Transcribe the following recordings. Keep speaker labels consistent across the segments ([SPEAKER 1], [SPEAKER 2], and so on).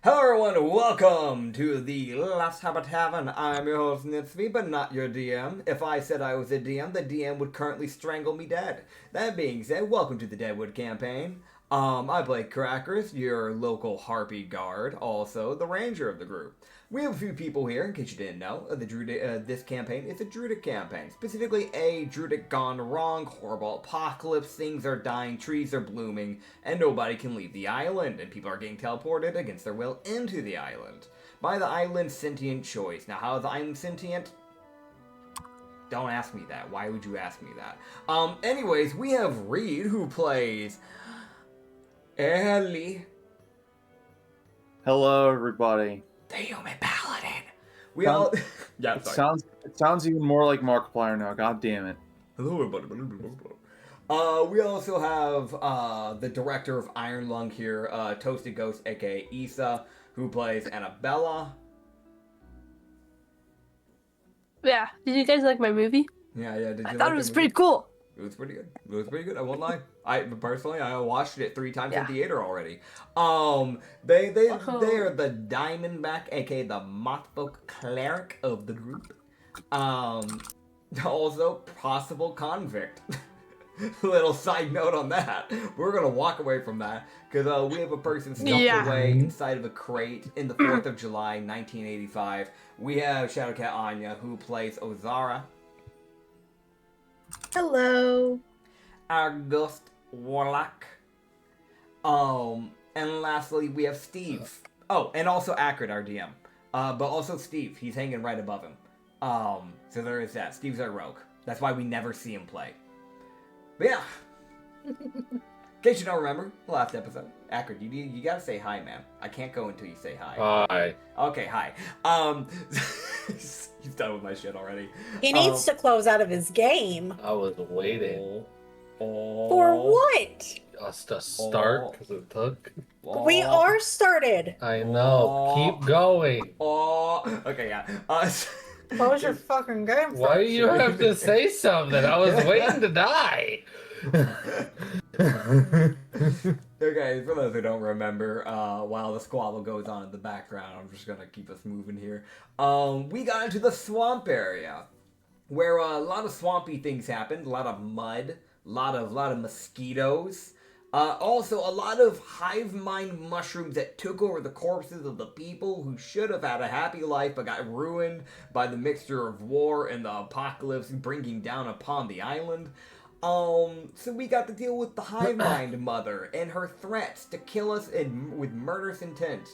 [SPEAKER 1] Hello everyone, welcome to the Last Habit Tavern. I'm your host Nitsify, but not your DM. If I said I was a DM, the DM would currently strangle me dead. That being said, welcome to the Deadwood Campaign. I play Crackers, your local harpy guard, also the ranger of the group. We have a few people here, in case you didn't know. This campaign is a Druidic campaign. Specifically, a Druidic gone wrong, horrible apocalypse, things are dying, trees are blooming, and nobody can leave the island, and people are getting teleported against their will into the island. By the island's sentient choice. Now, how is the island sentient? Don't ask me that. Why would you ask me that? Anyways, we have Reed, who plays Ellie,
[SPEAKER 2] Hello, everybody.
[SPEAKER 1] the human paladin. We all... yeah, sorry.
[SPEAKER 2] It sounds even more like Markiplier now. God damn it.
[SPEAKER 1] Hello, everybody. We also have the director of Iron Lung here, Toasted Ghost, aka Issa, who plays Annabella.
[SPEAKER 3] Yeah. Did you guys like my movie?
[SPEAKER 1] Yeah. Did you
[SPEAKER 3] I thought
[SPEAKER 1] like
[SPEAKER 3] it was
[SPEAKER 1] the
[SPEAKER 3] pretty
[SPEAKER 1] movie?
[SPEAKER 3] cool.
[SPEAKER 1] It was pretty good. I won't lie. I watched it 3 times in
[SPEAKER 3] Yeah.
[SPEAKER 1] theater already. They are the Diamondback, aka the Mothfolk cleric of the group. Also possible convict. Little side note on that. We're gonna walk away from that because we have a person stuffed away inside of a crate in the 4th of July, 1985. We have Shadowcat Anya, who plays Ozara.
[SPEAKER 4] Hello.
[SPEAKER 1] August Warlock. And lastly, we have Steve. Oh, and also Acrid, our DM. But also Steve. He's hanging right above him. So there is that. Steve's our rogue. That's why we never see him play. But yeah. In case you don't remember, last episode, Acrid, you gotta say hi, man. I can't go until you say hi.
[SPEAKER 5] Hi.
[SPEAKER 1] Okay, hi. He's done with my shit already.
[SPEAKER 4] He needs to close out of his game.
[SPEAKER 5] I was waiting
[SPEAKER 4] For what?
[SPEAKER 5] us to start because it took.
[SPEAKER 4] We are started.
[SPEAKER 5] I know. Keep going.
[SPEAKER 1] Okay, yeah.
[SPEAKER 4] Close your fucking game.
[SPEAKER 5] Why do you have to say something? I was waiting to die.
[SPEAKER 1] Okay, for those who don't remember, while the squabble goes on in the background, I'm just gonna keep us moving here. We got into the swamp area, where a lot of swampy things happened, a lot of mud, a lot of mosquitoes. Also, a lot of hive mind mushrooms that took over the corpses of the people who should have had a happy life but got ruined by the mixture of war and the apocalypse bringing down upon the island. So we got to deal with the hive mind mother and her threats to kill us with murderous intent.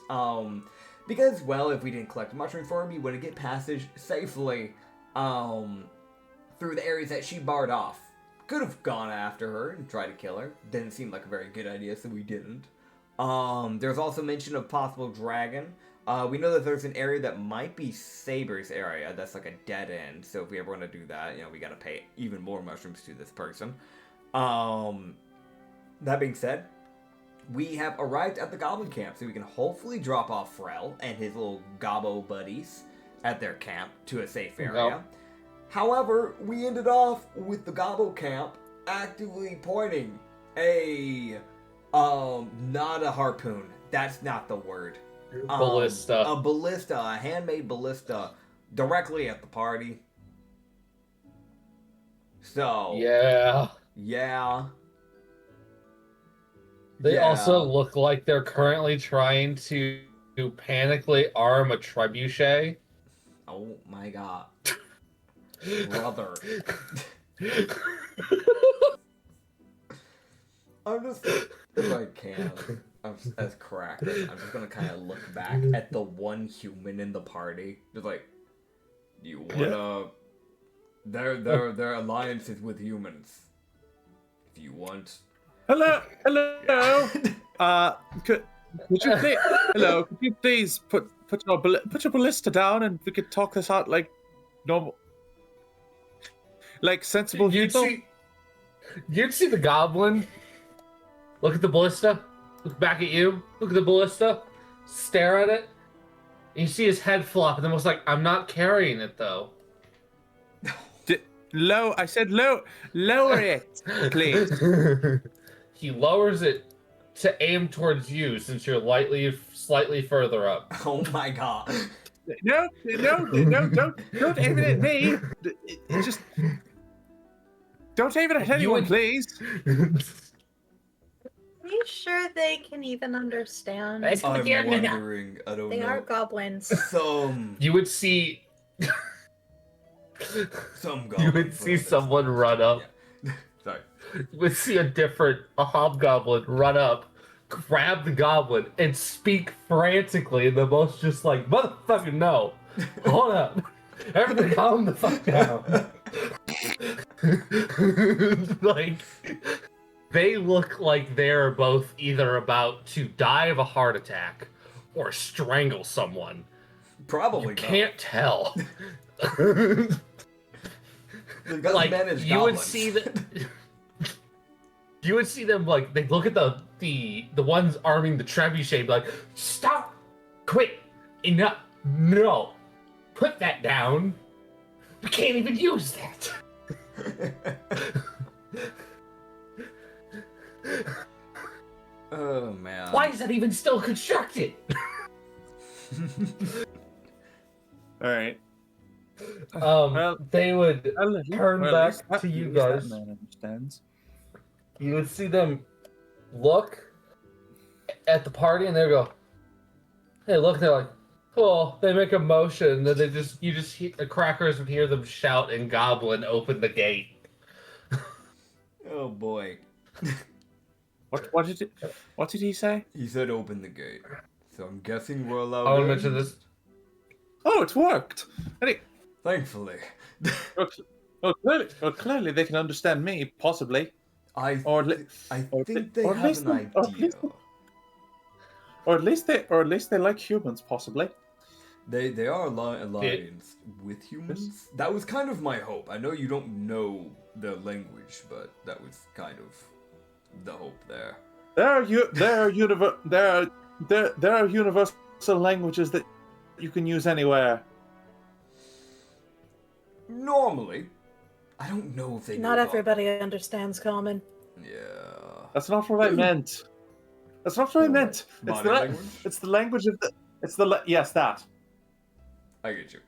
[SPEAKER 1] Because, well, if we didn't collect mushrooms for her, we wouldn't get passage safely, through the areas that she barred off. Could have gone after her and tried to kill her. Didn't seem like a very good idea, so we didn't. There's also mention of possible dragon. We know that there's an area that might be Saber's area that's like a dead end, so if we ever want to do that, we gotta pay even more mushrooms to this person. That being said, we have arrived at the Goblin Camp, so we can hopefully drop off Frel and his little gobbo buddies at their camp to a safe area.
[SPEAKER 5] Yep.
[SPEAKER 1] However, we ended off with the Gobbo Camp actively pointing not a harpoon. That's not the word.
[SPEAKER 5] Ballista.
[SPEAKER 1] A ballista, a handmade ballista, directly at the party. So.
[SPEAKER 5] Yeah.
[SPEAKER 1] Yeah.
[SPEAKER 5] They
[SPEAKER 1] Yeah.
[SPEAKER 5] also look like they're currently trying to panically arm a trebuchet.
[SPEAKER 1] Oh my god. Brother. I'm just, if I can, as crackers, I'm just gonna kind of look back at the one human in the party. Just like, you wanna... Their alliance is with humans. If you want...
[SPEAKER 2] Hello. Could you please put your ballista down and we could talk this out like normal, like sensible people.
[SPEAKER 5] You'd see the goblin. Look at the ballista. Look back at you. Look at the ballista. Stare at it. And you see his head flop, and then was like, "I'm not carrying it though."
[SPEAKER 2] I said lower it, please.
[SPEAKER 5] He lowers it to aim towards you since you're slightly further up.
[SPEAKER 1] Oh my god.
[SPEAKER 2] No, don't aim it at me. Just don't aim it at anyone, please.
[SPEAKER 4] Are you sure they can even understand?
[SPEAKER 5] It's
[SPEAKER 1] I'm
[SPEAKER 5] Yeah.
[SPEAKER 1] wondering. I don't
[SPEAKER 4] They
[SPEAKER 1] know.
[SPEAKER 4] are goblins.
[SPEAKER 1] Some
[SPEAKER 5] You would see
[SPEAKER 1] goblin
[SPEAKER 5] you would see
[SPEAKER 1] furthest.
[SPEAKER 5] someone run up.
[SPEAKER 1] Yeah. Sorry.
[SPEAKER 5] You would see a hobgoblin run up, grab the goblin, and speak frantically in the most just like, motherfucker, no. Hold up. Everything calm the fuck down. Like, they look like they're both either about to die of a heart attack or strangle someone.
[SPEAKER 1] Probably
[SPEAKER 5] You
[SPEAKER 1] not.
[SPEAKER 5] can't tell.
[SPEAKER 1] They've got
[SPEAKER 5] Like,
[SPEAKER 1] managed
[SPEAKER 5] you would
[SPEAKER 1] goblins.
[SPEAKER 5] see that. You would see them like they look at the ones arming the trebuchet, be like, stop, quit, enough, no, put that down. We can't even use that.
[SPEAKER 1] Oh man.
[SPEAKER 5] Why is that even still constructed?
[SPEAKER 2] All right.
[SPEAKER 5] They would turn
[SPEAKER 2] at
[SPEAKER 5] back
[SPEAKER 2] least that-
[SPEAKER 5] to you
[SPEAKER 2] at least that
[SPEAKER 5] guys.
[SPEAKER 2] man understands.
[SPEAKER 5] You would see them look at the party and they go, hey, look, they're like, cool. They make a motion, then you just hear, the crackers would hear them shout and Goblin open the gate.
[SPEAKER 1] Oh boy.
[SPEAKER 2] What did he say?
[SPEAKER 1] He said open the gate. So I'm guessing we're allowed
[SPEAKER 5] I want to
[SPEAKER 1] in?
[SPEAKER 5] mention this.
[SPEAKER 2] Oh, it's worked.
[SPEAKER 1] Thankfully.
[SPEAKER 2] Clearly they can understand me, possibly.
[SPEAKER 1] I
[SPEAKER 2] Or
[SPEAKER 1] think they
[SPEAKER 2] or at
[SPEAKER 1] have
[SPEAKER 2] least
[SPEAKER 1] an
[SPEAKER 2] they-
[SPEAKER 1] idea.
[SPEAKER 2] Or at least they like humans, possibly.
[SPEAKER 1] They are alliance with humans. That was kind of my hope. I know you don't know the language, but that was kind of the hope there.
[SPEAKER 2] There are universal languages that you can use anywhere.
[SPEAKER 1] Normally, I don't know if they.
[SPEAKER 4] Not
[SPEAKER 1] know
[SPEAKER 4] everybody understands common.
[SPEAKER 1] Yeah.
[SPEAKER 2] That's not what I meant. That's not what I meant.
[SPEAKER 1] Body language?
[SPEAKER 2] It's the language of the. Yes, that.
[SPEAKER 1] I get you.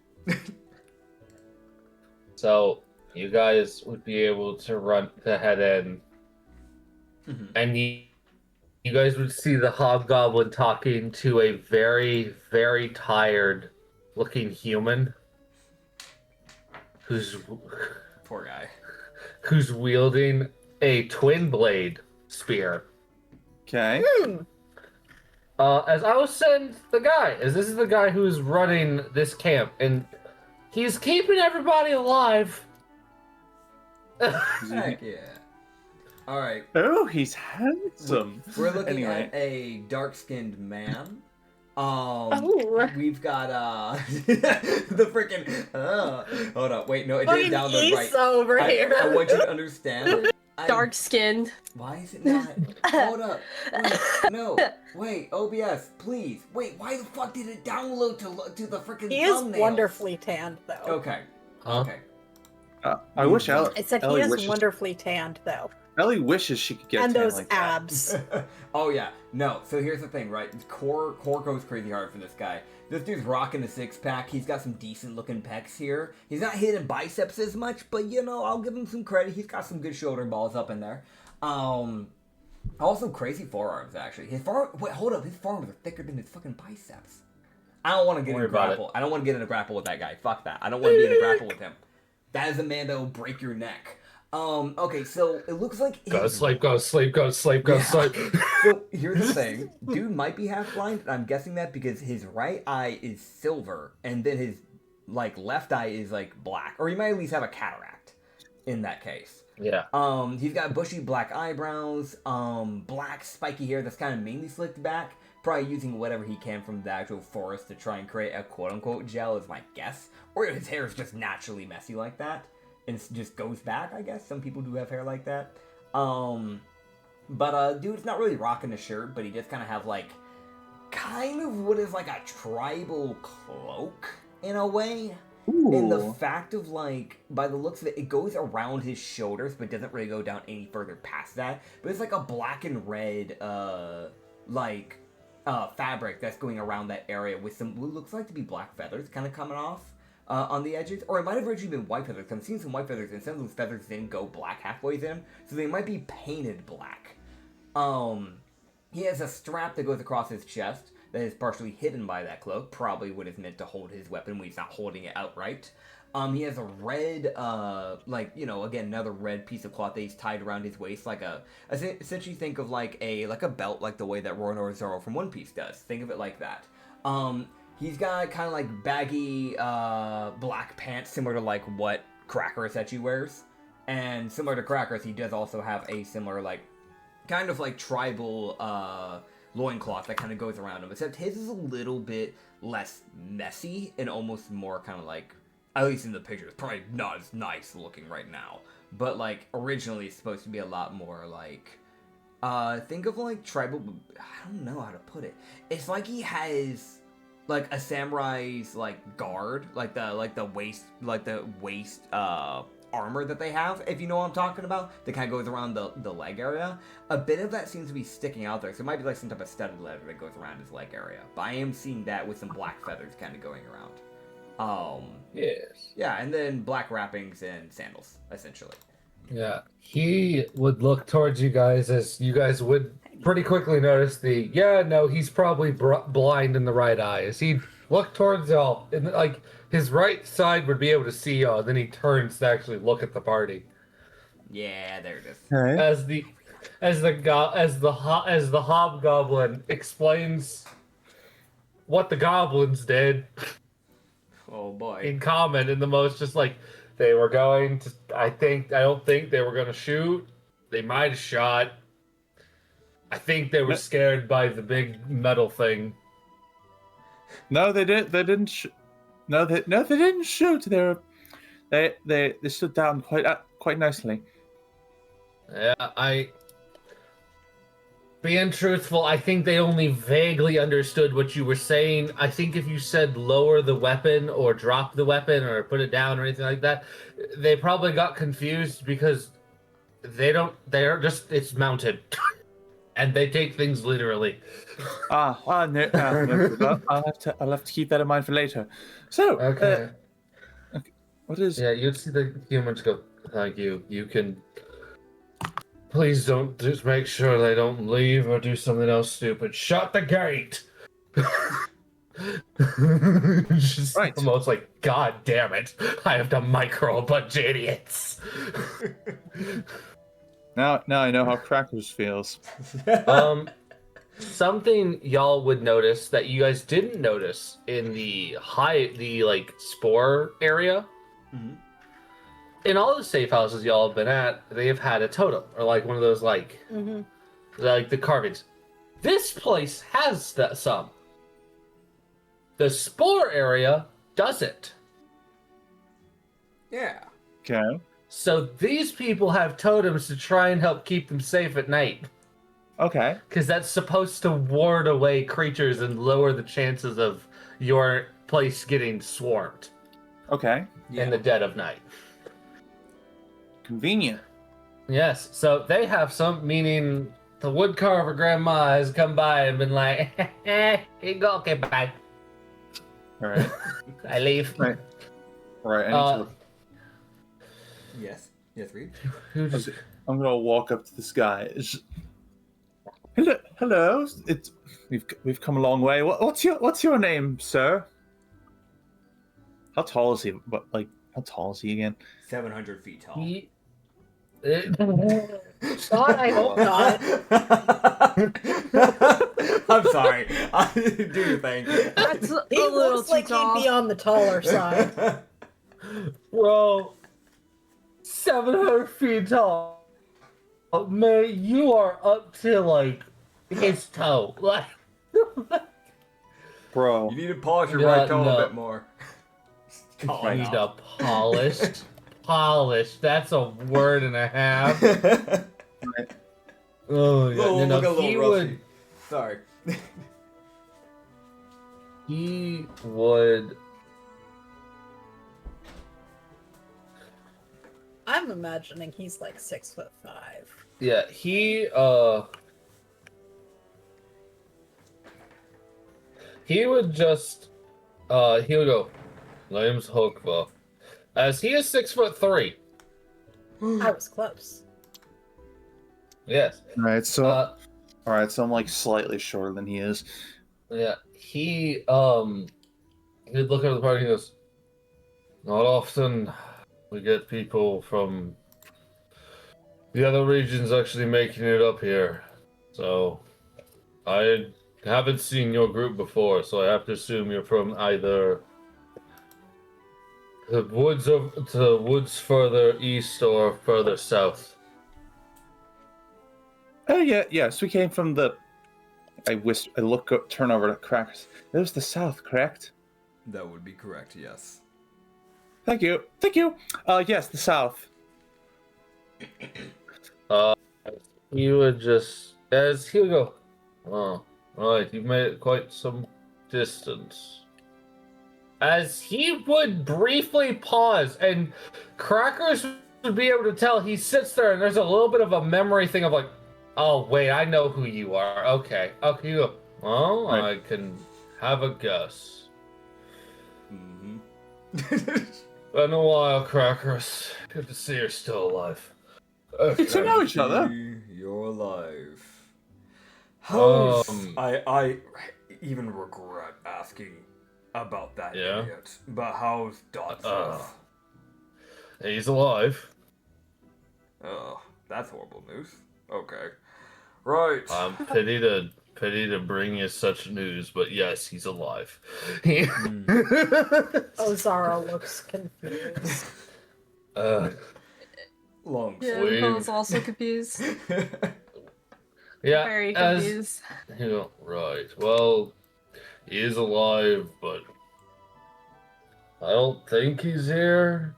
[SPEAKER 5] So you guys would be able to head in, and you guys would see the hobgoblin talking to a very, very tired looking human
[SPEAKER 1] Poor guy.
[SPEAKER 5] who's wielding a twin blade spear.
[SPEAKER 2] Okay.
[SPEAKER 5] As I was saying, this is the guy who's running this camp, and he's keeping everybody alive.
[SPEAKER 1] Heck yeah. All right.
[SPEAKER 2] Oh, he's handsome.
[SPEAKER 1] We're looking
[SPEAKER 2] Anyway.
[SPEAKER 1] at a dark-skinned man.
[SPEAKER 3] Oh.
[SPEAKER 1] We've got the freaking. Hold up, wait, no, it did
[SPEAKER 4] Fucking
[SPEAKER 1] down the right.
[SPEAKER 4] Issa over here.
[SPEAKER 1] I want you to understand.
[SPEAKER 3] Dark skinned.
[SPEAKER 1] Why is it not? Hold up. Wait, no. Wait, OBS, please. Wait, why the fuck did it download to the freaking
[SPEAKER 4] He is
[SPEAKER 1] thumbnails?
[SPEAKER 4] wonderfully tanned, though.
[SPEAKER 1] Okay.
[SPEAKER 5] Huh?
[SPEAKER 1] Okay.
[SPEAKER 2] I wish Ellie.
[SPEAKER 4] I said
[SPEAKER 2] Ellie
[SPEAKER 4] he is
[SPEAKER 2] wishes,
[SPEAKER 4] wonderfully tanned, though.
[SPEAKER 2] Ellie wishes she could get
[SPEAKER 4] And
[SPEAKER 2] tan
[SPEAKER 4] those
[SPEAKER 2] like that.
[SPEAKER 4] abs.
[SPEAKER 1] Oh yeah, no. So here's the thing, right? Core goes crazy hard for this guy. This dude's rocking a six-pack. He's got some decent-looking pecs here. He's not hitting biceps as much, but you know, I'll give him some credit. He's got some good shoulder balls up in there. Also crazy forearms actually. Wait, hold up. His forearms are thicker than his fucking biceps. I don't want to get in a grapple. I don't want to get in a grapple with that guy. Fuck that. I don't want to be in a grapple with him. That is a man that will break your neck. Okay, so it looks like
[SPEAKER 5] Go sleep, go sleep, go sleep, go sleep.
[SPEAKER 1] So here's the thing. Dude might be half blind, and I'm guessing that because his right eye is silver, and then his left eye is black. Or he might at least have a cataract in that case.
[SPEAKER 5] Yeah.
[SPEAKER 1] He's got bushy black eyebrows, black spiky hair that's kind of mainly slicked back, probably using whatever he can from the actual forest to try and create a quote-unquote gel is my guess. Or his hair is just naturally messy like that, and it just goes back, I guess. Some people do have hair like that. But dude's not really rocking a shirt, but he just kind of have kind of what is a tribal cloak, in a way. in the
[SPEAKER 2] Ooh.
[SPEAKER 1] fact of like, by the looks of it, it goes around his shoulders, but doesn't really go down any further past that. But it's like a black and red, fabric that's going around that area with some what looks like to be black feathers kind of coming off on the edges, or it might have originally been white feathers. I'm seeing some white feathers, and some of those feathers didn't go black halfway in, so they might be painted black. He has a strap that goes across his chest that is partially hidden by that cloak, probably what is meant to hold his weapon when he's not holding it outright. He has a red, again, another red piece of cloth that he's tied around his waist, essentially think of like a belt, like the way that Roronoa Zoro from One Piece does. Think of it like that. He's got kind of like baggy, black pants, similar to like what Cracker essentially wears. And similar to Crackers, he does also have a similar, like, kind of like tribal, loincloth that kind of goes around him, except his is a little bit less messy and almost more kind of like, at least in the picture, it's probably not as nice looking right now, but like originally it's supposed to be a lot more like, think of like tribal, I don't know how to put it. It's like he has like a samurai's like guard, like the waist armor that they have, if you know what I'm talking about, that kind of goes around the leg area. A bit of that seems to be sticking out there, so it might be like some type of studded leather that goes around his leg area. But I am seeing that with some black feathers kind of going around.
[SPEAKER 5] Yes.
[SPEAKER 1] Yeah, and then black wrappings and sandals, essentially.
[SPEAKER 5] Yeah. He would look towards you guys as you guys would pretty quickly notice he's probably blind in the right eye. As he'd look towards y'all, and like his right side would be able to see y'all, then he turns to actually look at the party.
[SPEAKER 1] Yeah, there it is.
[SPEAKER 2] Okay.
[SPEAKER 5] As the hobgoblin explains what the goblins did
[SPEAKER 1] Oh boy.
[SPEAKER 5] in common, in the most just like they were going to. I don't think they were going to shoot. They might have shot. I think they were scared by the big metal thing.
[SPEAKER 2] No, they didn't. They didn't. No, they didn't shoot. They stood down quite nicely.
[SPEAKER 5] Yeah, being truthful, I think they only vaguely understood what you were saying. I think if you said lower the weapon or drop the weapon or put it down or anything like that, they probably got confused because it's mounted. And they take things literally.
[SPEAKER 2] No, I'll have to keep that in mind for later. So,
[SPEAKER 5] Okay.
[SPEAKER 2] what is?
[SPEAKER 5] Yeah, you'd see the humans go, thank you. You can. Please don't just make sure they don't leave or do something else stupid. Shut the gate! Just
[SPEAKER 2] Right.
[SPEAKER 5] almost like, God damn it. I have to micro a bunch of idiots.
[SPEAKER 2] Now I know how Crackers feels.
[SPEAKER 5] Something y'all would notice that you guys didn't notice in the spore area.
[SPEAKER 1] Mm-hmm.
[SPEAKER 5] In all the safe houses y'all have been at, they have had a totem or like one of those like the carvings. This place has some. The spore area doesn't.
[SPEAKER 1] Yeah.
[SPEAKER 2] Okay.
[SPEAKER 5] So these people have totems to try and help keep them safe at night.
[SPEAKER 2] Okay.
[SPEAKER 5] Because that's supposed to ward away creatures and lower the chances of your place getting swarmed
[SPEAKER 2] Okay.
[SPEAKER 5] in the dead of night.
[SPEAKER 2] Convenient.
[SPEAKER 5] Yes, so they have some, meaning the woodcarver grandma has come by and been like, here you go, okay, bye.
[SPEAKER 2] All right.
[SPEAKER 5] I leave.
[SPEAKER 2] Right. All right. I need to.
[SPEAKER 1] Yes, Reed.
[SPEAKER 2] I'm gonna walk up to this guy. Hello. We've come a long way. What's your name, sir? How tall is he? How tall is he again?
[SPEAKER 1] 700 feet tall.
[SPEAKER 4] God, I hope not.
[SPEAKER 1] I'm sorry. Do your thing.
[SPEAKER 3] That's a
[SPEAKER 4] He
[SPEAKER 3] little
[SPEAKER 4] looks
[SPEAKER 3] too
[SPEAKER 4] like
[SPEAKER 3] tall.
[SPEAKER 4] he'd be on the taller side.
[SPEAKER 5] Bro, 700 feet tall. Oh, man, you are up to like his toe. Like,
[SPEAKER 2] Bro.
[SPEAKER 1] You need to polish your
[SPEAKER 5] Yeah,
[SPEAKER 1] right toe
[SPEAKER 5] no.
[SPEAKER 1] a bit more.
[SPEAKER 5] I need a polished. Polished. That's a word and a half. Oh yeah.
[SPEAKER 1] Look a little
[SPEAKER 5] He
[SPEAKER 1] rusty.
[SPEAKER 5] would.
[SPEAKER 1] Sorry.
[SPEAKER 5] He would
[SPEAKER 4] I'm imagining he's like 6'5".
[SPEAKER 5] Yeah, he would just he would go, name's Hokva. As he is 6'3".
[SPEAKER 4] I was close.
[SPEAKER 5] Yes.
[SPEAKER 2] Alright, so I'm like slightly shorter than he is.
[SPEAKER 5] Yeah, he'd look at the party and goes, not often we get people from the other regions actually making it up here. So I haven't seen your group before, so I have to assume you're from either the woods further east or further south.
[SPEAKER 2] Oh yeah, yes, we came from the. I look up, turn over to Crackers. It was the south, correct?
[SPEAKER 1] That would be correct, yes.
[SPEAKER 2] Thank you. Yes, the south.
[SPEAKER 5] You would just, as he would go, oh, right, you've made it quite some distance. As he would briefly pause, and Crackers would be able to tell he sits there, and there's a little bit of a memory thing of like, oh, wait, I know who you are. Okay, you go, well,
[SPEAKER 2] Right.
[SPEAKER 5] I can have a guess.
[SPEAKER 1] Mm-hmm.
[SPEAKER 5] Been a while, Crackers. Good to see you're still alive. Okay.
[SPEAKER 2] Good to know each other.
[SPEAKER 1] You're alive. How's...
[SPEAKER 5] Um,
[SPEAKER 1] I even regret asking about that
[SPEAKER 5] Yeah?
[SPEAKER 1] idiot. But how's Doddsworth?
[SPEAKER 5] He's alive.
[SPEAKER 1] Oh, that's horrible news. Okay. Right.
[SPEAKER 5] Pity to bring you such news, but yes, he's alive.
[SPEAKER 4] Ozara looks confused.
[SPEAKER 1] Long
[SPEAKER 3] Yeah,
[SPEAKER 5] Sweet.
[SPEAKER 3] I was also confused.
[SPEAKER 5] Yeah,
[SPEAKER 3] Very confused.
[SPEAKER 5] right. Well, he is alive, but I don't think he's here.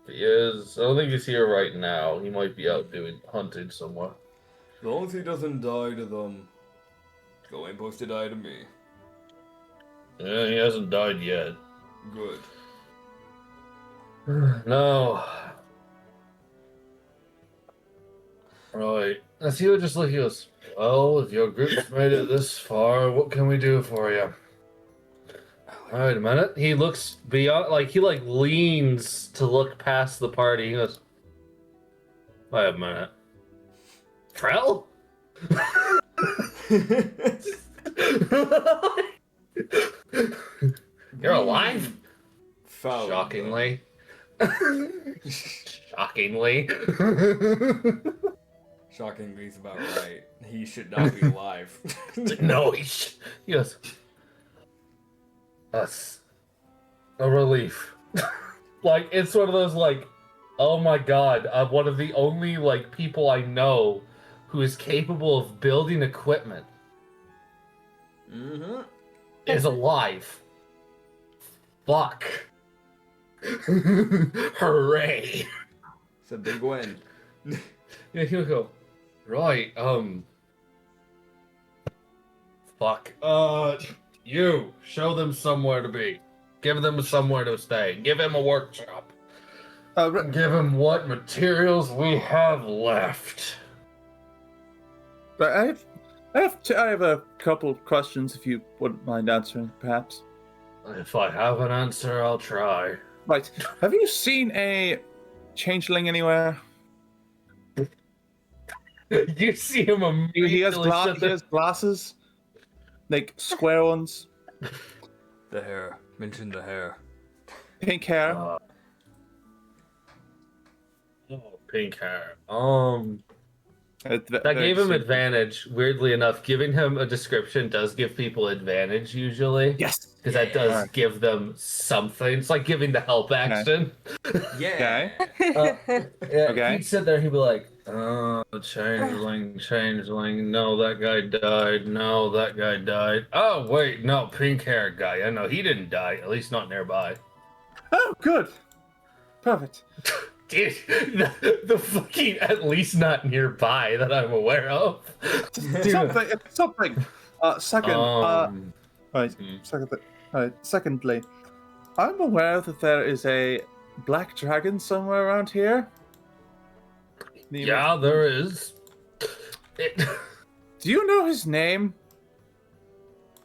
[SPEAKER 5] If he is, I don't think he's here right now. He might be out doing hunting somewhere.
[SPEAKER 1] As long as he doesn't die to them, go ain't supposed to die to me.
[SPEAKER 5] Yeah, he hasn't died yet.
[SPEAKER 1] Good.
[SPEAKER 5] No. Right. As he would just look, he goes, well, if your group's made it this far, what can we do for you? Alright, a minute. He looks beyond, he leans to look past the party. He goes, wait a minute. Trell? You're alive?
[SPEAKER 1] Found
[SPEAKER 5] Shockingly. Shockingly.
[SPEAKER 1] Shockingly, he's about right. He should not be alive.
[SPEAKER 5] No, he goes, that's a relief. It's one of those, oh my god, I'm one of the only, people I know who is capable of building equipment
[SPEAKER 1] Mm-hmm.
[SPEAKER 5] is alive. Fuck. Hooray.
[SPEAKER 1] It's a big win.
[SPEAKER 5] Yeah, he'll go, right, fuck. You, show them somewhere to be. Give them somewhere to stay. Give him a workshop. Give him what materials we have left.
[SPEAKER 2] I have a couple of questions if you wouldn't mind answering, perhaps.
[SPEAKER 5] If I have an answer, I'll try.
[SPEAKER 2] Right. Have you seen a changeling anywhere?
[SPEAKER 5] You see him immediately.
[SPEAKER 2] He has glasses, like square ones,
[SPEAKER 1] The hair. Mention the hair.
[SPEAKER 2] pink hair.
[SPEAKER 5] Pink hair.
[SPEAKER 2] It's
[SPEAKER 5] That
[SPEAKER 2] very
[SPEAKER 5] gave him
[SPEAKER 2] distinct.
[SPEAKER 5] advantage. Weirdly enough, giving him a description does give people advantage usually.
[SPEAKER 2] Yes.
[SPEAKER 5] Because that does
[SPEAKER 2] Alright.
[SPEAKER 5] give them something. It's like giving the help action.
[SPEAKER 1] Yeah.
[SPEAKER 5] Yeah,
[SPEAKER 2] Okay.
[SPEAKER 5] He'd sit there, he'd be like, oh, changeling. No, that guy died. No, that guy died. Oh, wait, no, pink hair guy. I know he didn't die, at least not nearby.
[SPEAKER 2] Oh, good. Perfect.
[SPEAKER 5] Dude, the fucking at least not nearby that I'm aware of.
[SPEAKER 2] Something. Second. Right. Secondly, I'm aware that there is a black dragon somewhere around here.
[SPEAKER 5] Yeah, there is.
[SPEAKER 2] Do you know his name?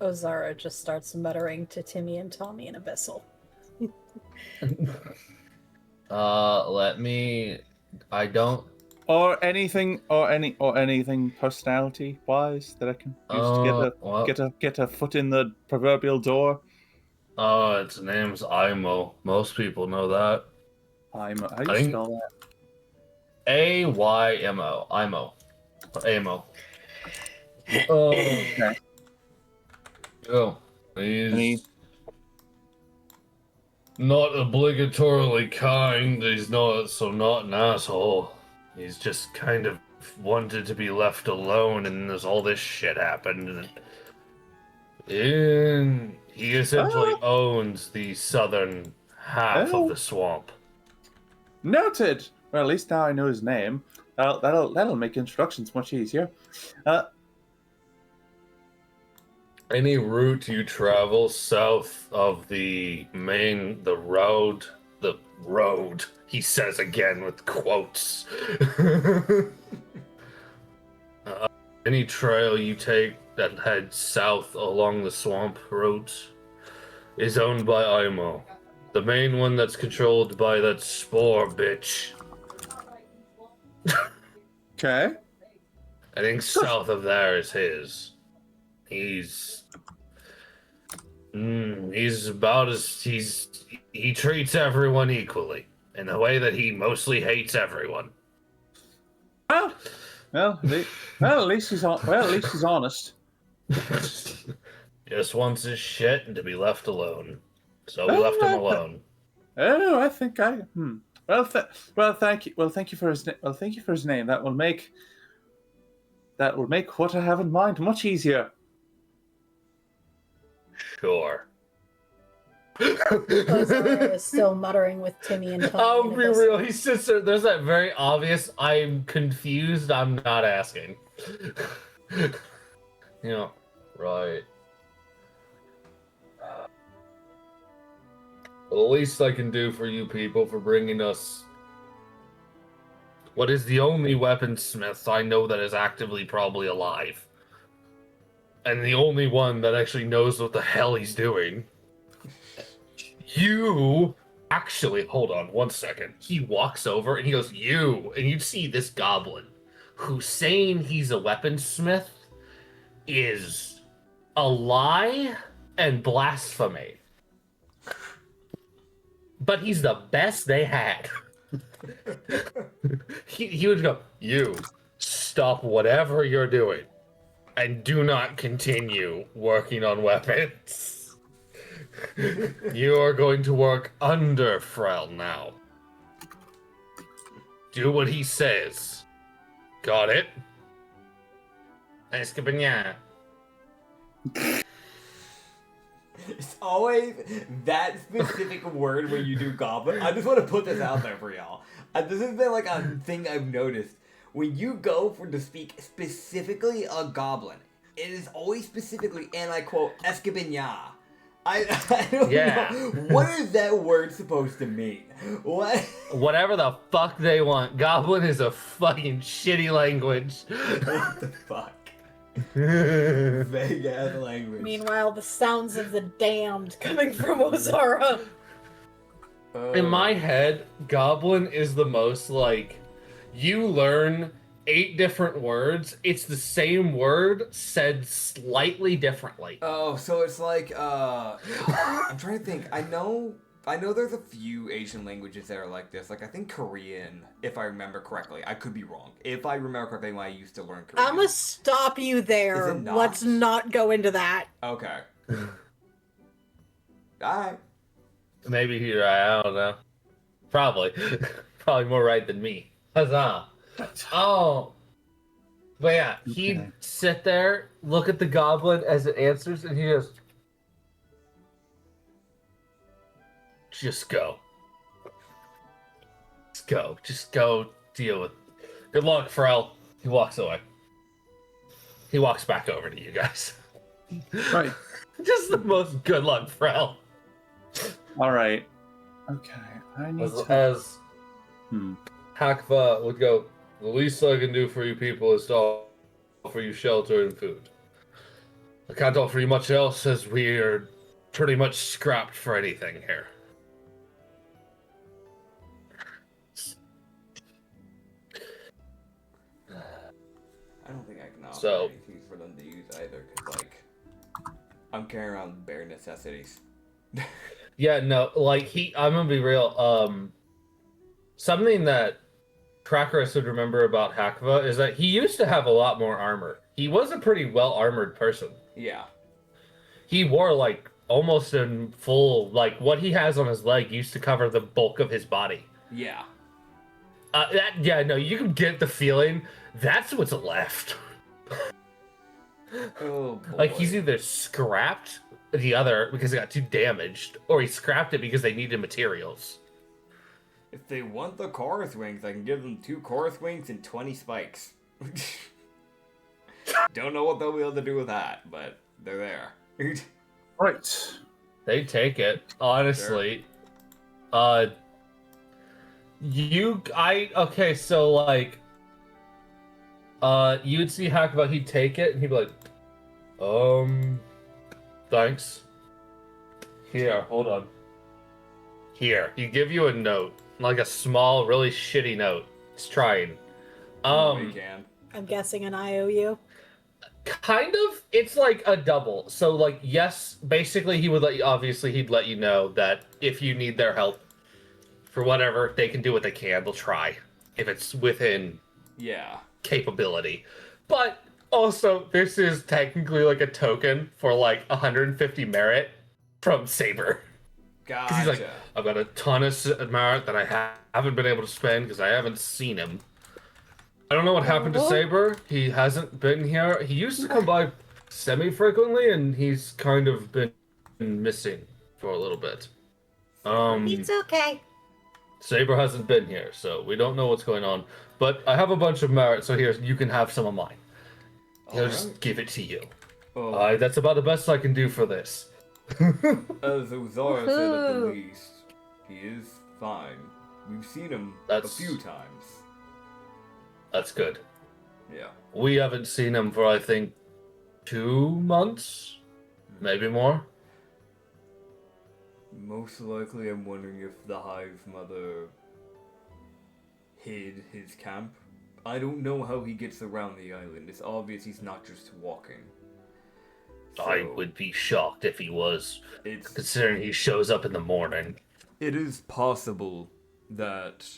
[SPEAKER 4] Ozara just starts muttering to Timmy and Tommy in Abyssal.
[SPEAKER 5] Let me. I don't.
[SPEAKER 2] Or anything personality wise that I can use to get a foot in the proverbial door.
[SPEAKER 5] Oh, its name's Imo. Most people know that.
[SPEAKER 2] How do you spell that?
[SPEAKER 5] Aymo. Amo. Oh.
[SPEAKER 2] Okay.
[SPEAKER 5] Oh, he's not obligatorily kind. He's not an asshole. He's just kind of wanted to be left alone, and there's all this shit happened. And he essentially owns the southern half of the swamp.
[SPEAKER 2] Noted. Well, at least now I know his name. That'll make introductions much easier.
[SPEAKER 5] Any route you travel south of the road, he says again with quotes. Any trail you take that heads south along the swamp route is owned by Imo. The main one that's controlled by that spore bitch.
[SPEAKER 2] Okay.
[SPEAKER 5] I think south of there is his. He's about as he treats everyone equally in a way that he mostly hates everyone.
[SPEAKER 2] Well, at least he's honest.
[SPEAKER 5] Just wants his shit and to be left alone. So we left him alone.
[SPEAKER 2] Oh, I think I. Well, thank you. Well, thank you for his name. That will make what I have in mind much easier.
[SPEAKER 5] Sure.
[SPEAKER 4] Ozara is still muttering with Timmy and Tommy.
[SPEAKER 5] I'll
[SPEAKER 4] in
[SPEAKER 5] be
[SPEAKER 4] Abyssal.
[SPEAKER 5] real. He's just there's that very obvious. I'm confused. I'm not asking. Right. The least I can do for you people for bringing us what is the only weaponsmith I know that is actively probably alive. And the only one that actually knows what the hell he's doing. You actually, hold on 1 second. He walks over and he goes, you. And you see this goblin who's saying he's a weaponsmith is a lie and blasphemy. But he's the best they had. he would go, you stop whatever you're doing and do not continue working on weapons. You are going to work under Frel now. Do what he says. Got it? Escapagna.
[SPEAKER 1] It's always that specific word when you do goblin. I just want to put this out there for y'all. This has been like a thing I've noticed. When you go to speak specifically a goblin, it is always specifically, and I quote, Escapagna. I don't know. What is that word supposed to mean? What?
[SPEAKER 5] Whatever the fuck they want. Goblin is a fucking shitty language.
[SPEAKER 1] What the fuck? Vague ass language.
[SPEAKER 4] Meanwhile, the sounds of the damned coming from Ozara.
[SPEAKER 5] In my head, goblin is the most like, you learn 8 different words, it's the same word said slightly differently.
[SPEAKER 1] Oh, so it's like, I'm trying to think. I know there's a few Asian languages that are like this. Like, I think Korean, if I remember correctly. I could be wrong. If I remember correctly, when I used to learn Korean.
[SPEAKER 4] I'm gonna stop you there.
[SPEAKER 1] Is it not?
[SPEAKER 4] Let's not go into that.
[SPEAKER 1] Okay. Alright.
[SPEAKER 5] Maybe you're right, I don't know. Probably. Probably more right than me. Huzzah. Oh. But yeah, he'd sit there, look at the goblin as it answers, and he goes, just go. Just go deal with it. Good luck, Frel. He walks away. He walks back over to you guys.
[SPEAKER 2] Right.
[SPEAKER 5] Just the most good luck, Frel.
[SPEAKER 2] All right. Okay. I need to.
[SPEAKER 5] As Hakva would go, The least I can do for you people is to offer you shelter and food. I can't offer you much else as we're pretty much scrapped for anything here.
[SPEAKER 1] I don't think I can offer
[SPEAKER 5] So-
[SPEAKER 1] anything for them to use either, because, like, I'm carrying around bare necessities.
[SPEAKER 5] Yeah, no, like I'm gonna be real. Something that Crackerus would remember about Hakva is that he used to have a lot more armor. He was a pretty well armored person.
[SPEAKER 1] Yeah.
[SPEAKER 5] He wore like almost in full, like what he has on his leg used to cover the bulk of his body.
[SPEAKER 1] Yeah.
[SPEAKER 5] No, you can get the feeling that's what's left.
[SPEAKER 1] Oh, boy.
[SPEAKER 5] Like he's either scrapped the other because it got too damaged, or he scrapped it because they needed materials.
[SPEAKER 1] If they want the chorus wings, I can give them 2 chorus wings and 20 spikes. Don't know what they'll be able to do with that, but they're there.
[SPEAKER 2] Right.
[SPEAKER 5] They take it, honestly. Okay, so like, you'd see Hakva, he'd take it, and he'd be like, thanks. Here, hold on. Here, he give you a note, like a small, really shitty note. He's trying.
[SPEAKER 1] We can.
[SPEAKER 4] I'm guessing an IOU.
[SPEAKER 5] Kind of. It's like a double. So, like, yes, basically he would let you, obviously he'd let you know that if you need their help for whatever, they can do what they can. They'll try. If it's within
[SPEAKER 1] Yeah.
[SPEAKER 5] capability. But also, this is technically like a token for like 150 merit from Saber. Because
[SPEAKER 1] Gotcha.
[SPEAKER 5] he's like, I've got a ton of merit that I haven't been able to spend because I haven't seen him. I don't know what happened to Saber. He hasn't been here. He used to come by semi-frequently, and he's kind of been missing for a little bit.
[SPEAKER 4] It's okay.
[SPEAKER 5] Saber hasn't been here, so we don't know what's going on. But I have a bunch of merit, so here, you can have some of mine. He'll just give it to you.
[SPEAKER 1] Oh,
[SPEAKER 5] That's about the best I can do for this.
[SPEAKER 1] as Ozara said at the least, he is fine. We've seen him a few times.
[SPEAKER 5] That's good.
[SPEAKER 1] Yeah.
[SPEAKER 5] We haven't seen him for, I think, 2 months? Maybe more?
[SPEAKER 1] Most likely, I'm wondering if the Hive Mother hid his camp. I don't know how he gets around the island. It's obvious he's not just walking.
[SPEAKER 5] I
[SPEAKER 1] So,
[SPEAKER 5] would be shocked if he was,
[SPEAKER 1] It's
[SPEAKER 5] considering he shows up in the morning.
[SPEAKER 1] It is possible that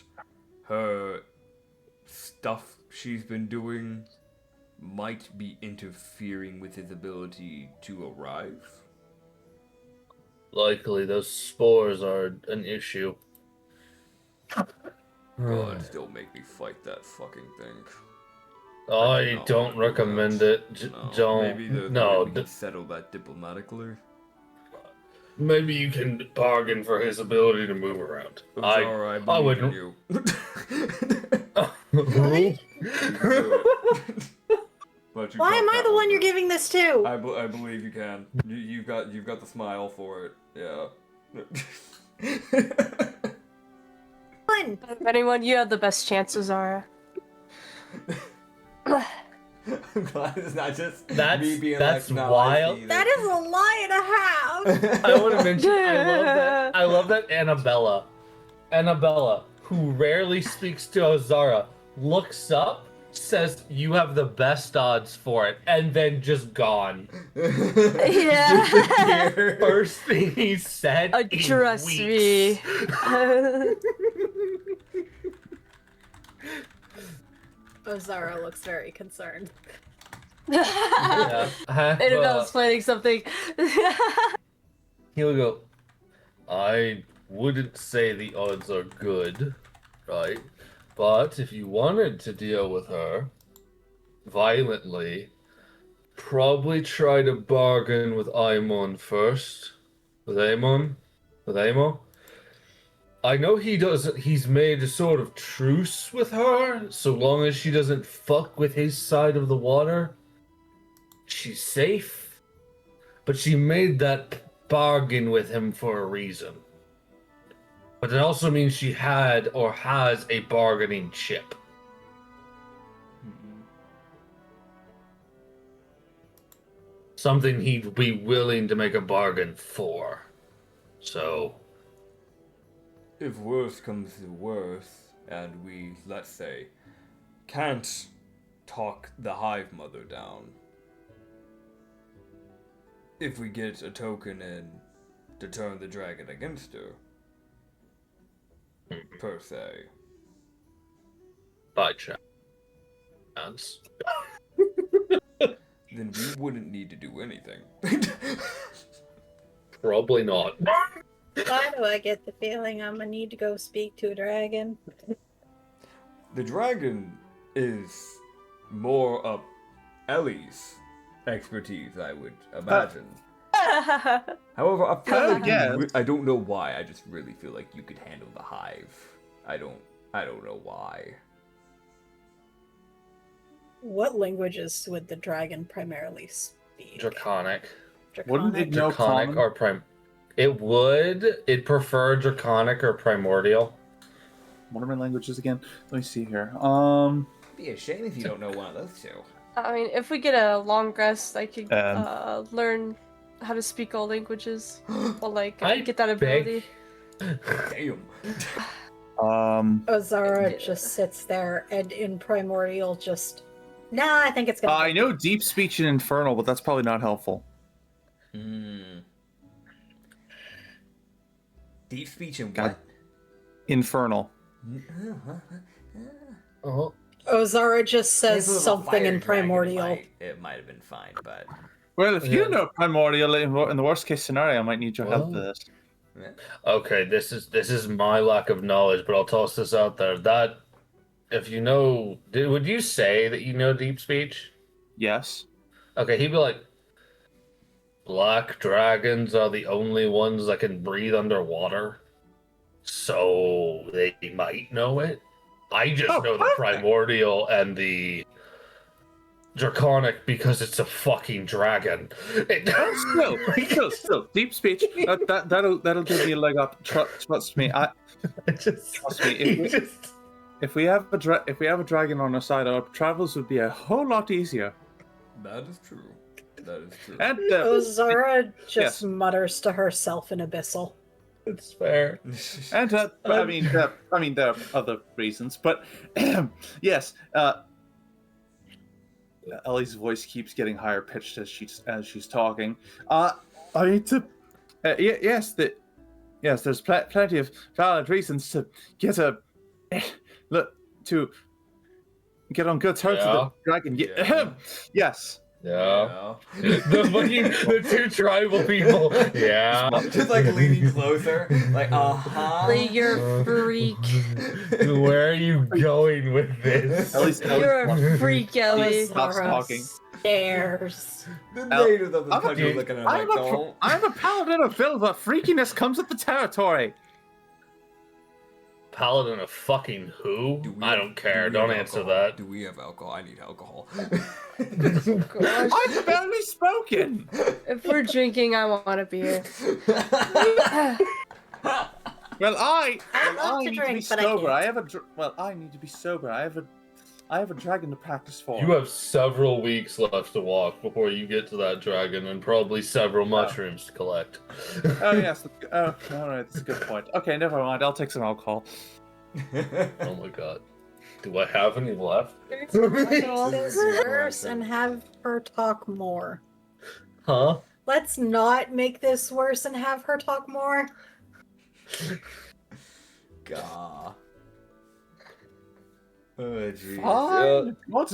[SPEAKER 1] her stuff she's been doing might be interfering with his ability to arrive.
[SPEAKER 5] Likely, those spores are an issue.
[SPEAKER 1] God, still make me fight that fucking thing.
[SPEAKER 5] I
[SPEAKER 1] No,
[SPEAKER 5] don't
[SPEAKER 1] do
[SPEAKER 5] recommend
[SPEAKER 1] that.
[SPEAKER 5] it.
[SPEAKER 1] No,
[SPEAKER 5] Don't.
[SPEAKER 1] Maybe there's a
[SPEAKER 5] No.
[SPEAKER 1] way we can settle that diplomatically.
[SPEAKER 5] Maybe you can bargain for his ability to move around.
[SPEAKER 1] Zara, I
[SPEAKER 5] I
[SPEAKER 1] believe in
[SPEAKER 5] wouldn't.
[SPEAKER 1] you. But you
[SPEAKER 4] Why
[SPEAKER 1] talk
[SPEAKER 4] am I
[SPEAKER 1] that
[SPEAKER 4] the one you're
[SPEAKER 1] over.
[SPEAKER 4] giving this to?
[SPEAKER 1] I believe you can. You've got the smile for it. Yeah.
[SPEAKER 4] One.
[SPEAKER 3] If anyone, you have the best chances, Zara.
[SPEAKER 1] I'm glad it's not just
[SPEAKER 5] That's-
[SPEAKER 1] me being
[SPEAKER 5] that's
[SPEAKER 1] like, no,
[SPEAKER 5] wild.
[SPEAKER 1] I see
[SPEAKER 4] That is a lie and a half.
[SPEAKER 5] I want to mention. I love that Annabella, who rarely speaks to Ozara, looks up, says, "You have the best odds for it," and then just gone.
[SPEAKER 3] Yeah.
[SPEAKER 5] First thing he said. in
[SPEAKER 3] Trust me.
[SPEAKER 5] weeks.
[SPEAKER 4] Ozara looks very concerned.
[SPEAKER 5] Yeah.
[SPEAKER 3] Annabelle's planning something.
[SPEAKER 5] He'll go, I wouldn't say the odds are good, right? But if you wanted to deal with her violently, probably try to bargain with Aemon first. With Aemon? With Aemo? I know he's made a sort of truce with her, so long as she doesn't fuck with his side of the water, she's safe. But she made that bargain with him for a reason. But it also means she had or has a bargaining chip. something he'd be willing to make a bargain for. So,
[SPEAKER 1] If worse comes to worse, and we, let's say, can't talk the Hive Mother down, if we get a token in to turn the dragon against her, per se.
[SPEAKER 5] by chance.
[SPEAKER 1] Then we wouldn't need to do anything.
[SPEAKER 5] Probably not.
[SPEAKER 4] Why do I get the feeling I'm gonna need to go speak to a dragon?
[SPEAKER 1] The dragon is more up Ellie's expertise, I would imagine. However, I feel like
[SPEAKER 2] yeah.
[SPEAKER 1] I don't know why. I just really feel like you could handle the hive. I don't know why.
[SPEAKER 4] What languages would the dragon primarily speak?
[SPEAKER 5] Draconic.
[SPEAKER 2] Wouldn't it know
[SPEAKER 5] Draconic
[SPEAKER 2] common?
[SPEAKER 5] or It would. It'd prefer Draconic or Primordial.
[SPEAKER 2] What are my languages again? Let me see here.
[SPEAKER 1] It'd be a shame if you don't know one of those two.
[SPEAKER 3] I mean, if we get a long rest, I could learn how to speak all languages. Or like
[SPEAKER 5] I
[SPEAKER 3] get that ability.
[SPEAKER 1] Damn.
[SPEAKER 4] Ozara just sits there and in Primordial just... Nah, I think it's gonna...
[SPEAKER 2] I know deep speech and infernal, but that's probably not helpful.
[SPEAKER 1] Deep speech and
[SPEAKER 2] God.
[SPEAKER 1] what?
[SPEAKER 2] Infernal.
[SPEAKER 5] Oh.
[SPEAKER 4] Ozara just says
[SPEAKER 1] If it was a
[SPEAKER 4] something
[SPEAKER 1] fire
[SPEAKER 4] in
[SPEAKER 1] dragon,
[SPEAKER 4] Primordial.
[SPEAKER 1] It might have been fine, but
[SPEAKER 2] Well, if
[SPEAKER 5] Yeah.
[SPEAKER 2] you know primordial, in the worst case scenario, I might need your help for this.
[SPEAKER 5] Okay, this is my lack of knowledge, but I'll toss this out there. That if you know, would you say that you know deep speech?
[SPEAKER 2] Yes.
[SPEAKER 5] Okay, he'd be like, black dragons are the only ones that can breathe underwater, so they might know it. I just know the
[SPEAKER 2] perfect.
[SPEAKER 5] primordial and the draconic because it's a fucking dragon.
[SPEAKER 2] Still, deep speech. That'll give me a leg up. Trust me. Trust me. If we have a dragon on our side, our travels would be a whole lot easier.
[SPEAKER 1] that is true. That is true.
[SPEAKER 2] And
[SPEAKER 4] Ozara just
[SPEAKER 2] yes.
[SPEAKER 4] mutters to herself in Abyssal.
[SPEAKER 5] It's fair.
[SPEAKER 2] and I mean, there are other reasons, but yes. Ellie's voice keeps getting higher pitched as she's talking. I need to. Yes, there's plenty of valid reasons to get to get on good terms with the dragon.
[SPEAKER 1] Yeah.
[SPEAKER 2] Yes.
[SPEAKER 5] Yeah. The two tribal people. Yeah.
[SPEAKER 1] Just like leaning closer, like
[SPEAKER 3] Lee, you're a freak.
[SPEAKER 5] Where are you going with this?
[SPEAKER 2] Ellie's
[SPEAKER 3] You're a freak, Ellie.
[SPEAKER 2] stops talking.
[SPEAKER 4] Stares.
[SPEAKER 1] The natives of the
[SPEAKER 2] I'm a
[SPEAKER 1] country
[SPEAKER 2] dude.
[SPEAKER 1] looking at him like, don't.
[SPEAKER 2] I'm a paladin of Vil, but freakiness comes with the territory.
[SPEAKER 5] Paladin of fucking who?
[SPEAKER 1] Do we
[SPEAKER 5] I
[SPEAKER 1] have-
[SPEAKER 5] don't care.
[SPEAKER 1] do we
[SPEAKER 5] Don't
[SPEAKER 1] have
[SPEAKER 5] answer
[SPEAKER 1] alcohol?
[SPEAKER 5] that.
[SPEAKER 1] Do we have alcohol? I need alcohol.
[SPEAKER 2] I've barely spoken.
[SPEAKER 3] If we're drinking, I want a beer.
[SPEAKER 2] Well, I
[SPEAKER 4] love to
[SPEAKER 2] need to
[SPEAKER 4] drink,
[SPEAKER 2] be
[SPEAKER 4] but I
[SPEAKER 2] sober.
[SPEAKER 4] can't.
[SPEAKER 2] I need to be sober. I have a dragon to practice for.
[SPEAKER 5] You have several weeks left to walk before you get to that dragon, and probably several mushrooms to collect.
[SPEAKER 2] Oh yes. Oh, all right. That's a good point. Okay, never mind. I'll take some alcohol.
[SPEAKER 5] Oh my god. Do I have any left?
[SPEAKER 4] Make this worse and have her talk more.
[SPEAKER 5] Huh?
[SPEAKER 4] Let's not make this worse and have her talk more.
[SPEAKER 1] Gah. Oh jeez.
[SPEAKER 2] Fine. What?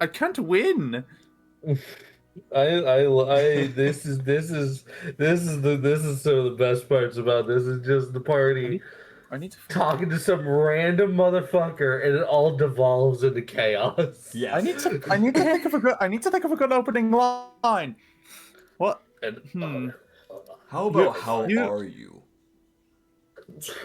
[SPEAKER 2] I can't win.
[SPEAKER 5] This is some of the best parts about this is just the party
[SPEAKER 2] I need to.
[SPEAKER 5] talking to some random motherfucker and it all devolves into chaos.
[SPEAKER 1] Yes.
[SPEAKER 2] I need to think of a good. I need to think of a good opening line. What?
[SPEAKER 5] And
[SPEAKER 1] How about
[SPEAKER 2] You-
[SPEAKER 1] how are you?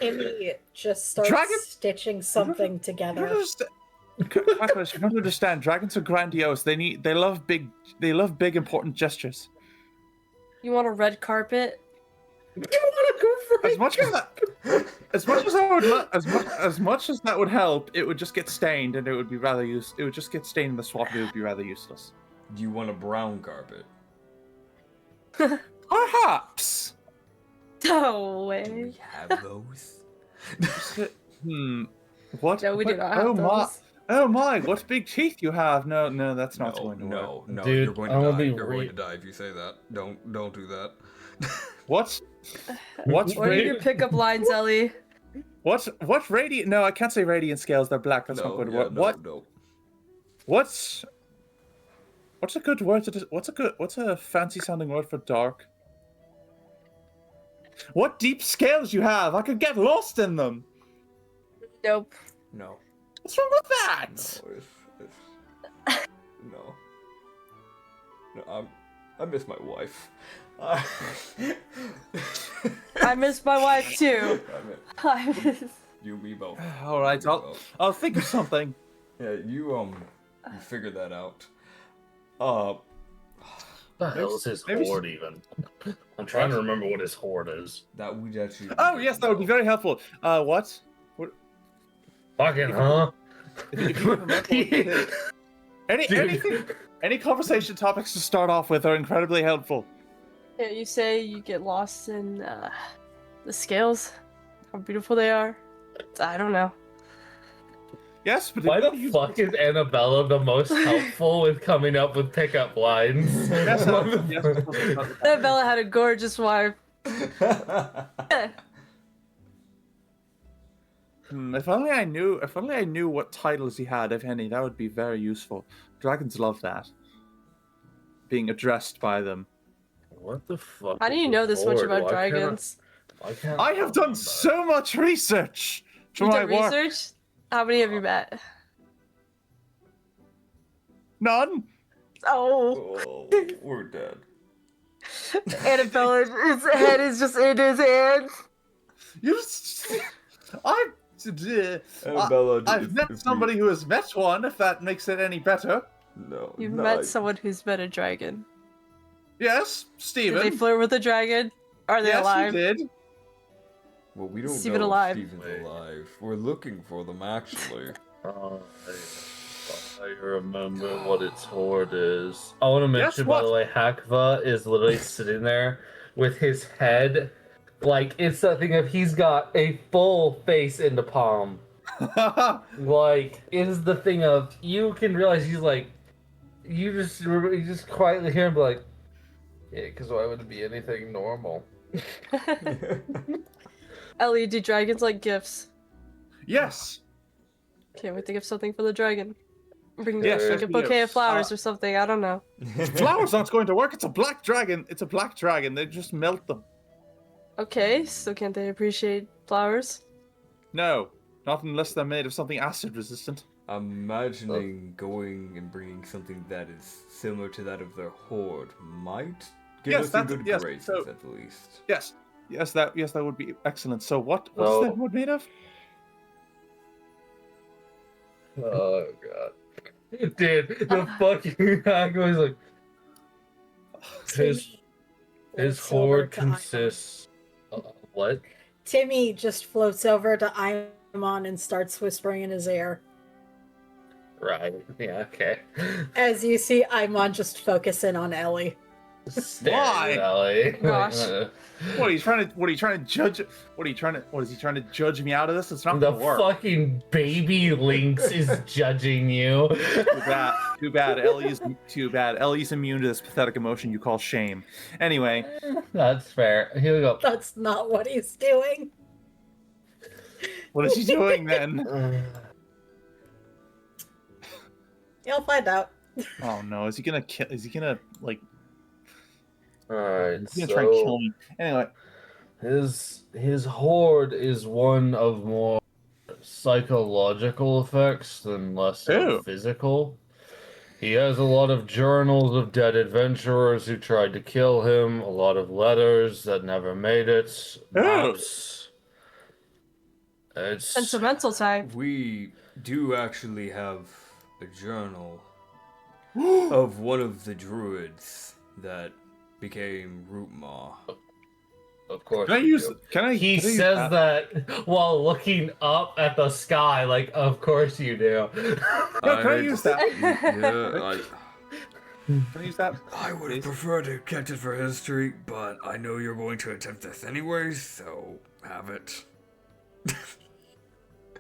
[SPEAKER 4] Timmy just starts
[SPEAKER 2] Dragon-
[SPEAKER 4] stitching something
[SPEAKER 2] You
[SPEAKER 4] together.
[SPEAKER 2] don't understand. Dragons are grandiose. They love big important gestures.
[SPEAKER 3] You want a red carpet?
[SPEAKER 2] As much as I would as much as that would help, it would just get stained and it would be rather it would just get stained in the swamp and it would be rather useless.
[SPEAKER 1] Do you want a brown carpet?
[SPEAKER 2] Perhaps.
[SPEAKER 3] No
[SPEAKER 1] Do
[SPEAKER 3] way.
[SPEAKER 1] we have those?
[SPEAKER 2] What?
[SPEAKER 3] No, we do
[SPEAKER 2] what-
[SPEAKER 3] not have
[SPEAKER 2] oh my!
[SPEAKER 3] those.
[SPEAKER 2] Oh my! What big teeth you have! No, that's not going to work.
[SPEAKER 1] No,
[SPEAKER 5] Dude,
[SPEAKER 1] you're going
[SPEAKER 5] I
[SPEAKER 1] to
[SPEAKER 5] wanna
[SPEAKER 1] die.
[SPEAKER 5] be
[SPEAKER 1] You're going
[SPEAKER 5] re-
[SPEAKER 1] to die if you say that. Don't do that.
[SPEAKER 2] What's
[SPEAKER 3] What are your pickup lines, Ellie?
[SPEAKER 2] what radiant? No, I can't say radiant scales. They're black. That's not
[SPEAKER 1] No,
[SPEAKER 2] going to
[SPEAKER 1] yeah,
[SPEAKER 2] work.
[SPEAKER 1] no,
[SPEAKER 2] What?
[SPEAKER 1] no.
[SPEAKER 2] What's a good word to? What's a fancy sounding word for dark? What deep scales you have? I could get lost in them.
[SPEAKER 3] Nope.
[SPEAKER 1] No.
[SPEAKER 2] What's wrong with that?
[SPEAKER 1] No, it's no. No, I miss my wife.
[SPEAKER 3] I miss my wife too. I miss...
[SPEAKER 1] You, me both.
[SPEAKER 2] All right,
[SPEAKER 1] You both.
[SPEAKER 2] I'll think of something.
[SPEAKER 1] Yeah, you figured that out.
[SPEAKER 5] What the hell is his
[SPEAKER 2] maybe-
[SPEAKER 5] horde even? I'm trying to remember what his horde is.
[SPEAKER 1] That would actually.
[SPEAKER 2] Oh yes, that would be very helpful. What?
[SPEAKER 5] Fucking huh?
[SPEAKER 2] If you remember what it is. Any conversation topics to start off with are incredibly helpful.
[SPEAKER 3] Yeah, you say you get lost in the scales. How beautiful they are. I don't know.
[SPEAKER 2] Yes, but
[SPEAKER 5] Why the fuck is Annabella the most helpful with coming up with pickup lines?
[SPEAKER 2] Yes,
[SPEAKER 3] Annabella had a gorgeous wife.
[SPEAKER 2] If only I knew what titles he had, if any. That would be very useful. Dragons love that. Being addressed by them.
[SPEAKER 5] What the fuck?
[SPEAKER 3] How do
[SPEAKER 5] is
[SPEAKER 3] you know
[SPEAKER 5] his
[SPEAKER 3] this much
[SPEAKER 5] horde?
[SPEAKER 3] about
[SPEAKER 5] Why can't
[SPEAKER 3] dragons?
[SPEAKER 5] Why can't
[SPEAKER 2] I have done
[SPEAKER 5] remember?
[SPEAKER 2] so much research for
[SPEAKER 3] You
[SPEAKER 2] my
[SPEAKER 3] done
[SPEAKER 2] work.
[SPEAKER 3] research? How many have you met?
[SPEAKER 2] None.
[SPEAKER 3] Oh,
[SPEAKER 1] Oh, we're dead.
[SPEAKER 3] Annabella's head is just in his hands.
[SPEAKER 1] Annabella,
[SPEAKER 2] I've met somebody who has met one. If that makes it any better.
[SPEAKER 1] No.
[SPEAKER 3] You've
[SPEAKER 1] no,
[SPEAKER 3] met someone who's met a dragon.
[SPEAKER 2] Yes,
[SPEAKER 3] Did
[SPEAKER 2] Stephen.
[SPEAKER 3] they flirt with a dragon? Are they
[SPEAKER 2] yes,
[SPEAKER 3] alive?
[SPEAKER 2] he did.
[SPEAKER 1] Well, we don't
[SPEAKER 3] Steven
[SPEAKER 1] know
[SPEAKER 3] alive.
[SPEAKER 1] if Steven's alive. We're looking for them, actually.
[SPEAKER 5] I remember what its horde is. I want to mention, by
[SPEAKER 2] what?
[SPEAKER 5] the way, Hakva is literally sitting there with his head. Like, it's that thing of he's got a full face in the palm. Like, it is the thing of, you can realize he's like, you just quietly hear him be like, yeah, because why would it be anything normal?
[SPEAKER 3] Ellie, do dragons like gifts?
[SPEAKER 2] Yes.
[SPEAKER 3] Can't wait to give something for the dragon. Bring
[SPEAKER 2] Yes,
[SPEAKER 3] like
[SPEAKER 2] yes,
[SPEAKER 3] a
[SPEAKER 2] we
[SPEAKER 3] bouquet
[SPEAKER 2] do.
[SPEAKER 3] of flowers or something. I don't know.
[SPEAKER 2] Flowers aren't going to work. It's a black dragon. It's a black dragon. They just melt them.
[SPEAKER 3] Okay, so can't they appreciate flowers?
[SPEAKER 2] No, not unless they're made of something acid resistant.
[SPEAKER 1] I'm imagining going and bringing something that is similar to that of their horde might give
[SPEAKER 2] Yes,
[SPEAKER 1] us some
[SPEAKER 2] that's-
[SPEAKER 1] good
[SPEAKER 2] yes,
[SPEAKER 1] graces
[SPEAKER 2] so-
[SPEAKER 1] at least.
[SPEAKER 2] Yes, that would be excellent. So what's
[SPEAKER 5] Oh.
[SPEAKER 2] that wood made of?
[SPEAKER 5] Oh, God. Dude, the fucking Hakva is like, his
[SPEAKER 4] Floats over
[SPEAKER 5] horde
[SPEAKER 4] to Imon.
[SPEAKER 5] consists of what?
[SPEAKER 4] Timmy just floats over to Imon and starts whispering in his ear.
[SPEAKER 5] Right. Yeah. Okay.
[SPEAKER 4] As you see Imon just focus in on Ellie.
[SPEAKER 2] Why?
[SPEAKER 5] Ellie.
[SPEAKER 3] Gosh.
[SPEAKER 2] What are you trying to judge? What is he trying to judge me out of this? It's not
[SPEAKER 5] The
[SPEAKER 2] gonna work.
[SPEAKER 5] fucking baby lynx is judging you.
[SPEAKER 2] Too bad. Ellie's too bad. Ellie's immune to this pathetic emotion you call shame. Anyway,
[SPEAKER 5] That's fair. Here we go.
[SPEAKER 4] That's not what he's doing.
[SPEAKER 2] what is he doing then?
[SPEAKER 4] You'll find out.
[SPEAKER 2] Oh no, is he gonna kill? Is he gonna like?
[SPEAKER 5] Alright,
[SPEAKER 2] He's gonna try and kill me. Anyway,
[SPEAKER 5] his horde is one of more psychological effects than less
[SPEAKER 2] Ew.
[SPEAKER 5] of physical. He has a lot of journals of dead adventurers who tried to kill him, a lot of letters that never made it, maps. It's
[SPEAKER 3] Sentimental type.
[SPEAKER 1] We do actually have a journal of one of the druids that became Rootmaw.
[SPEAKER 5] of course.
[SPEAKER 2] can I use? Can I?
[SPEAKER 5] He
[SPEAKER 2] can I use
[SPEAKER 5] says that while looking up at the sky, like, of course you do.
[SPEAKER 2] No, can I use that?
[SPEAKER 1] Yeah,
[SPEAKER 2] Can I use that?
[SPEAKER 1] I would
[SPEAKER 2] please?
[SPEAKER 1] prefer to kept it for history, but I know you're going to attempt this anyways, so have it.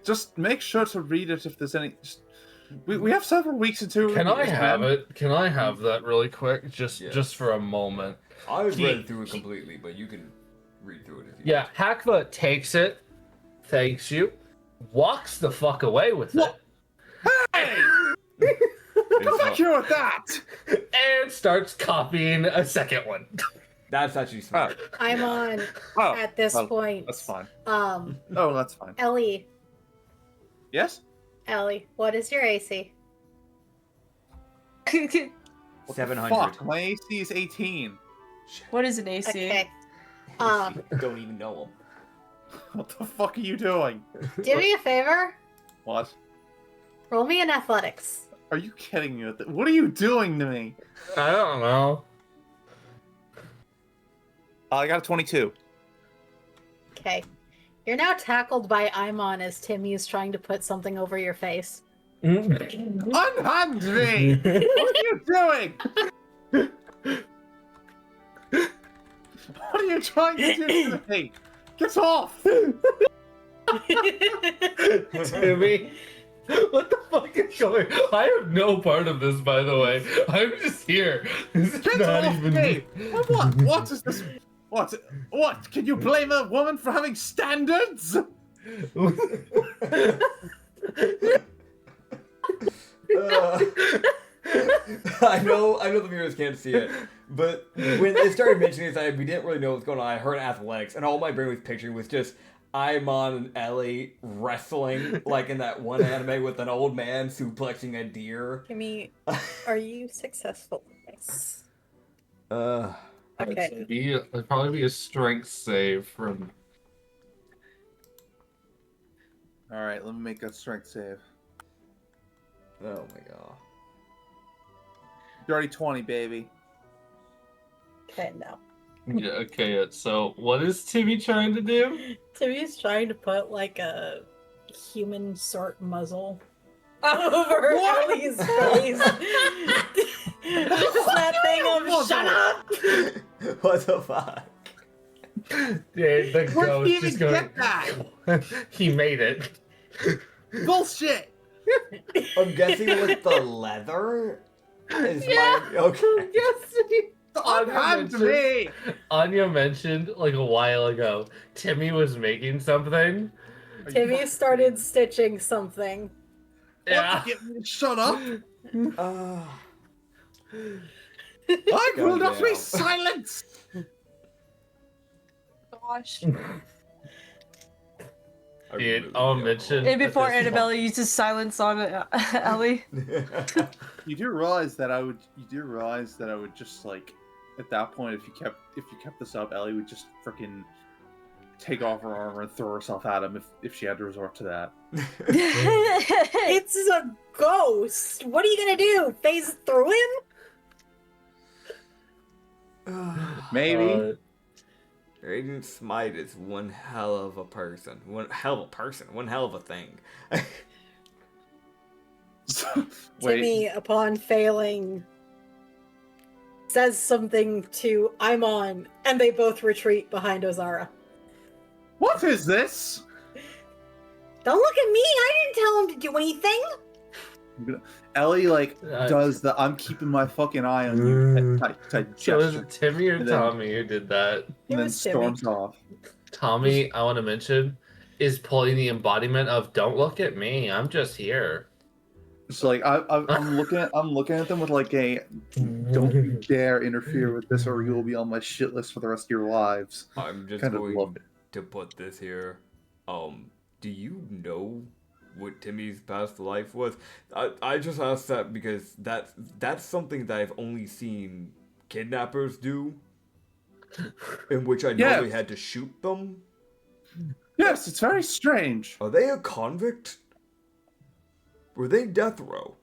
[SPEAKER 2] Just make sure to read it if there's any. We have several weeks until.
[SPEAKER 5] Can I have it? Can I have that really quick? Just
[SPEAKER 1] Yeah.
[SPEAKER 5] just for a moment.
[SPEAKER 1] I've read through it completely, but you can read through it if you
[SPEAKER 5] Yeah, Hakva takes it, thanks you, walks the fuck away with it,
[SPEAKER 2] Hey! Come back here with that!
[SPEAKER 5] and starts copying a second one.
[SPEAKER 1] That's actually smart.
[SPEAKER 4] I'm on
[SPEAKER 2] Oh,
[SPEAKER 4] at this
[SPEAKER 2] well,
[SPEAKER 4] point.
[SPEAKER 2] that's fine. Oh, that's fine.
[SPEAKER 4] Ellie,
[SPEAKER 2] Yes?
[SPEAKER 4] what is your AC?
[SPEAKER 2] What the
[SPEAKER 1] 700.
[SPEAKER 2] Fuck, my AC is 18.
[SPEAKER 3] What is an AC?
[SPEAKER 4] Okay.
[SPEAKER 1] Don't even know him.
[SPEAKER 2] What the fuck are you doing?
[SPEAKER 4] Do me a favor.
[SPEAKER 2] What?
[SPEAKER 4] Roll me in athletics.
[SPEAKER 2] Are you kidding me? What are you doing to me?
[SPEAKER 5] I don't know.
[SPEAKER 2] I got a 22.
[SPEAKER 4] Okay. You're now tackled by Imon as Timmy is trying to put something over your face.
[SPEAKER 2] Unhand me! What are you doing? What are you trying to do to me? Get off!
[SPEAKER 5] Timmy, what the fuck is going? I have no part of this, by the way. I'm just here. This is
[SPEAKER 2] Get
[SPEAKER 5] not
[SPEAKER 2] off
[SPEAKER 5] even
[SPEAKER 2] me! What? What is this? What? What? Can you blame a woman for having standards?
[SPEAKER 1] I know the viewers can't see it, but when they started mentioning this, we didn't really know what's going on. I heard athletics, and all my brain was picturing was just Imon and Ellie wrestling, like in that one anime with an old man suplexing a deer.
[SPEAKER 4] Timmy, are you successful in this?
[SPEAKER 5] Okay. It'd probably be a strength save from.
[SPEAKER 2] Alright, let me make a strength save.
[SPEAKER 1] Oh my god.
[SPEAKER 2] You're already 20, baby.
[SPEAKER 4] Okay, no.
[SPEAKER 5] Yeah. Okay. So, what is Timmy trying to do?
[SPEAKER 4] Timmy's trying to put like a human sort muzzle over Ellie's face. Just that thing of shut up!
[SPEAKER 1] What the fuck?
[SPEAKER 5] Yeah, the
[SPEAKER 2] Where'd
[SPEAKER 5] ghost
[SPEAKER 2] you
[SPEAKER 5] just
[SPEAKER 2] even
[SPEAKER 5] going.
[SPEAKER 2] get that?
[SPEAKER 5] He made it.
[SPEAKER 2] Bullshit!
[SPEAKER 1] I'm guessing with the leather? Is my... Okay.
[SPEAKER 2] Unhand me!
[SPEAKER 5] Anya mentioned like a while ago, Timmy was making something.
[SPEAKER 4] Timmy started stitching something.
[SPEAKER 5] Yeah.
[SPEAKER 2] Shut up!
[SPEAKER 1] Uh,
[SPEAKER 2] I will not be
[SPEAKER 1] Goddamn.
[SPEAKER 2] silenced!
[SPEAKER 3] Gosh.
[SPEAKER 1] I
[SPEAKER 5] Dude,
[SPEAKER 1] really
[SPEAKER 5] I'll
[SPEAKER 1] don't
[SPEAKER 5] mention.
[SPEAKER 3] And before
[SPEAKER 5] This-
[SPEAKER 3] Annabella uses silence on Ellie.
[SPEAKER 1] know.
[SPEAKER 2] You do realize that I would just like at that point if you kept this up, Ellie would just freaking take off her armor and throw herself at him if she had to resort to that.
[SPEAKER 4] It's a ghost! What are you gonna do? Phase through him?
[SPEAKER 2] Maybe.
[SPEAKER 1] Radiant Smite is one hell of a person. One hell of a thing.
[SPEAKER 2] Wait.
[SPEAKER 4] Timmy, upon failing, says something to Imon, and they both retreat behind Ozara.
[SPEAKER 2] What is this?
[SPEAKER 4] Don't look at me! I didn't tell him to do anything!
[SPEAKER 2] Ellie like
[SPEAKER 5] Uh,
[SPEAKER 2] does the I'm keeping my fucking eye on you type
[SPEAKER 5] So is
[SPEAKER 2] gesture,
[SPEAKER 5] it Timmy or
[SPEAKER 2] And then-
[SPEAKER 5] Tommy who did that?
[SPEAKER 4] It
[SPEAKER 2] and then
[SPEAKER 4] was Timmy.
[SPEAKER 2] storms off.
[SPEAKER 5] Tommy, I want to mention, is pulling the embodiment of "Don't look at me, I'm just here."
[SPEAKER 2] So like I'm looking at them with like a don't you dare interfere with this or you will be on my shit list for the rest of your lives.
[SPEAKER 1] I'm just
[SPEAKER 2] Kind of
[SPEAKER 1] going
[SPEAKER 2] love it.
[SPEAKER 1] to put this here. Do you know what Timmy's past life was? I just asked that because that's something that I've only seen kidnappers do, in which I know
[SPEAKER 2] Yeah.
[SPEAKER 1] they had to shoot them.
[SPEAKER 2] Yes, it's very strange.
[SPEAKER 1] Are they a convict? Were they death row?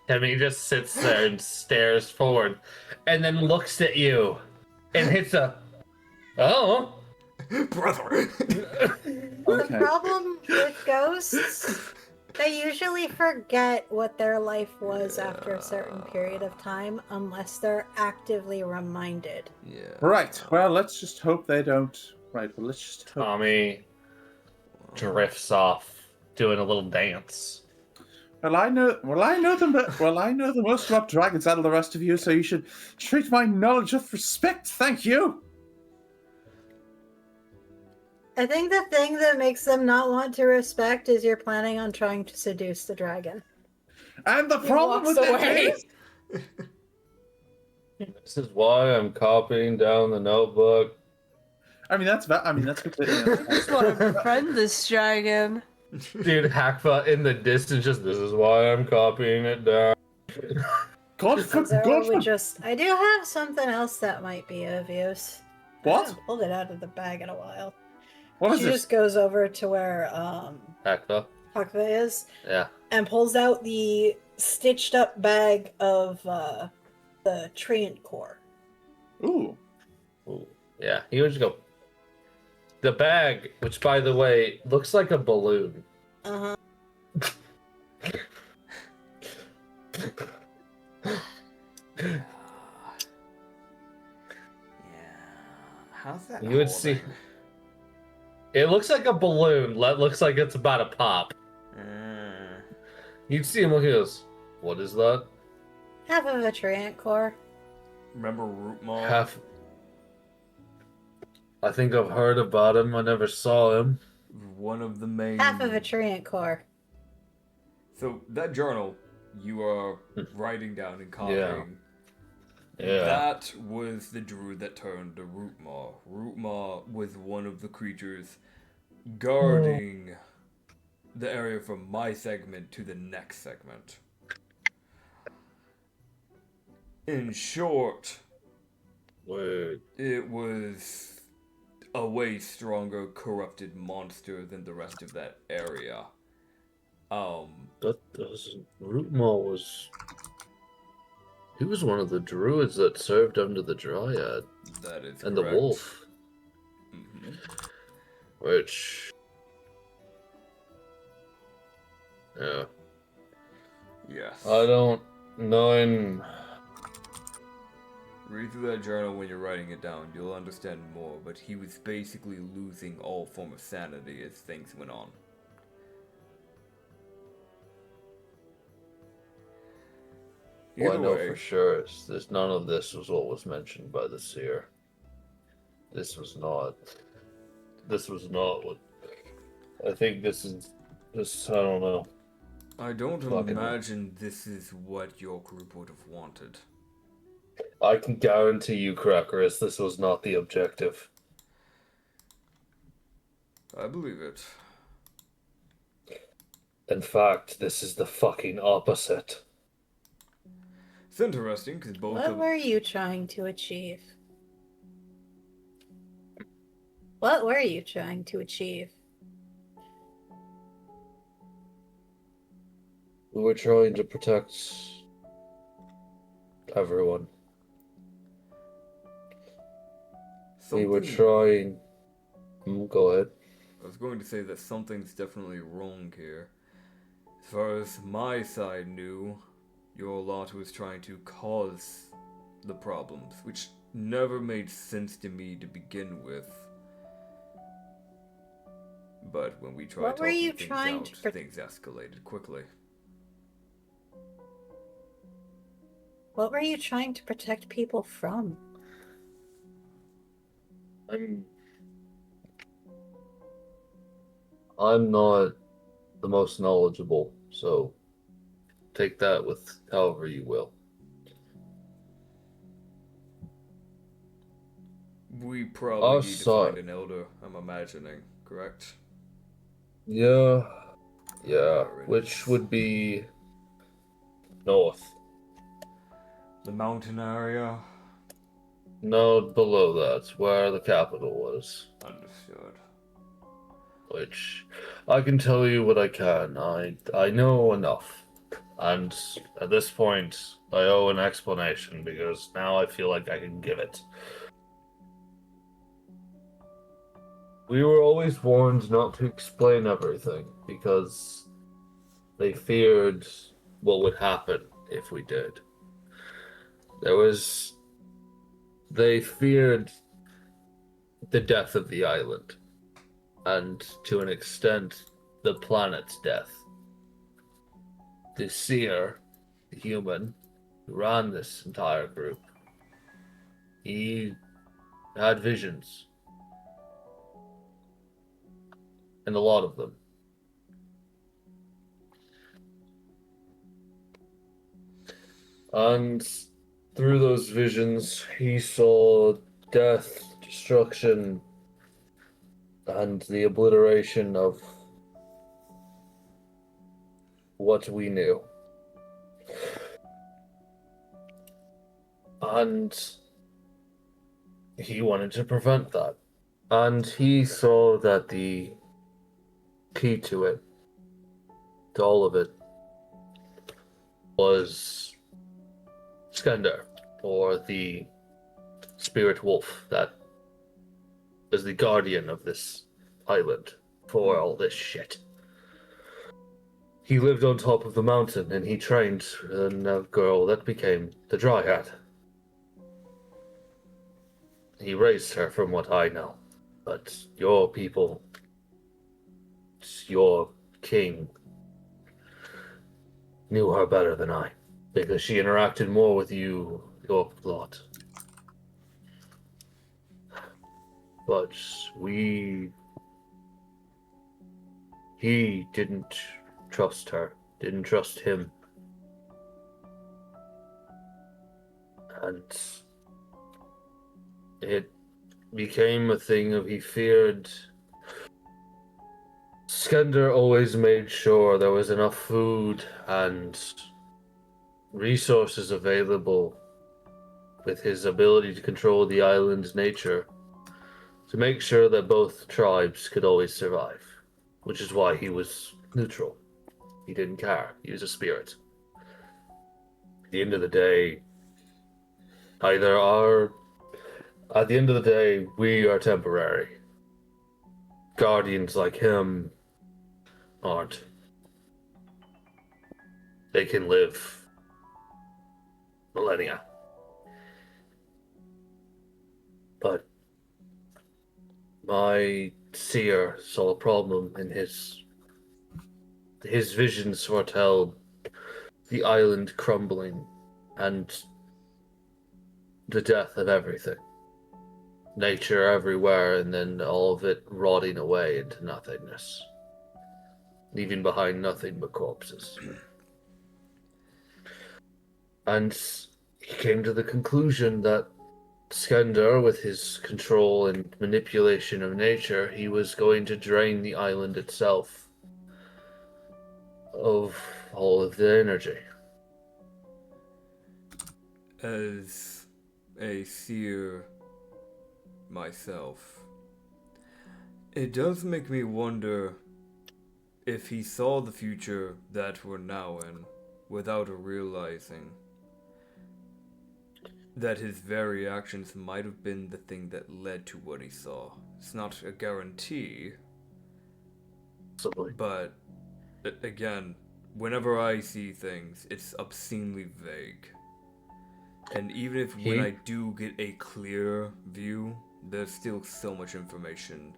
[SPEAKER 5] Timmy just sits there and stares forward, and then looks at you, and hits a, "Oh."
[SPEAKER 1] Brother!
[SPEAKER 4] The
[SPEAKER 2] Okay.
[SPEAKER 4] problem with ghosts They usually forget what their life was after a certain period of time unless they're actively reminded.
[SPEAKER 1] Yeah.
[SPEAKER 2] Right. Well, let's just hope they don't. Right. Well, let's just hope.
[SPEAKER 5] Tommy drifts off, doing a little dance.
[SPEAKER 2] Well, I know the most about dragons out of the rest of you, so you should treat my knowledge with respect. Thank you.
[SPEAKER 4] I think the thing that makes them not want to respect is you're planning on trying to seduce the dragon.
[SPEAKER 2] And the
[SPEAKER 4] He
[SPEAKER 2] problem
[SPEAKER 4] walks
[SPEAKER 2] with that
[SPEAKER 4] away.
[SPEAKER 2] is,
[SPEAKER 5] This is why I'm copying down the notebook.
[SPEAKER 2] I mean that's good.
[SPEAKER 3] I just want to befriend this dragon.
[SPEAKER 5] Dude, Hackfa in the distance, just this is why I'm copying it down.
[SPEAKER 4] I do have something else that might be of use. I
[SPEAKER 2] What?
[SPEAKER 4] haven't pulled it out of the bag in a while.
[SPEAKER 2] What is
[SPEAKER 4] She
[SPEAKER 2] this?
[SPEAKER 4] just goes over to where
[SPEAKER 5] Hackfa?
[SPEAKER 4] Hakva is
[SPEAKER 5] Yeah.
[SPEAKER 4] and pulls out the stitched up bag of the treant core.
[SPEAKER 2] Ooh.
[SPEAKER 5] Ooh. Yeah, he would just go. The bag, which by the way, looks like a balloon.
[SPEAKER 4] Uh-huh.
[SPEAKER 1] Yeah. How's that?
[SPEAKER 5] You would see. It looks like a balloon. Looks like it's about to pop. You'd see him look at us. What is that?
[SPEAKER 4] Half of a treant core.
[SPEAKER 1] Remember Root Maw?
[SPEAKER 5] Half. I think I've heard about him. I never saw him.
[SPEAKER 1] One of the main.
[SPEAKER 4] Half of a treant core.
[SPEAKER 1] So that journal you are writing down and copying.
[SPEAKER 5] Yeah.
[SPEAKER 1] That was the druid that turned to Rootmaw. Rootmaw was one of the creatures guarding the area from my segment to the next segment. In short,
[SPEAKER 5] Word.
[SPEAKER 1] it was a way stronger corrupted monster than the rest of that area.
[SPEAKER 5] That doesn't. Rootmaw was. He was one of the druids that served under the Dryad
[SPEAKER 1] That is
[SPEAKER 5] and
[SPEAKER 1] correct.
[SPEAKER 5] the wolf,
[SPEAKER 1] Mhm.
[SPEAKER 5] which. Yeah.
[SPEAKER 1] Yes.
[SPEAKER 5] I don't know.
[SPEAKER 1] Read through that journal when you're writing it down. You'll understand more, but he was basically losing all form of sanity as things went on.
[SPEAKER 5] Well, I
[SPEAKER 1] Either
[SPEAKER 5] know
[SPEAKER 1] way,
[SPEAKER 5] for sure there's none of this was what was mentioned by the seer. This was not what. I think this. I don't know.
[SPEAKER 1] I don't
[SPEAKER 5] Fucking
[SPEAKER 1] imagine this is what your group would have wanted.
[SPEAKER 5] I can guarantee you, Crackerus, this was not the objective.
[SPEAKER 1] I believe it.
[SPEAKER 5] In fact, this is the fucking opposite.
[SPEAKER 1] It's interesting because both
[SPEAKER 4] What
[SPEAKER 1] of
[SPEAKER 4] were you trying to achieve? What were you trying to achieve?
[SPEAKER 5] We were trying to protect everyone. We were
[SPEAKER 1] something-
[SPEAKER 5] trying. Go ahead.
[SPEAKER 1] I was going to say that something's definitely wrong here. As far as my side knew, your lot was trying to cause the problems, which never made sense to me to begin with. But when we tried
[SPEAKER 4] What were
[SPEAKER 1] talking
[SPEAKER 4] you
[SPEAKER 1] things
[SPEAKER 4] trying
[SPEAKER 1] out,
[SPEAKER 4] to
[SPEAKER 1] things escalated quickly.
[SPEAKER 4] What were you trying to protect people from?
[SPEAKER 5] I'm not the most knowledgeable, so take that with however you will.
[SPEAKER 1] We probably need to
[SPEAKER 5] saw
[SPEAKER 1] find an elder, I'm imagining, correct?
[SPEAKER 5] Yeah, which would be north.
[SPEAKER 1] The mountain area?
[SPEAKER 5] No, below that, where the capital was.
[SPEAKER 1] Understood.
[SPEAKER 5] Which I can tell you what I can. I know enough, and at this point, I owe an explanation because now I feel like I can give it. We were always warned not to explain everything because They feared what would happen if we did. They feared the death of the island, and to an extent, the planet's death. The seer, the human, who ran this entire group, he had visions. And a lot of them. And through those visions, he saw death, destruction, and the obliteration of what we knew. And he wanted to prevent that. And he saw that the key to it, to all of it, was Skender, or the spirit wolf that is the guardian of this island for all this shit. He lived on top of the mountain, and he trained a girl that became the Dryad. He raised her, from what I know. But your people, your king, knew her better than I, because she interacted more with you, your lot. But he didn't trust her, didn't trust him. And it became a thing of he feared. Skender always made sure there was enough food and resources available with his ability to control the island's nature to make sure that both tribes could always survive, which is why he was neutral. He didn't care. He was a spirit. At the end of the day, we are temporary. Guardians like him aren't. They can live millennia. But my seer saw a problem in his visions foretell the island crumbling and the death of everything. Nature everywhere, and then all of it rotting away into nothingness, leaving behind nothing but corpses. And he came to the conclusion that Skender, with his control and manipulation of nature, he was going to drain the island itself of all of the energy.
[SPEAKER 1] As a seer myself, it does make me wonder if he saw the future that we're now in without realizing that his very actions might have been the thing that led to what he saw. It's not a guarantee, but again, whenever I see things, it's obscenely vague. And even if when I do get a clear view, there's still so much information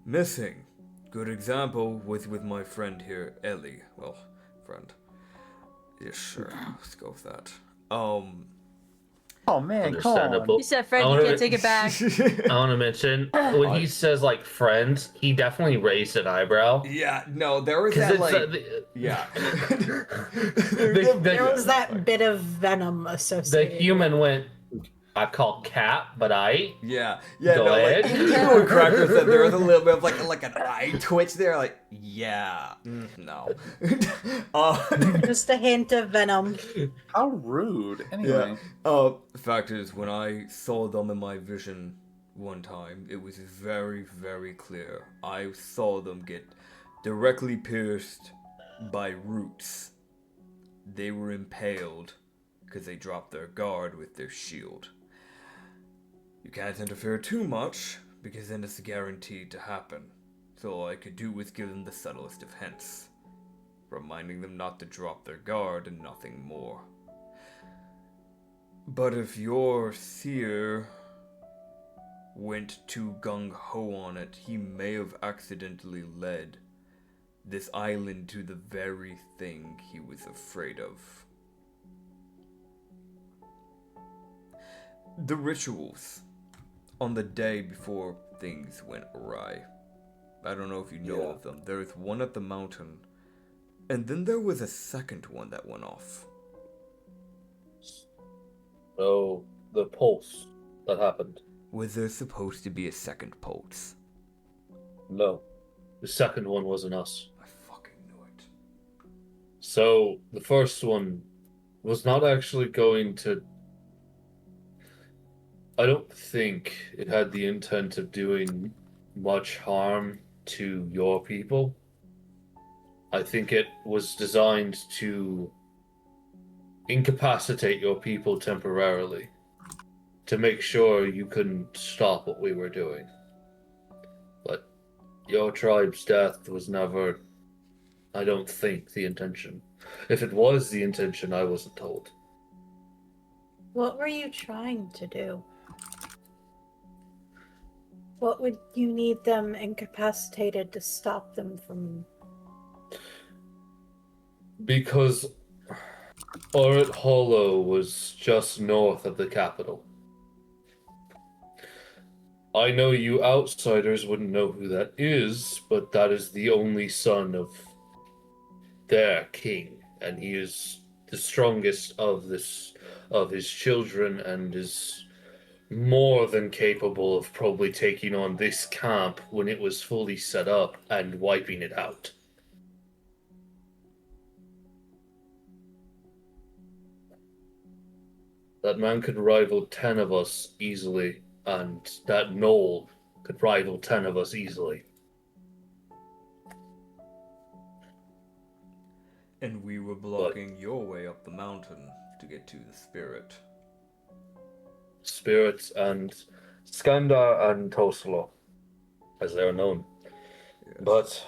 [SPEAKER 1] missing. Good example with my friend here, Ellie. Well, friend. Yeah, sure. Let's go with that.
[SPEAKER 2] Oh man, come on.
[SPEAKER 3] You said friend, you can't take it back.
[SPEAKER 5] I want to mention, when he says, like, friend, he definitely raised an eyebrow.
[SPEAKER 1] Yeah, no, there was that, like... yeah.
[SPEAKER 4] There was that bit of venom associated.
[SPEAKER 5] The human went, I call cat, but I...
[SPEAKER 1] Yeah,
[SPEAKER 5] Go
[SPEAKER 1] no,
[SPEAKER 5] ahead.
[SPEAKER 1] like, even when Cracker said there was a little bit of, like an eye twitch there, like, yeah, no.
[SPEAKER 4] Just a hint of venom.
[SPEAKER 2] How rude. Anyway.
[SPEAKER 1] The fact is, when I saw them in my vision one time, it was very, very clear. I saw them get directly pierced by roots. They were impaled because they dropped their guard with their shield. You can't interfere too much, because then it's guaranteed to happen. So all I could do was give them the subtlest of hints. reminding them not to drop their guard and nothing more. But if your seer went too gung-ho on it, he may have accidentally led this island to the very thing he was afraid of. The rituals on the day before things went awry. I don't know if you know of them. There is one at the mountain, and then there was a second one that went off.
[SPEAKER 5] So, the pulse that happened.
[SPEAKER 1] Was there supposed to be a second pulse?
[SPEAKER 5] No. The second one wasn't us.
[SPEAKER 1] I fucking knew it.
[SPEAKER 5] So, the first one was not actually going to... I don't think it had the intent of doing much harm to your people. I think it was designed to incapacitate your people temporarily, to make sure you couldn't stop what we were doing. But your tribe's death was never, I don't think, the intention. If it was the intention, I wasn't told.
[SPEAKER 4] What were you trying to do? What would you need them incapacitated to stop them from?
[SPEAKER 5] Because Orit Hollow was just north of the capital. I know you outsiders wouldn't know who that is, but that is the only son of their king, and he is the strongest of his children, and is more than capable of probably taking on this camp when it was fully set up and wiping it out. That man could rival 10 of us easily, and that knoll could rival 10 of us easily.
[SPEAKER 1] And we were blocking your way up the mountain to get to the spirit.
[SPEAKER 5] Spirits and Skandar and Toslo, as they are known.
[SPEAKER 1] Yes.
[SPEAKER 5] But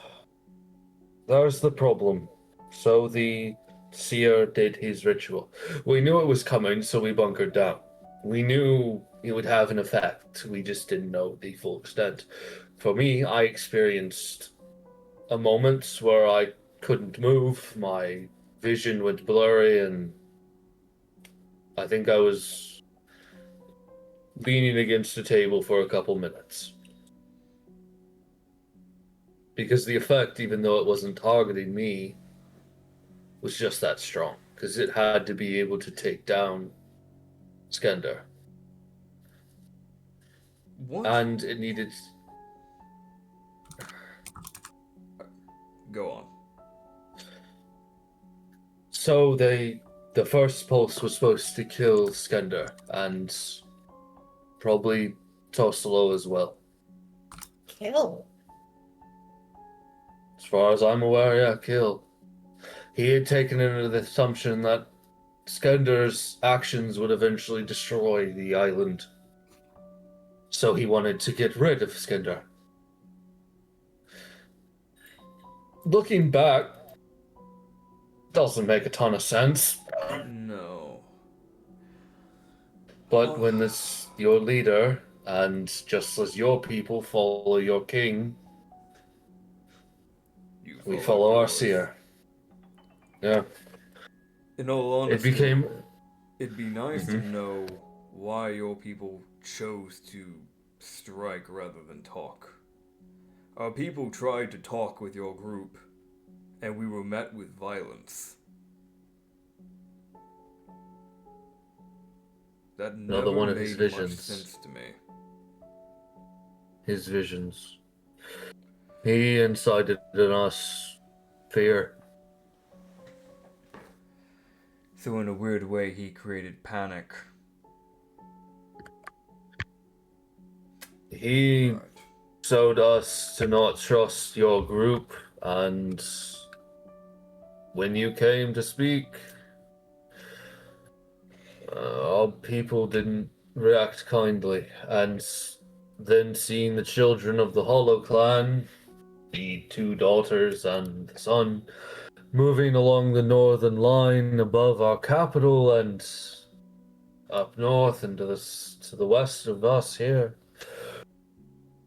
[SPEAKER 5] there's the problem. So the seer did his ritual. We knew it was coming, so we bunkered down. We knew it would have an effect. We just didn't know the full extent. For me, I experienced a moment where I couldn't move. My vision went blurry, and I think I was leaning against the table for a couple minutes. Because the effect, even though it wasn't targeting me, was just that strong. Because it had to be able to take down Skandar.
[SPEAKER 1] What?
[SPEAKER 5] And it needed...
[SPEAKER 1] Go on.
[SPEAKER 5] So the first pulse was supposed to kill Skandar, and probably Toslo as well.
[SPEAKER 4] Kill?
[SPEAKER 5] As far as I'm aware, yeah, kill. He had taken into the assumption that Skandar's actions would eventually destroy the island. So he wanted to get rid of Skandar. Looking back, doesn't make a ton of sense.
[SPEAKER 1] No.
[SPEAKER 5] But when this your leader, and just as your people follow your king, we follow our
[SPEAKER 1] yours.
[SPEAKER 5] seer. Yeah.
[SPEAKER 1] In all honesty,
[SPEAKER 5] became-
[SPEAKER 1] it'd be nice to know why your people chose to strike rather than talk. Our people tried to talk with your group, and we were met with violence. That
[SPEAKER 5] Another
[SPEAKER 1] never
[SPEAKER 5] one of
[SPEAKER 1] made
[SPEAKER 5] his
[SPEAKER 1] much
[SPEAKER 5] visions.
[SPEAKER 1] sense to me.
[SPEAKER 5] His visions. He incited in us fear.
[SPEAKER 1] So in a weird way, he created panic.
[SPEAKER 5] He
[SPEAKER 1] Right.
[SPEAKER 5] showed us to not trust your group, and when you came to speak, our people didn't react kindly. And then seeing the children of the Hollow clan, the 2 daughters and the son, moving along the northern line above our capital and up north and to the west of us here.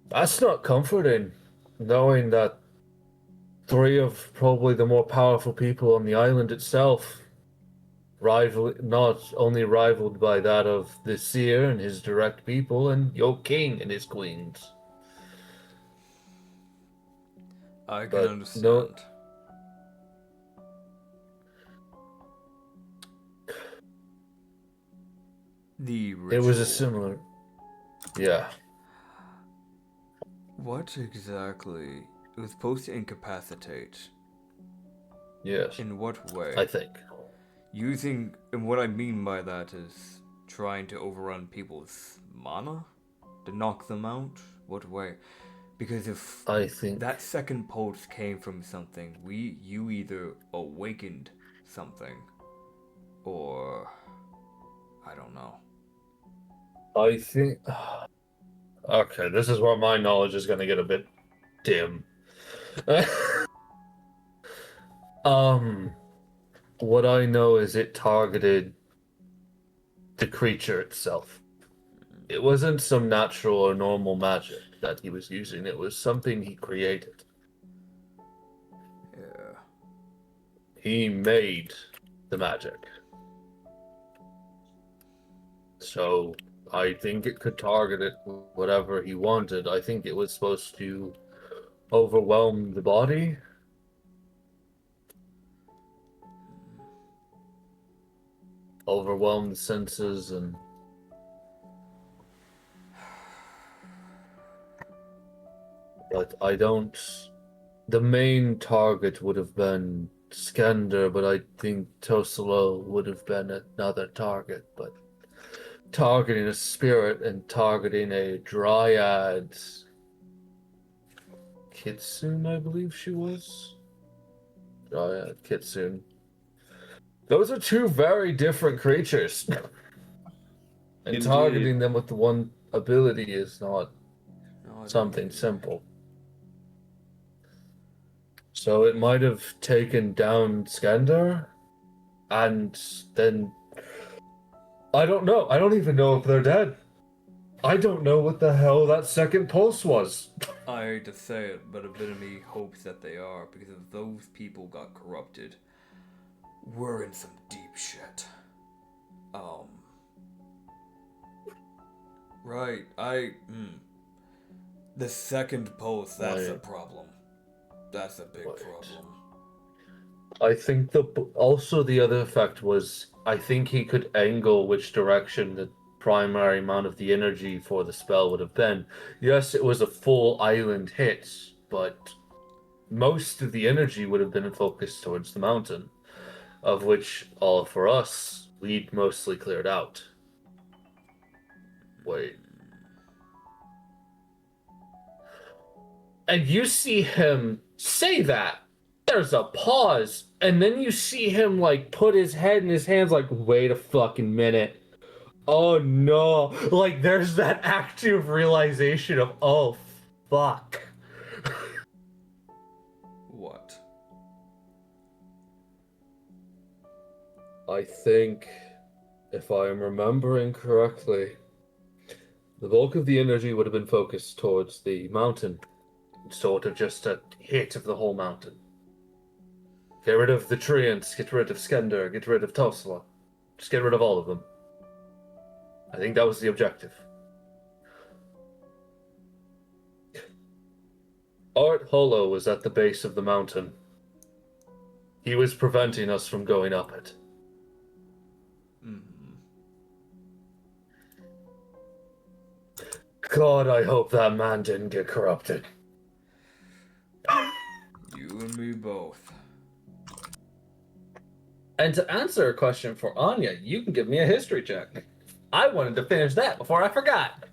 [SPEAKER 5] That's not comforting, knowing that 3 of probably the more powerful people on the island itself, not only rivaled by that of the seer and his direct people and your king and his queens.
[SPEAKER 1] I can
[SPEAKER 5] But
[SPEAKER 1] understand.
[SPEAKER 5] no-
[SPEAKER 1] The ritual.
[SPEAKER 5] It was a similar... Yeah.
[SPEAKER 1] What exactly? It was supposed to incapacitate.
[SPEAKER 5] Yes.
[SPEAKER 1] In what way?
[SPEAKER 5] I think.
[SPEAKER 1] And what I mean by that is trying to overrun people's mana? To knock them out? What way? Because if
[SPEAKER 5] I think
[SPEAKER 1] that second pulse came from something, you either awakened something, or I don't know.
[SPEAKER 5] I think... Okay, this is where my knowledge is going to get a bit dim. What I know is it targeted the creature itself. It wasn't some natural or normal magic that he was using. It was something he created.
[SPEAKER 1] Yeah.
[SPEAKER 5] He made the magic. So I think it could target it whatever he wanted. I think it was supposed to overwhelm the body. Overwhelm the senses and... But I don't... The main target would have been Skender, but I think Tosilo would have been another target, but... Targeting a spirit and targeting a dryad... Kitsune, I believe she was? Dryad, Kitsune. Those are 2 very different creatures. And
[SPEAKER 2] Indeed.
[SPEAKER 5] targeting them with the one ability is not
[SPEAKER 1] No,
[SPEAKER 5] something simple. So it might have taken down Skender, and then... I don't know. I don't even know if they're dead. I don't know what the hell that second pulse was.
[SPEAKER 1] I hate to say it, but a bit of me hopes that they are, because if those people got corrupted, we're in some deep shit. Right, the second pulse, that's a
[SPEAKER 5] Right.
[SPEAKER 1] problem. That's a big
[SPEAKER 5] Right.
[SPEAKER 1] problem.
[SPEAKER 5] I think also the other effect was, I think he could angle which direction the primary amount of the energy for the spell would have been. Yes, it was a full island hit, but most of the energy would have been focused towards the mountain, of which all for us, we'd mostly cleared out. Wait. And you see him say that. There's a pause, and then you see him like put his head in his hands like, wait a fucking minute. Oh no. Like there's that active realization of, oh fuck.
[SPEAKER 1] What?
[SPEAKER 5] I think, if I am remembering correctly, the bulk of the energy would have been focused towards the mountain. Sort of just a hit of the whole mountain. Get rid of the Treants, get rid of Skender, get rid of Tosila. Just get rid of all of them. I think that was the objective. Art Holo was at the base of the mountain. He was preventing us from going up it. God, I hope that man didn't get corrupted.
[SPEAKER 1] You and me both.
[SPEAKER 5] And to answer a question for Anya, you can give me a history check. I wanted to finish that before I forgot.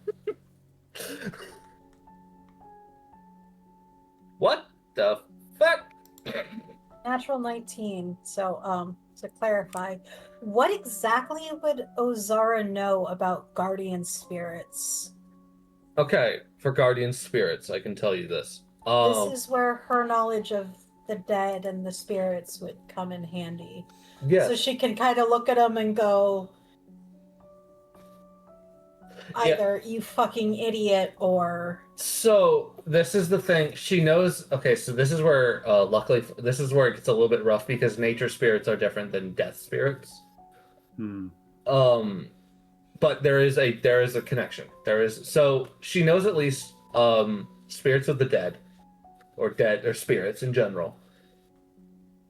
[SPEAKER 5] What the fuck?
[SPEAKER 4] Natural 19. So, to clarify, what exactly would Ozara know about guardian spirits?
[SPEAKER 5] Okay, for guardian spirits, I can tell you this.
[SPEAKER 4] This is where her knowledge of the dead and the spirits would come in handy.
[SPEAKER 5] Yeah.
[SPEAKER 4] So she can kind of look at them and go, either you fucking idiot or...
[SPEAKER 5] So this is the thing. She knows. Okay, so this is where, luckily, this is where it gets a little bit rough because nature spirits are different than death spirits. But there is a connection. So she knows at least spirits of the dead, or spirits in general,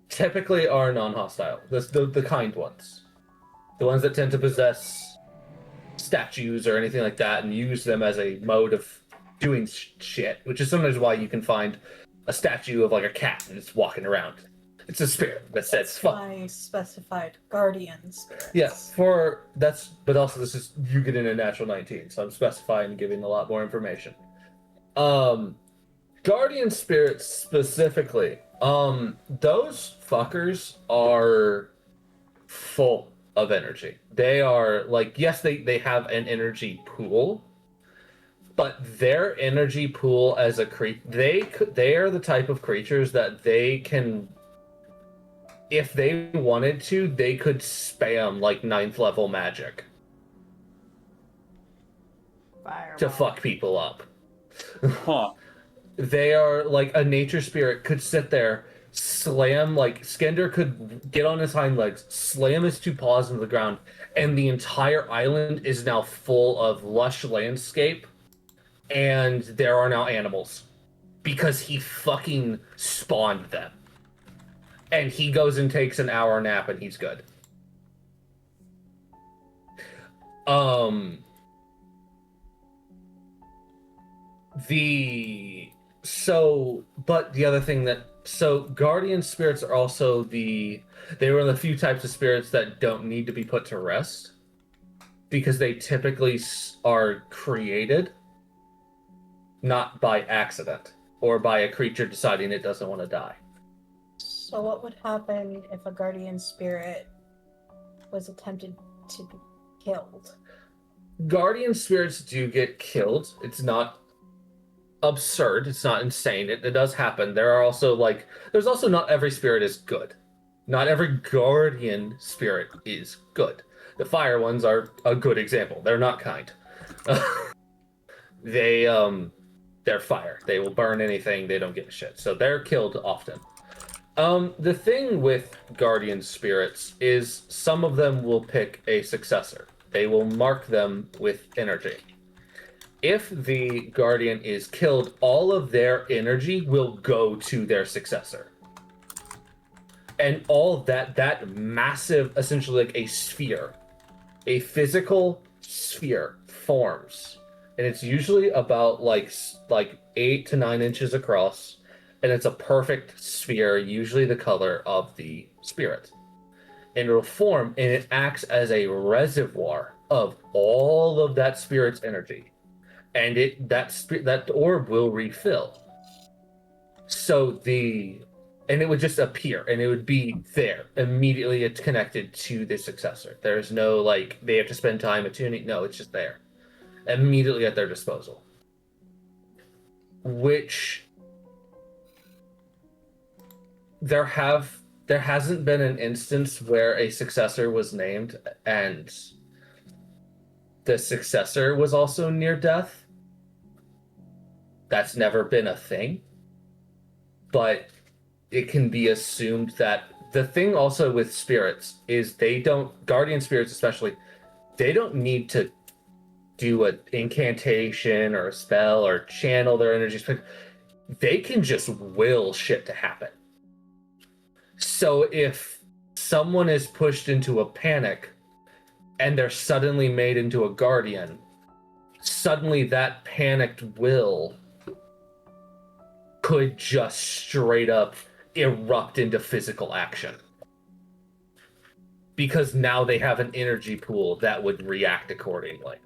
[SPEAKER 5] typically are non-hostile. The kind ones, the ones that tend to possess statues or anything like that and use them as a mode of doing shit, which is sometimes why you can find a statue of like a cat and it's walking around. It's a spirit that says fuck.
[SPEAKER 4] I specified guardian spirits.
[SPEAKER 5] Yeah, but also this is you get in a natural 19, so I'm specifying and giving a lot more information. Guardian spirits specifically, those fuckers are full of energy. They are like, yes, they have an energy pool, but their energy pool as a creature, they are the type of creatures that they can, if they wanted to, they could spam like 9th level magic to fuck people up.
[SPEAKER 2] Huh.
[SPEAKER 5] They are like a nature spirit could sit there, slam, like Skender could get on his hind legs, slam his 2 paws into the ground, and the entire island is now full of lush landscape, and there are now animals because he fucking spawned them. And he goes and takes an hour nap and he's good. But the other thing guardian spirits are also they were the few types of spirits that don't need to be put to rest because they typically are created not by accident or by a creature deciding it doesn't want to die.
[SPEAKER 4] So what would happen if a guardian spirit was attempted to be killed?
[SPEAKER 5] Guardian spirits do get killed. It's not absurd. It's not insane. It does happen. There's also not every spirit is good. Not every guardian spirit is good. The fire ones are a good example. They're not kind. They're fire. They will burn anything. They don't give a shit. So they're killed often. The thing with guardian spirits is some of them will pick a successor. They will mark them with energy. If the guardian is killed, all of their energy will go to their successor. And all that massive, essentially like a sphere, a physical sphere forms. And it's usually about like 8 to 9 inches across. And it's a perfect sphere, usually the color of the spirit. And it'll form, and it acts as a reservoir of all of that spirit's energy. And that orb will refill. And it would just appear, and it would be there. Immediately it's connected to the successor. There's no, they have to spend time attuning. No, it's just there. Immediately at their disposal. Which... There hasn't been an instance where a successor was named and the successor was also near death. That's never been a thing. But it can be assumed that the thing also with spirits is guardian spirits especially, they don't need to do an incantation or a spell or channel their energies. They can just will shit to happen. So if someone is pushed into a panic and they're suddenly made into a guardian, suddenly that panicked will could just straight up erupt into physical action. Because now they have an energy pool that would react accordingly.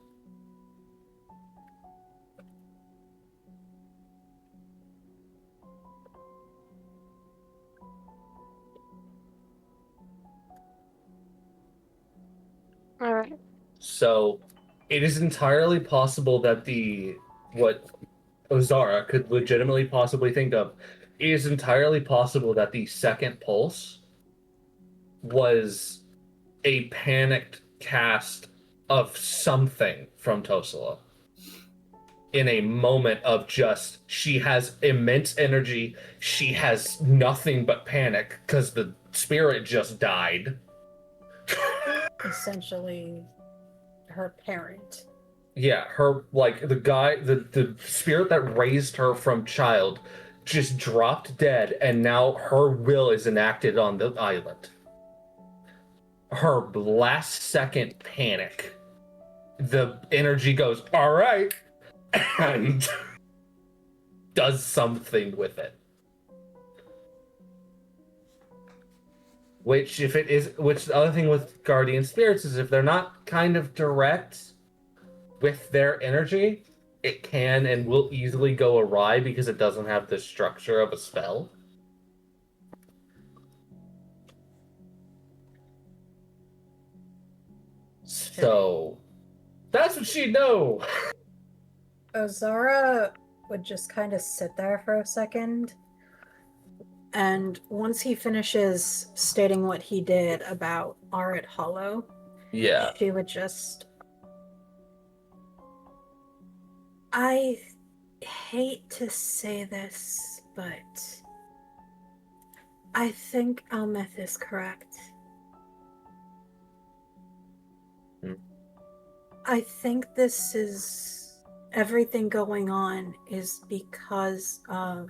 [SPEAKER 3] All right.
[SPEAKER 5] So it is entirely possible that what Ozara could legitimately possibly think of it is entirely possible that the second pulse was a panicked cast of something from Tosala. In a moment of just, she has immense energy, she has nothing but panic because the spirit just died.
[SPEAKER 4] Essentially, her parent.
[SPEAKER 5] Yeah, her, like, the spirit that raised her from child just dropped dead, and now her will is enacted on the island. Her last second panic, the energy goes, all right, and does something with it. Which the other thing with guardian spirits is if they're not kind of direct with their energy, it can and will easily go awry because it doesn't have the structure of a spell. So, that's what she'd know.
[SPEAKER 4] Ozara would just kind of sit there for a second. And once he finishes stating what he did about Arid Hollow,
[SPEAKER 5] Yeah.
[SPEAKER 4] she would just... I hate to say this, but I think Almeth is correct. I think this is... everything going on is because of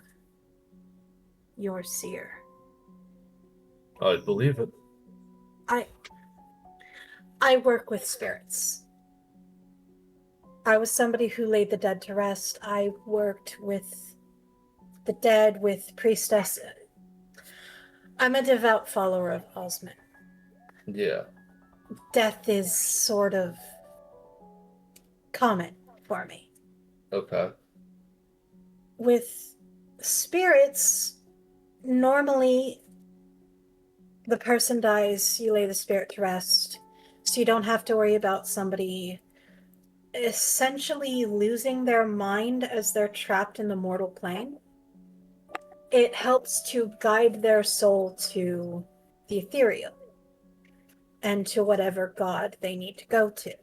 [SPEAKER 4] your seer.
[SPEAKER 5] I believe it.
[SPEAKER 4] I work with spirits. I was somebody who laid the dead to rest. I worked with the dead, with priestess. I'm a devout follower of Osman.
[SPEAKER 5] Yeah.
[SPEAKER 4] Death is sort of common for me.
[SPEAKER 5] Okay.
[SPEAKER 4] With spirits, normally the person dies, you lay the spirit to rest, so you don't have to worry about somebody essentially losing their mind as they're trapped in the mortal plane. It helps to guide their soul to the ethereal and to whatever god they need to go to.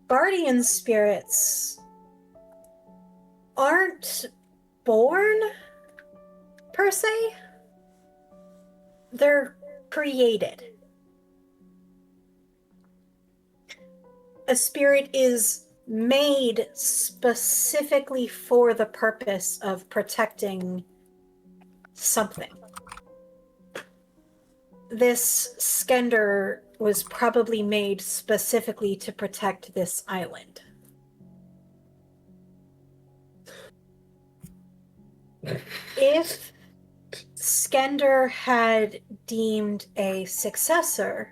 [SPEAKER 4] Guardian spirits aren't born, per se. They're created. A spirit is made specifically for the purpose of protecting something. This Skender was probably made specifically to protect this island. If Skender had deemed a successor,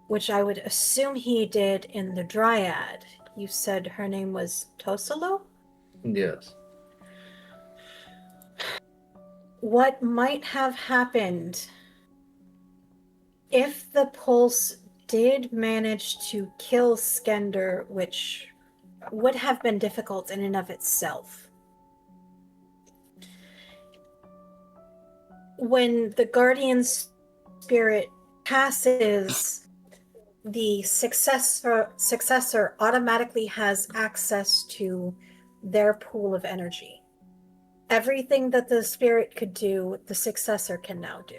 [SPEAKER 4] which I would assume he did in the Dryad, you said her name was Tosalo?
[SPEAKER 5] Yes.
[SPEAKER 4] What might have happened if the Pulse did manage to kill Skender, which would have been difficult in and of itself. When the Guardian Spirit passes, the successor automatically has access to their pool of energy. Everything that the spirit could do, the successor can now do.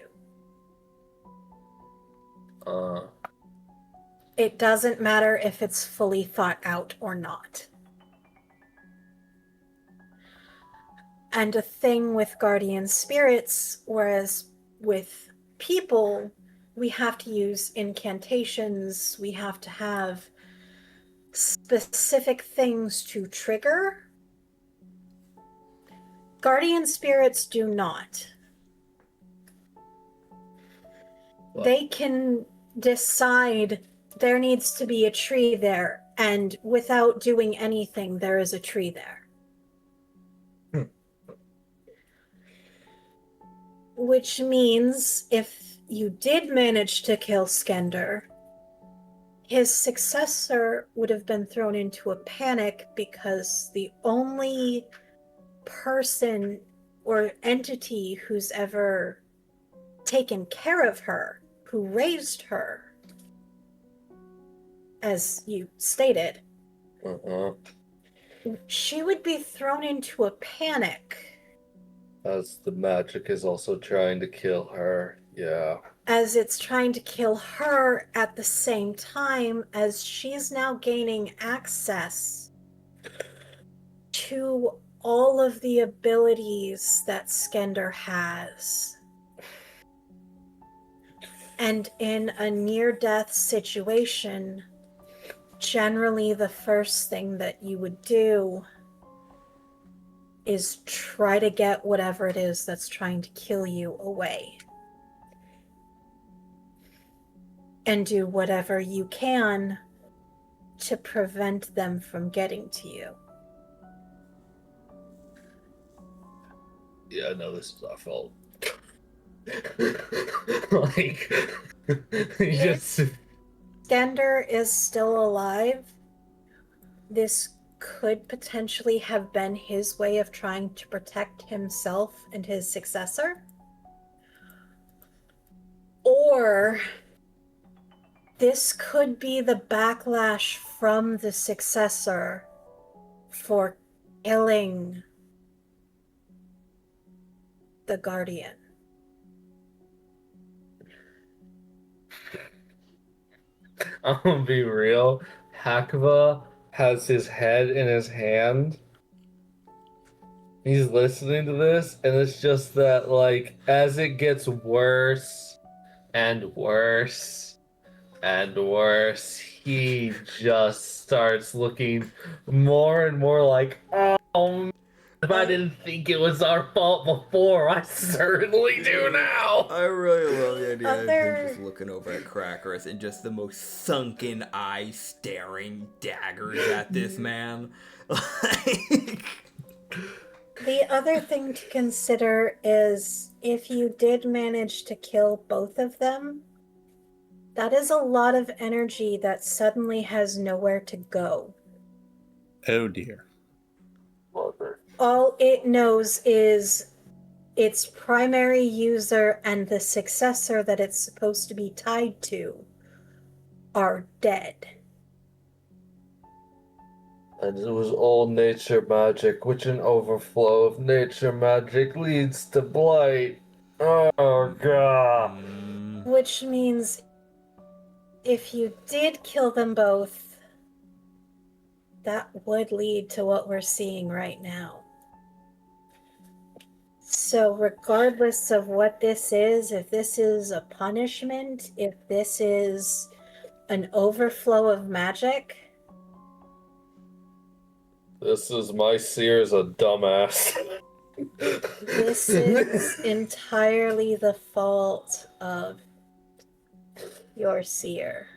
[SPEAKER 4] It doesn't matter if it's fully thought out or not. And a thing with guardian spirits, whereas with people, we have to use incantations, we have to have specific things to trigger. Guardian spirits do not.
[SPEAKER 5] What?
[SPEAKER 4] They can decide there needs to be a tree there, and without doing anything, there is a tree there. Which means if you did manage to kill Skender, his successor would have been thrown into a panic because the only person or entity who's ever taken care of her, who raised her, as you stated, she would be thrown into a panic.
[SPEAKER 5] As the magic is also trying to kill her, yeah.
[SPEAKER 4] As it's trying to kill her at the same time as she's now gaining access to all of the abilities that Skender has. And in a near-death situation, generally the first thing that you would do is try to get whatever it is that's trying to kill you away. And do whatever you can to prevent them from getting to you.
[SPEAKER 5] Yeah, no, this is our fault. Like, just...
[SPEAKER 4] Skender is still alive. This could potentially have been his way of trying to protect himself and his successor. Or this could be the backlash from the successor for killing the Guardian.
[SPEAKER 5] I'm gonna be real. Hakva has his head in his hand. He's listening to this, and it's just that, like, as it gets worse and worse and worse, he just starts looking more and more like, oh, if I didn't think it was our fault before, I certainly do now.
[SPEAKER 1] I really love the idea of him just looking over at Crackers and just the most sunken eyes staring daggers at this man.
[SPEAKER 4] The other thing to consider is if you did manage to kill both of them, that is a lot of energy that suddenly has nowhere to go.
[SPEAKER 2] Oh dear.
[SPEAKER 4] All it knows is its primary user and the successor that it's supposed to be tied to are dead.
[SPEAKER 5] And it was all nature magic, which an overflow of nature magic leads to blight. Oh, God.
[SPEAKER 4] Which means if you did kill them both, that would lead to what we're seeing right now. So regardless of what this is, if this is a punishment, if this is an overflow of magic...
[SPEAKER 5] This is my seer's a dumbass.
[SPEAKER 4] This is entirely the fault of your seer.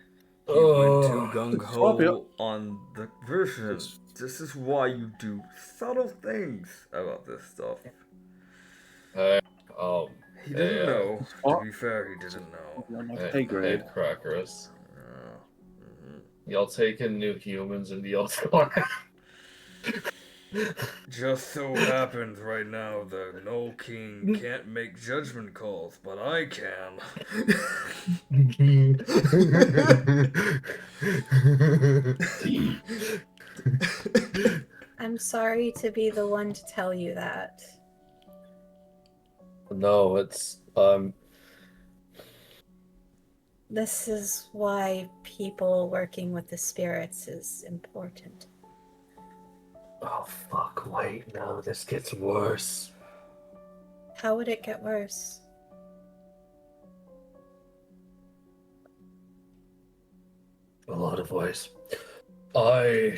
[SPEAKER 1] You went too gung-ho on the version. This is why you do subtle things about this stuff. He didn't know. To be fair, he didn't know.
[SPEAKER 2] Hey, grade.
[SPEAKER 5] Crackers. Y'all taking new humans into y'all's corner.
[SPEAKER 1] Just so happens right now the Null King can't make judgment calls, but I can.
[SPEAKER 4] I'm sorry to be the one to tell you that.
[SPEAKER 5] No, it's,
[SPEAKER 4] This is why people working with the spirits is important.
[SPEAKER 5] Oh, fuck, wait, no, this gets worse.
[SPEAKER 4] How would it get worse?
[SPEAKER 5] A lot of ways. I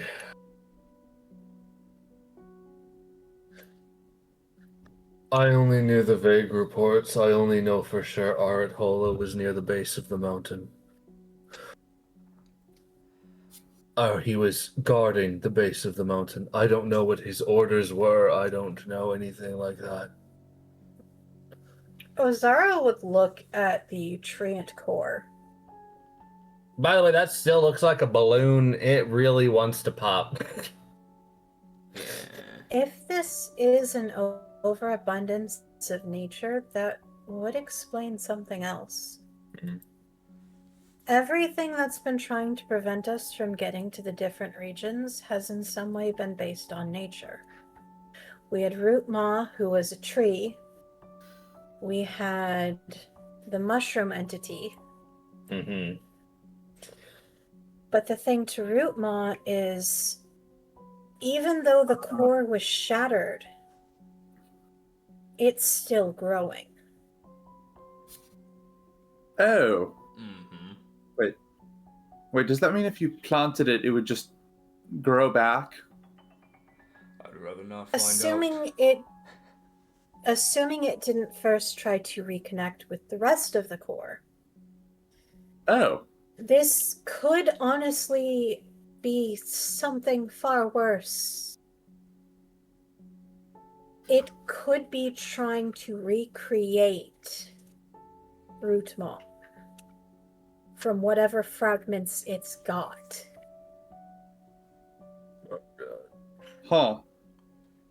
[SPEAKER 5] only knew the vague reports. I only know for sure Arathola was near the base of the mountain. Or he was guarding the base of the mountain. I don't know what his orders were. I don't know anything like that.
[SPEAKER 4] Ozara would look at the Treant core.
[SPEAKER 5] By the way, that still looks like a balloon. It really wants to pop.
[SPEAKER 4] If this is an overabundance of nature, that would explain something else.
[SPEAKER 5] Mhm.
[SPEAKER 4] Everything that's been trying to prevent us from getting to the different regions has in some way been based on nature. We had Root Maw, who was a tree. We had the mushroom entity.
[SPEAKER 5] Mm-hmm.
[SPEAKER 4] But the thing to Root Maw is, even though the core was shattered, it's still growing.
[SPEAKER 2] Oh.
[SPEAKER 1] Mm-hmm.
[SPEAKER 2] Wait, does that mean if you planted it, it would just grow back?
[SPEAKER 1] I'd rather not find
[SPEAKER 4] Assuming it didn't first try to reconnect with the rest of the core.
[SPEAKER 2] Oh.
[SPEAKER 4] This could honestly be something far worse. It could be trying to recreate Root Maw from whatever fragments it's got.
[SPEAKER 2] Huh.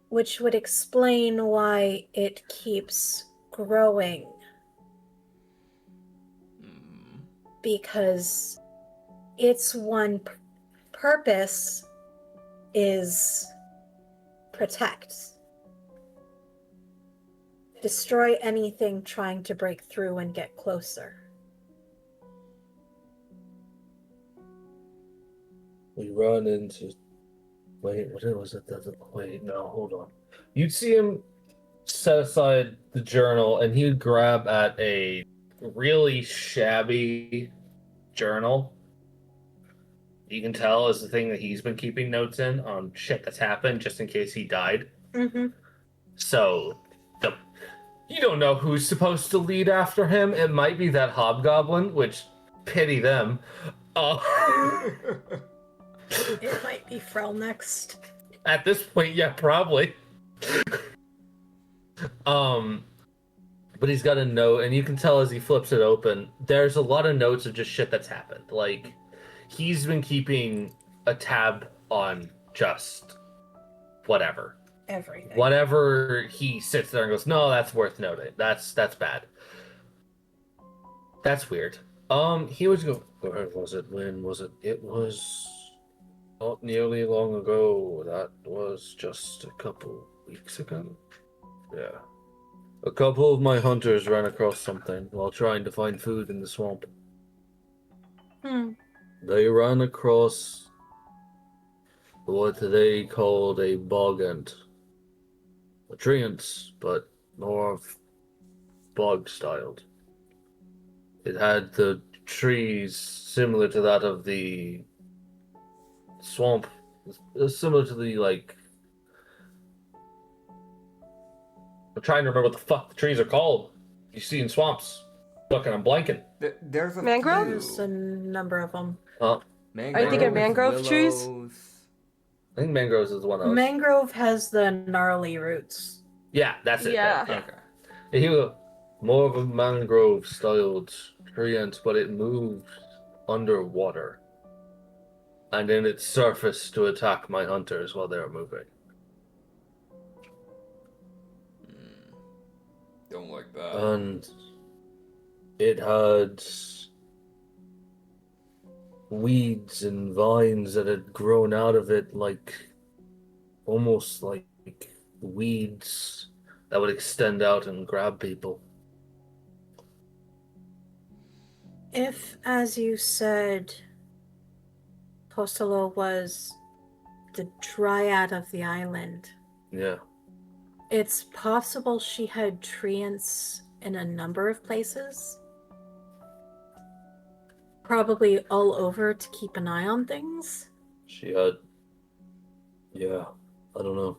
[SPEAKER 4] Which would explain why it keeps growing.
[SPEAKER 1] Mm.
[SPEAKER 4] Because its one purpose is protect. Destroy anything trying to break through and get closer.
[SPEAKER 5] We run into. Wait, what was it? Wait, no, hold on. You'd see him set aside the journal, and he would grab at a really shabby journal. You can tell is the thing that he's been keeping notes in on shit that's happened, just in case he died.
[SPEAKER 4] Mm-hmm.
[SPEAKER 5] So, you don't know who's supposed to lead after him. It might be that hobgoblin, which pity them.
[SPEAKER 4] It might be Frel next.
[SPEAKER 5] At this point, yeah, probably. But he's got a note, and you can tell as he flips it open, there's a lot of notes of just shit that's happened. Like, he's been keeping a tab on just whatever.
[SPEAKER 4] Everything.
[SPEAKER 5] Whatever he sits there and goes, no, that's worth noting. That's bad. That's weird. He was go. Where was it? When was it? It was not nearly long ago. That was just a couple weeks ago. Yeah. A couple of my hunters ran across something while trying to find food in the swamp. They ran across what they called a bog ant. A tree ant, but more of bog-styled. It had the trees similar to that of the swamp, similar to the, like... I'm trying to remember what the fuck the trees are called. You see in swamps. Look, and I'm blanking.
[SPEAKER 1] There's a
[SPEAKER 3] Mangroves?
[SPEAKER 4] There's a number of them.
[SPEAKER 1] Mangroves,
[SPEAKER 3] Are you thinking mangrove trees?
[SPEAKER 1] willows.
[SPEAKER 5] I think mangroves is the one I was...
[SPEAKER 4] Mangrove has the gnarly roots.
[SPEAKER 5] Yeah, that's it.
[SPEAKER 3] Yeah.
[SPEAKER 5] Yeah.
[SPEAKER 1] Okay.
[SPEAKER 5] He was more of a mangrove-styled tree ant, but it moved underwater. And then it surfaced to attack my hunters while they were moving.
[SPEAKER 1] Don't like that.
[SPEAKER 5] And it had weeds and vines that had grown out of it, like almost like weeds that would extend out and grab people.
[SPEAKER 4] If, as you said, Postolo was the dryad of the island,
[SPEAKER 5] Yeah.
[SPEAKER 4] it's possible she had treants in a number of places. Probably all over to keep an eye on things.
[SPEAKER 5] She had... Yeah, I don't know.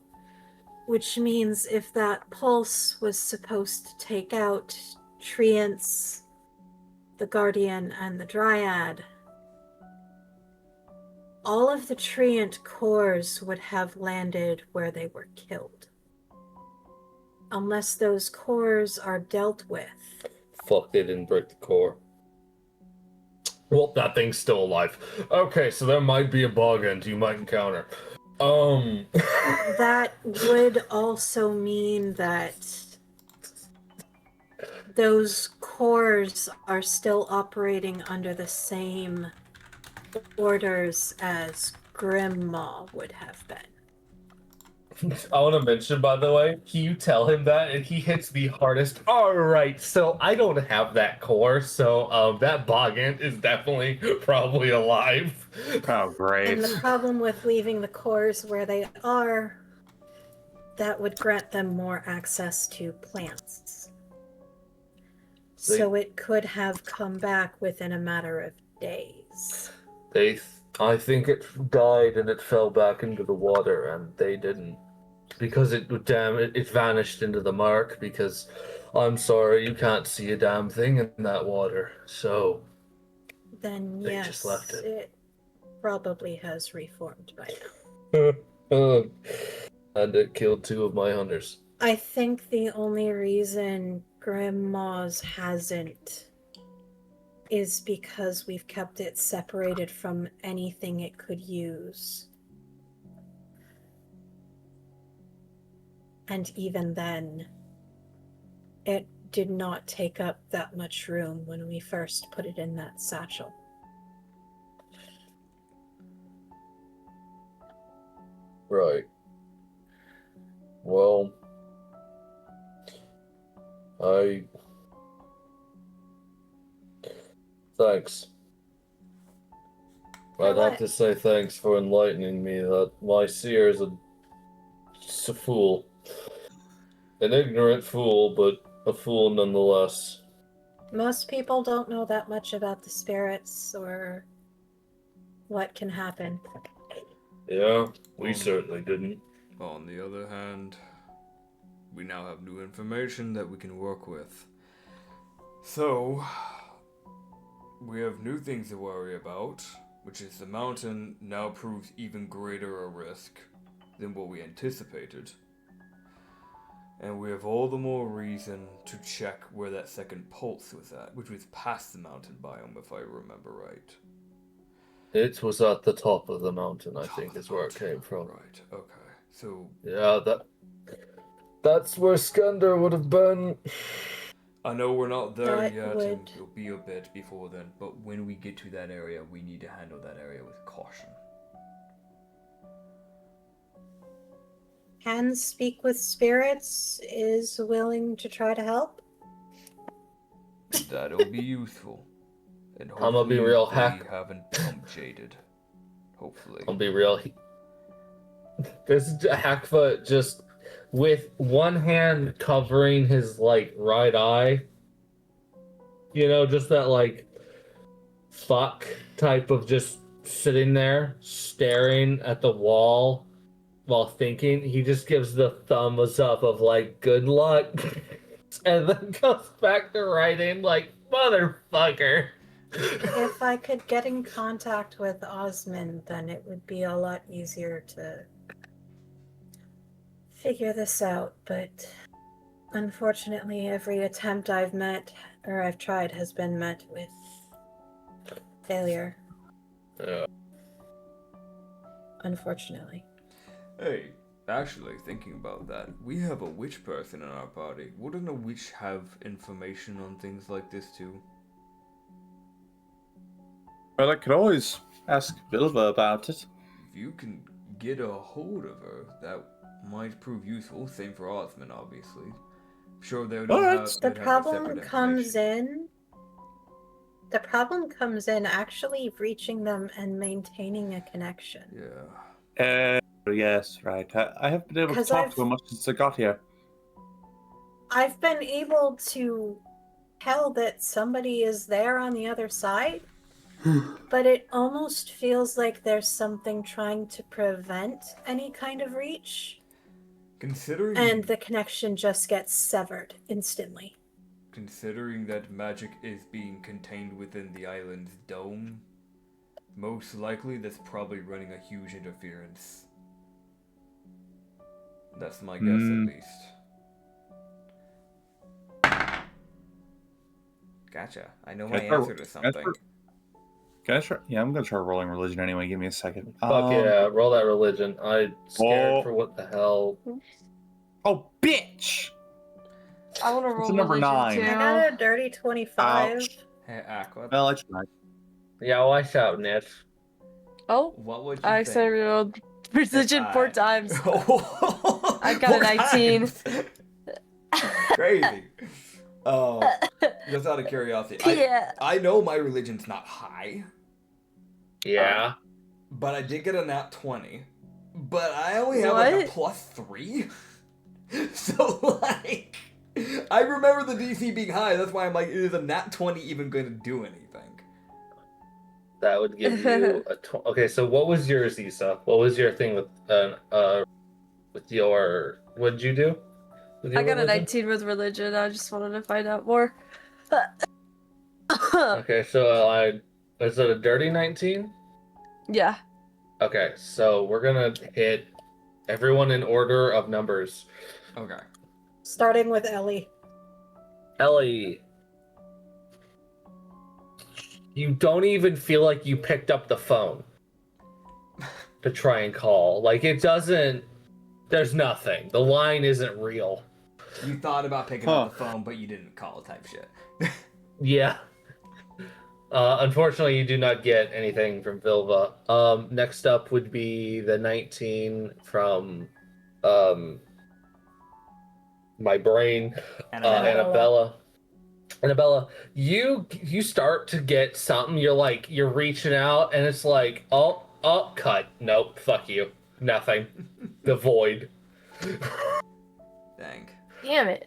[SPEAKER 4] Which means if that pulse was supposed to take out treants, the guardian, and the dryad, all of the treant cores would have landed where they were killed. Unless those cores are dealt with.
[SPEAKER 5] Fuck, they didn't break the core. Well, that thing's still alive. Okay, so there might be a bug end you might encounter.
[SPEAKER 4] That would also mean that those cores are still operating under the same orders as Grandma would have been.
[SPEAKER 5] I want to mention, by the way, you tell him that, and he hits the hardest. All right, so I don't have that core, so that Bogant is definitely probably alive.
[SPEAKER 2] Oh, great.
[SPEAKER 4] And the problem with leaving the cores where they are, that would grant them more access to plants. So it could have come back within a matter of days.
[SPEAKER 5] I think it died and it fell back into the water, and they didn't. Because it vanished into the mark, because I'm sorry, you can't see a damn thing in that water, so
[SPEAKER 4] Then
[SPEAKER 5] they
[SPEAKER 4] yes,
[SPEAKER 5] just left it.
[SPEAKER 4] It probably has reformed by now.
[SPEAKER 5] And it killed 2 of my hunters.
[SPEAKER 4] I think the only reason Grandma's hasn't is because we've kept it separated from anything it could use. And even then, it did not take up that much room when we first put it in that satchel.
[SPEAKER 5] Right. Well, thanks. I'd have to say thanks for enlightening me that my seer is just a fool. An ignorant fool, but a fool nonetheless.
[SPEAKER 4] Most people don't know that much about the spirits or what can happen.
[SPEAKER 5] Yeah, we certainly didn't.
[SPEAKER 1] On the other hand, we now have new information that we can work with. So, we have new things to worry about, which is the mountain now proves even greater a risk than what we anticipated. And we have all the more reason to check where that second pulse was at, which was past the mountain biome, if I remember right.
[SPEAKER 5] It was at the top of the mountain, I think, is where it came from.
[SPEAKER 1] Right, okay. So...
[SPEAKER 5] yeah, that's where Skander would have been.
[SPEAKER 1] I know we're not there
[SPEAKER 4] That
[SPEAKER 1] yet,
[SPEAKER 4] would-
[SPEAKER 1] and it'll be a bit before then, but when we get to that area, we need to handle that area with caution.
[SPEAKER 4] Can speak with spirits is willing to try to help.
[SPEAKER 1] That'll be useful. And
[SPEAKER 5] I'm gonna be
[SPEAKER 1] hopefully
[SPEAKER 5] real
[SPEAKER 1] they
[SPEAKER 5] hack.
[SPEAKER 1] haven't become jaded. Hopefully.
[SPEAKER 5] I'll be real. This is Hackfoot just with one hand covering his right eye. You know, just that fuck type of just sitting there staring at the wall while thinking. He just gives the thumbs up of good luck, and then goes back to writing motherfucker.
[SPEAKER 4] If I could get in contact with Osmond, then it would be a lot easier to figure this out, but unfortunately every attempt I've tried has been met with failure.
[SPEAKER 5] Yeah.
[SPEAKER 4] Unfortunately.
[SPEAKER 1] Hey, actually, thinking about that, we have a witch person in our party. Wouldn't a witch have information on things like this too?
[SPEAKER 2] Well, I could always ask Bilba about it.
[SPEAKER 1] If you can get a hold of her, that might prove useful. Same for Osmond, obviously. I'm sure they would have
[SPEAKER 4] The
[SPEAKER 1] they'd have a
[SPEAKER 4] problem
[SPEAKER 1] separate
[SPEAKER 4] comes
[SPEAKER 1] information.
[SPEAKER 4] the problem comes in actually reaching them and maintaining a connection.
[SPEAKER 1] Yeah.
[SPEAKER 2] Yes, right. I have been able to
[SPEAKER 4] 'Cause
[SPEAKER 2] talk
[SPEAKER 4] I've-
[SPEAKER 2] to him much since I got here.
[SPEAKER 4] I've been able to tell that somebody is there on the other side, but it almost feels like there's something trying to prevent any kind of reach,
[SPEAKER 1] Considering
[SPEAKER 4] and the connection just gets severed instantly.
[SPEAKER 1] Considering that magic is being contained within the island's dome, most likely that's probably running a huge interference. That's my guess, at least. Gotcha. I know my answer to something.
[SPEAKER 2] Can I try? Yeah, I'm gonna try rolling religion anyway. Give me a second.
[SPEAKER 5] Fuck yeah, roll that religion. I'm scared for what the hell.
[SPEAKER 2] Oh, bitch!
[SPEAKER 3] I want to
[SPEAKER 2] It's
[SPEAKER 3] roll
[SPEAKER 2] a number
[SPEAKER 3] religion
[SPEAKER 2] 9.
[SPEAKER 3] too.
[SPEAKER 4] I got a dirty 25.
[SPEAKER 2] Ouch.
[SPEAKER 1] Hey, Acrid.
[SPEAKER 2] Well, I tried.
[SPEAKER 5] Yeah, watch out, Nitch.
[SPEAKER 3] Oh,
[SPEAKER 1] What would you
[SPEAKER 3] I
[SPEAKER 1] think?
[SPEAKER 3] accidentally rolled religion 4 times.
[SPEAKER 1] I
[SPEAKER 3] I got a 19.
[SPEAKER 1] Crazy. Just out of curiosity,
[SPEAKER 3] Yeah.
[SPEAKER 1] I know my religion's not high,
[SPEAKER 5] Yeah.
[SPEAKER 1] but I did get a nat 20. But I only have like a
[SPEAKER 3] What?
[SPEAKER 1] +3. So like, I remember the DC being high. That's why I'm like, is a nat 20 even going to do anything?
[SPEAKER 5] That would give you a okay, so what was yours, Issa? What was your thing with your what'd you do? With your
[SPEAKER 3] I got a
[SPEAKER 5] religion?
[SPEAKER 3] 19 with religion. I just wanted to find out more.
[SPEAKER 5] Okay, so is it a dirty 19?
[SPEAKER 3] Yeah.
[SPEAKER 5] Okay, so we're gonna hit everyone in order of numbers.
[SPEAKER 1] Okay.
[SPEAKER 4] Starting with Ellie.
[SPEAKER 5] Ellie, you don't even feel like you picked up the phone to try and call. Like, it doesn't. There's nothing. The line isn't real.
[SPEAKER 1] You thought about picking up the phone, but you didn't call type shit.
[SPEAKER 5] Yeah. Unfortunately, you do not get anything from Vilva. Next up would be the 19 from my brain. Annabella. Annabella, you start to get something. You're reaching out, and it's like, oh, cut. Nope, fuck you. Nothing. The void.
[SPEAKER 1] Dang.
[SPEAKER 3] Damn it.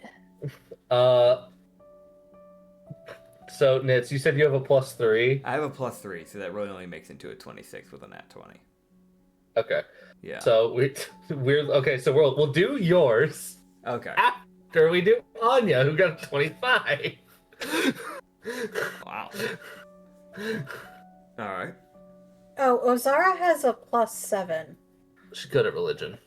[SPEAKER 5] So, Nitz, you said you have a +3.
[SPEAKER 1] I have a +3, so that really only makes into a 26 with a nat 20.
[SPEAKER 5] Okay.
[SPEAKER 1] Yeah.
[SPEAKER 5] So we're okay. So we'll do yours
[SPEAKER 1] Okay.
[SPEAKER 5] after we do Anya, who got a 25.
[SPEAKER 1] Wow. All right.
[SPEAKER 4] Oh, Ozara has a +7.
[SPEAKER 5] She's good at religion.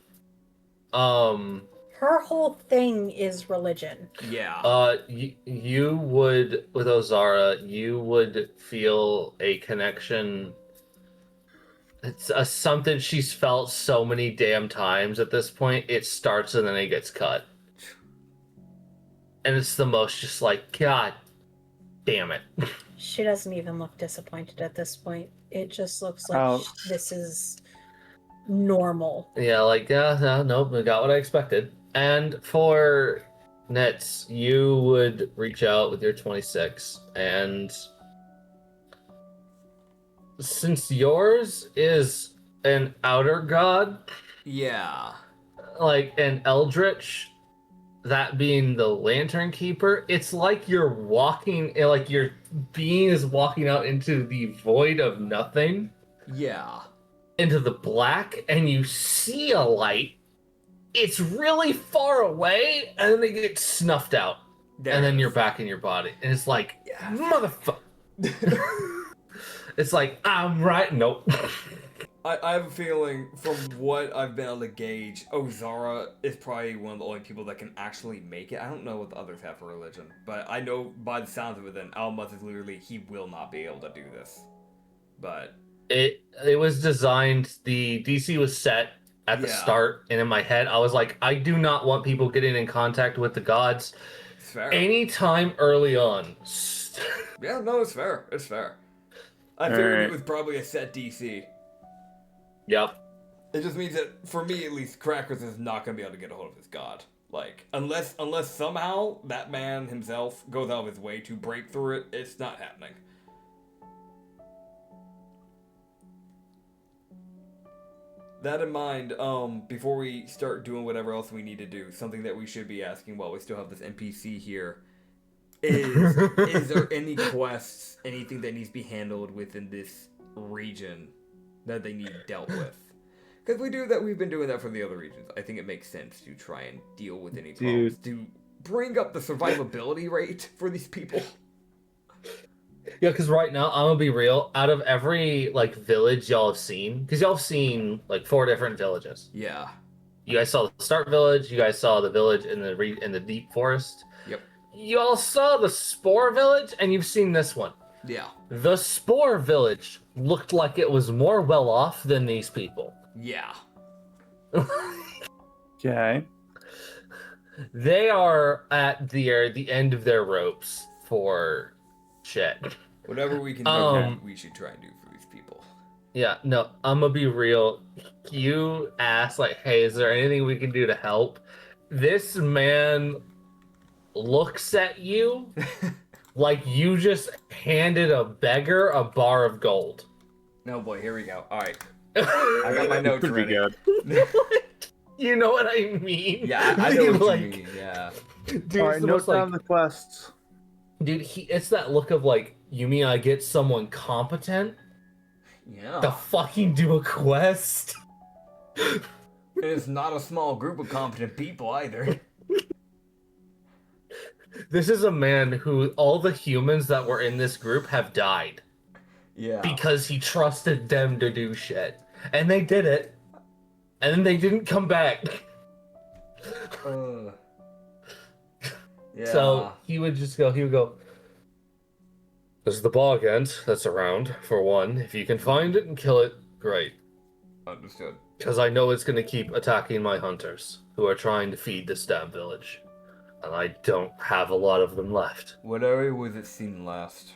[SPEAKER 4] Her whole thing is religion.
[SPEAKER 1] Yeah.
[SPEAKER 5] You would, with Ozara, you would feel a connection. It's something she's felt so many damn times at this point. It starts and then it gets cut. And it's the most just like, God damn it.
[SPEAKER 4] She doesn't even look disappointed at this point. It just looks like this is normal.
[SPEAKER 5] Yeah, like, nope, I got what I expected. And for Nets, you would reach out with your 26, and since yours is an outer god,
[SPEAKER 1] Yeah.
[SPEAKER 5] like an eldritch, that being the lantern keeper, it's like you're walking, like your being is walking out into the void of nothing,
[SPEAKER 1] Yeah.
[SPEAKER 5] into the black, and you see a light. It's really far away, and then they get snuffed out, and then you're back in your body, and it's like, motherfucker. It's like, I'm right. Nope.
[SPEAKER 1] I have a feeling, from what I've been able to gauge, Ozara is probably one of the only people that can actually make it. I don't know what the others have for religion, but I know by the sounds of it, then Almaz is literally, he will not be able to do this. But
[SPEAKER 5] It was designed, the DC was set at the start, and in my head, I was like, I do not want people getting in contact with the gods
[SPEAKER 1] it's fair.
[SPEAKER 5] anytime early on.
[SPEAKER 1] Yeah, no, it's fair. It's fair. I figured it was probably a set DC.
[SPEAKER 5] Yep.
[SPEAKER 1] It just means that, for me at least, Crackers is not going to be able to get a hold of his god. Like, unless somehow that man himself goes out of his way to break through it, it's not happening. That in mind, before we start doing whatever else we need to do, something that we should be asking while we still have this NPC here is there any quests, anything that needs to be handled within this region that they need dealt with? Because we've been doing that for the other regions. I think it makes sense to try and deal with any problems, to bring up the survivability rate for these people.
[SPEAKER 5] Yeah, because right now, I'm gonna be real. Out of every village y'all have seen, because y'all have seen 4 different villages.
[SPEAKER 1] Yeah.
[SPEAKER 5] You guys saw the start village. You guys saw the village in the deep forest.
[SPEAKER 1] Yep.
[SPEAKER 5] You all saw the spore village, and you've seen this one.
[SPEAKER 1] Yeah.
[SPEAKER 5] The Spore Village looked like it was more well off than these people.
[SPEAKER 1] Yeah.
[SPEAKER 2] Okay.
[SPEAKER 5] They are at the end of their ropes for shit.
[SPEAKER 1] Whatever we can do, we should try and do for these people.
[SPEAKER 5] Yeah, no, I'm gonna be real. You ask, like, hey, is there anything we can do to help? This man looks at you like you just handed a beggar a bar of gold.
[SPEAKER 1] No, boy, here we go. All right. I got my notes
[SPEAKER 2] Pretty
[SPEAKER 1] ready.
[SPEAKER 2] good.
[SPEAKER 5] You know what I mean?
[SPEAKER 1] Yeah, I know what
[SPEAKER 5] Like,
[SPEAKER 1] you mean. Yeah.
[SPEAKER 5] Dude,
[SPEAKER 2] All
[SPEAKER 5] it's
[SPEAKER 2] right,
[SPEAKER 5] the
[SPEAKER 2] note
[SPEAKER 5] most,
[SPEAKER 2] down
[SPEAKER 5] like,
[SPEAKER 2] the quests.
[SPEAKER 5] dude, it's that look of like, you mean I get someone competent
[SPEAKER 1] Yeah.
[SPEAKER 5] to fucking do a quest?
[SPEAKER 1] It's not a small group of competent people either.
[SPEAKER 5] This is a man who all the humans that were in this group have died
[SPEAKER 1] Yeah.
[SPEAKER 5] because he trusted them to do shit. And they did it. And then they didn't come back.
[SPEAKER 1] Yeah.
[SPEAKER 5] So he would go, this is the bog end that's around, for one. If you can find it and kill it, great.
[SPEAKER 1] Understood.
[SPEAKER 5] Because I know it's going to keep attacking my hunters, who are trying to feed this damn village. And I don't have a lot of them left.
[SPEAKER 1] What area was it seen last?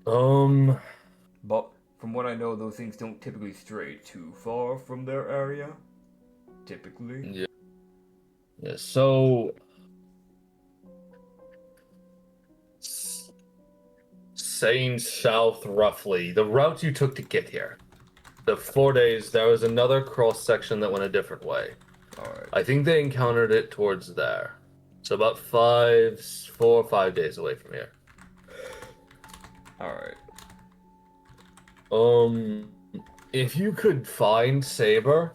[SPEAKER 5] But
[SPEAKER 1] From what I know, those things don't typically stray too far from their area. Typically.
[SPEAKER 5] yeah, so saying south roughly, the route you took to get here. The 4 days, there was another cross section that went a different way.
[SPEAKER 1] Alright.
[SPEAKER 5] I think they encountered it towards there. So about 4 or 5 days away from here.
[SPEAKER 1] Alright.
[SPEAKER 5] If you could find Saber,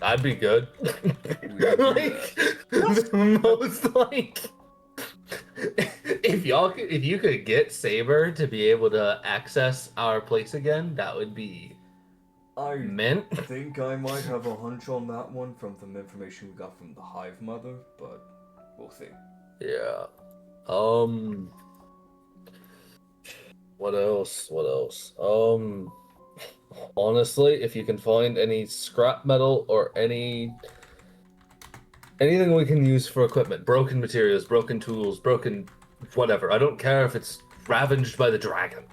[SPEAKER 5] that'd be good. Like, the most like, if you could get Saber to be able to access our place again, that would be
[SPEAKER 1] I
[SPEAKER 5] mint.
[SPEAKER 1] think I might have a hunch on that one from some information we got from the Hive Mother, but we'll see.
[SPEAKER 5] Yeah. What else? Honestly, if you can find any scrap metal or anything we can use for equipment, broken materials, broken tools, broken whatever. I don't care if it's ravaged by the dragon.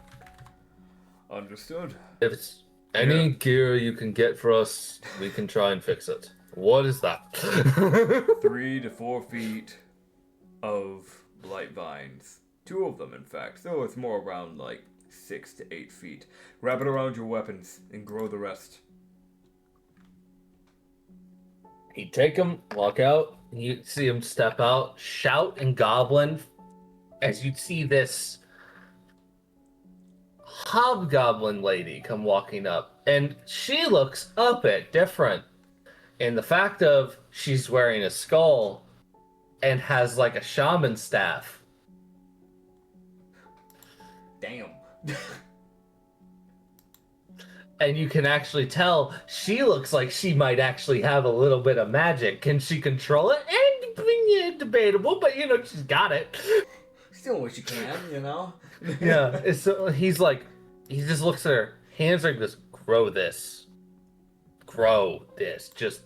[SPEAKER 1] Understood.
[SPEAKER 5] If it's any gear you can get for us, we can try and fix it. What is that?
[SPEAKER 1] 3 to 4 feet of blight vines. 2 of them, in fact. So it's more around like 6 to 8 feet. Wrap it around your weapons and grow the rest.
[SPEAKER 5] He'd take him, walk out, you'd see him step out, shout and goblin, as you'd see this hobgoblin lady come walking up. And she looks a bit different. And the fact of she's wearing a skull and has like a shaman staff.
[SPEAKER 1] Damn.
[SPEAKER 5] And you can actually tell she looks like she might actually have a little bit of magic. Can she control it? And debatable, but you know, she's got it.
[SPEAKER 1] Still wish you can, you know?
[SPEAKER 5] Yeah, so he just looks at her, hands like this, grow this, just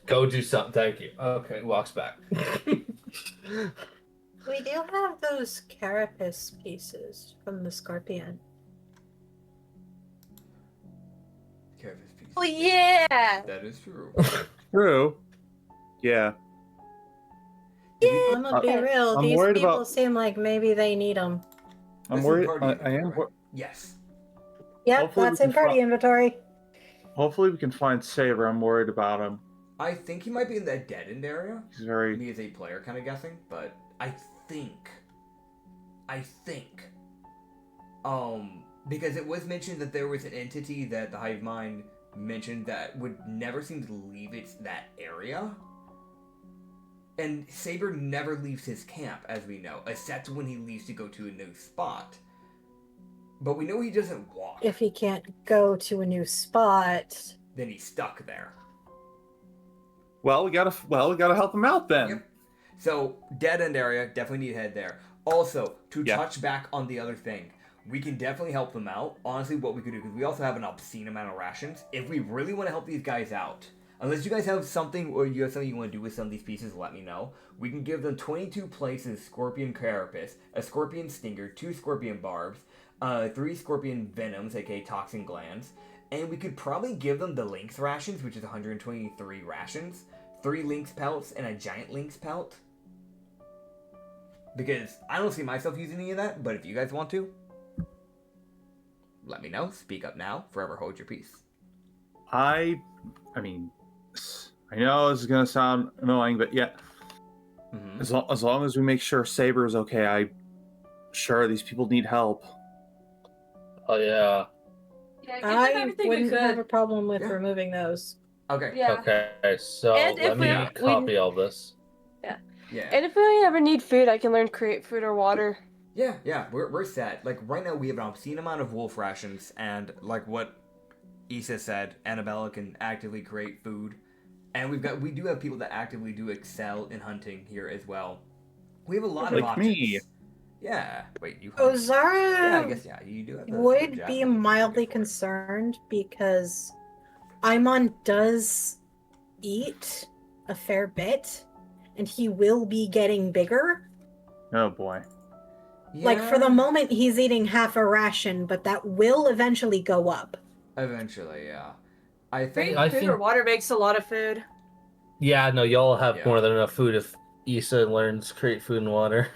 [SPEAKER 5] go do something, thank you. Okay, walks back.
[SPEAKER 4] We do have those carapace pieces from the scorpion.
[SPEAKER 1] Carapace piece.
[SPEAKER 3] Oh yeah!
[SPEAKER 1] That is true.
[SPEAKER 2] True. Yeah.
[SPEAKER 4] I'm gonna be real.
[SPEAKER 2] I'm
[SPEAKER 4] These
[SPEAKER 2] worried
[SPEAKER 4] people
[SPEAKER 2] about-
[SPEAKER 4] seem like maybe they need them.
[SPEAKER 2] I'm
[SPEAKER 1] This is
[SPEAKER 2] worried.
[SPEAKER 1] party
[SPEAKER 2] I am.
[SPEAKER 1] inventory, right? Yes.
[SPEAKER 4] Yep,
[SPEAKER 2] Hopefully
[SPEAKER 4] that's
[SPEAKER 2] we
[SPEAKER 4] in
[SPEAKER 2] can
[SPEAKER 4] party inventory.
[SPEAKER 2] Hopefully we can find Saber. I'm worried about him.
[SPEAKER 1] I think he might be in that dead end area.
[SPEAKER 2] He's very.
[SPEAKER 1] Me as a player kind of guessing, but I think, because it was mentioned that there was an entity that the Hive Mind mentioned that would never seem to leave that area. And Saber never leaves his camp, as we know, except when he leaves to go to a new spot. But we know he doesn't walk.
[SPEAKER 4] If he can't go to a new spot,
[SPEAKER 1] Then he's stuck there.
[SPEAKER 2] Well, we gotta help him out then.
[SPEAKER 1] Yep. So, dead end area, definitely need to head there. Also, to
[SPEAKER 2] Yeah.
[SPEAKER 1] touch back on the other thing, we can definitely help them out. Honestly, what we could do, because we also have an obscene amount of rations, if we really want to help these guys out, unless you guys have something or you have something you want to do with some of these pieces, let me know. We can give them 22 places Scorpion Carapace, a Scorpion Stinger, 2 Scorpion Barbs, 3 Scorpion Venoms, aka Toxin Glands, and we could probably give them the Lynx rations, which is 123 rations, 3 Lynx Pelts, and a Giant Lynx Pelt. Because I don't see myself using any of that, but if you guys want to, let me know. Speak up now. Forever hold your peace.
[SPEAKER 2] I mean, I know this is gonna sound annoying, but yeah,
[SPEAKER 1] Mm-hmm.
[SPEAKER 2] as long as we make sure Saber is okay, I'm sure these people need help.
[SPEAKER 5] Oh yeah.
[SPEAKER 3] Yeah, give them
[SPEAKER 4] I
[SPEAKER 3] everything we
[SPEAKER 4] wouldn't have a
[SPEAKER 3] could.
[SPEAKER 4] problem with
[SPEAKER 1] Yeah.
[SPEAKER 4] removing those.
[SPEAKER 1] Okay.
[SPEAKER 3] Yeah.
[SPEAKER 5] Okay, so
[SPEAKER 3] And if
[SPEAKER 5] let me
[SPEAKER 3] we-
[SPEAKER 5] copy all this.
[SPEAKER 1] Yeah.
[SPEAKER 3] And if we ever need food, I can learn to create food or water.
[SPEAKER 1] Yeah. We're set. Like right now, we have an obscene amount of wolf rations, and like what Issa said, Annabella can actively create food, and we do have people that actively do excel in hunting here as well. We have a lot of
[SPEAKER 2] Like
[SPEAKER 1] options.
[SPEAKER 2] me.
[SPEAKER 1] Yeah. Wait, you hunt?
[SPEAKER 4] Ozara
[SPEAKER 1] Yeah, I guess you do have the
[SPEAKER 4] would be
[SPEAKER 1] javelin
[SPEAKER 4] mildly
[SPEAKER 1] for it.
[SPEAKER 4] concerned because Aimon does eat a fair bit, and he will be getting bigger.
[SPEAKER 2] Oh boy.
[SPEAKER 4] Like, for the moment, he's eating half a ration, but that will eventually go up.
[SPEAKER 1] Eventually, yeah. I
[SPEAKER 3] Create
[SPEAKER 1] think.
[SPEAKER 5] I
[SPEAKER 3] food or
[SPEAKER 5] think-
[SPEAKER 3] water makes a lot of food.
[SPEAKER 5] Yeah, no, y'all have
[SPEAKER 1] Yeah.
[SPEAKER 5] more than enough food if Issa learns to create food and water.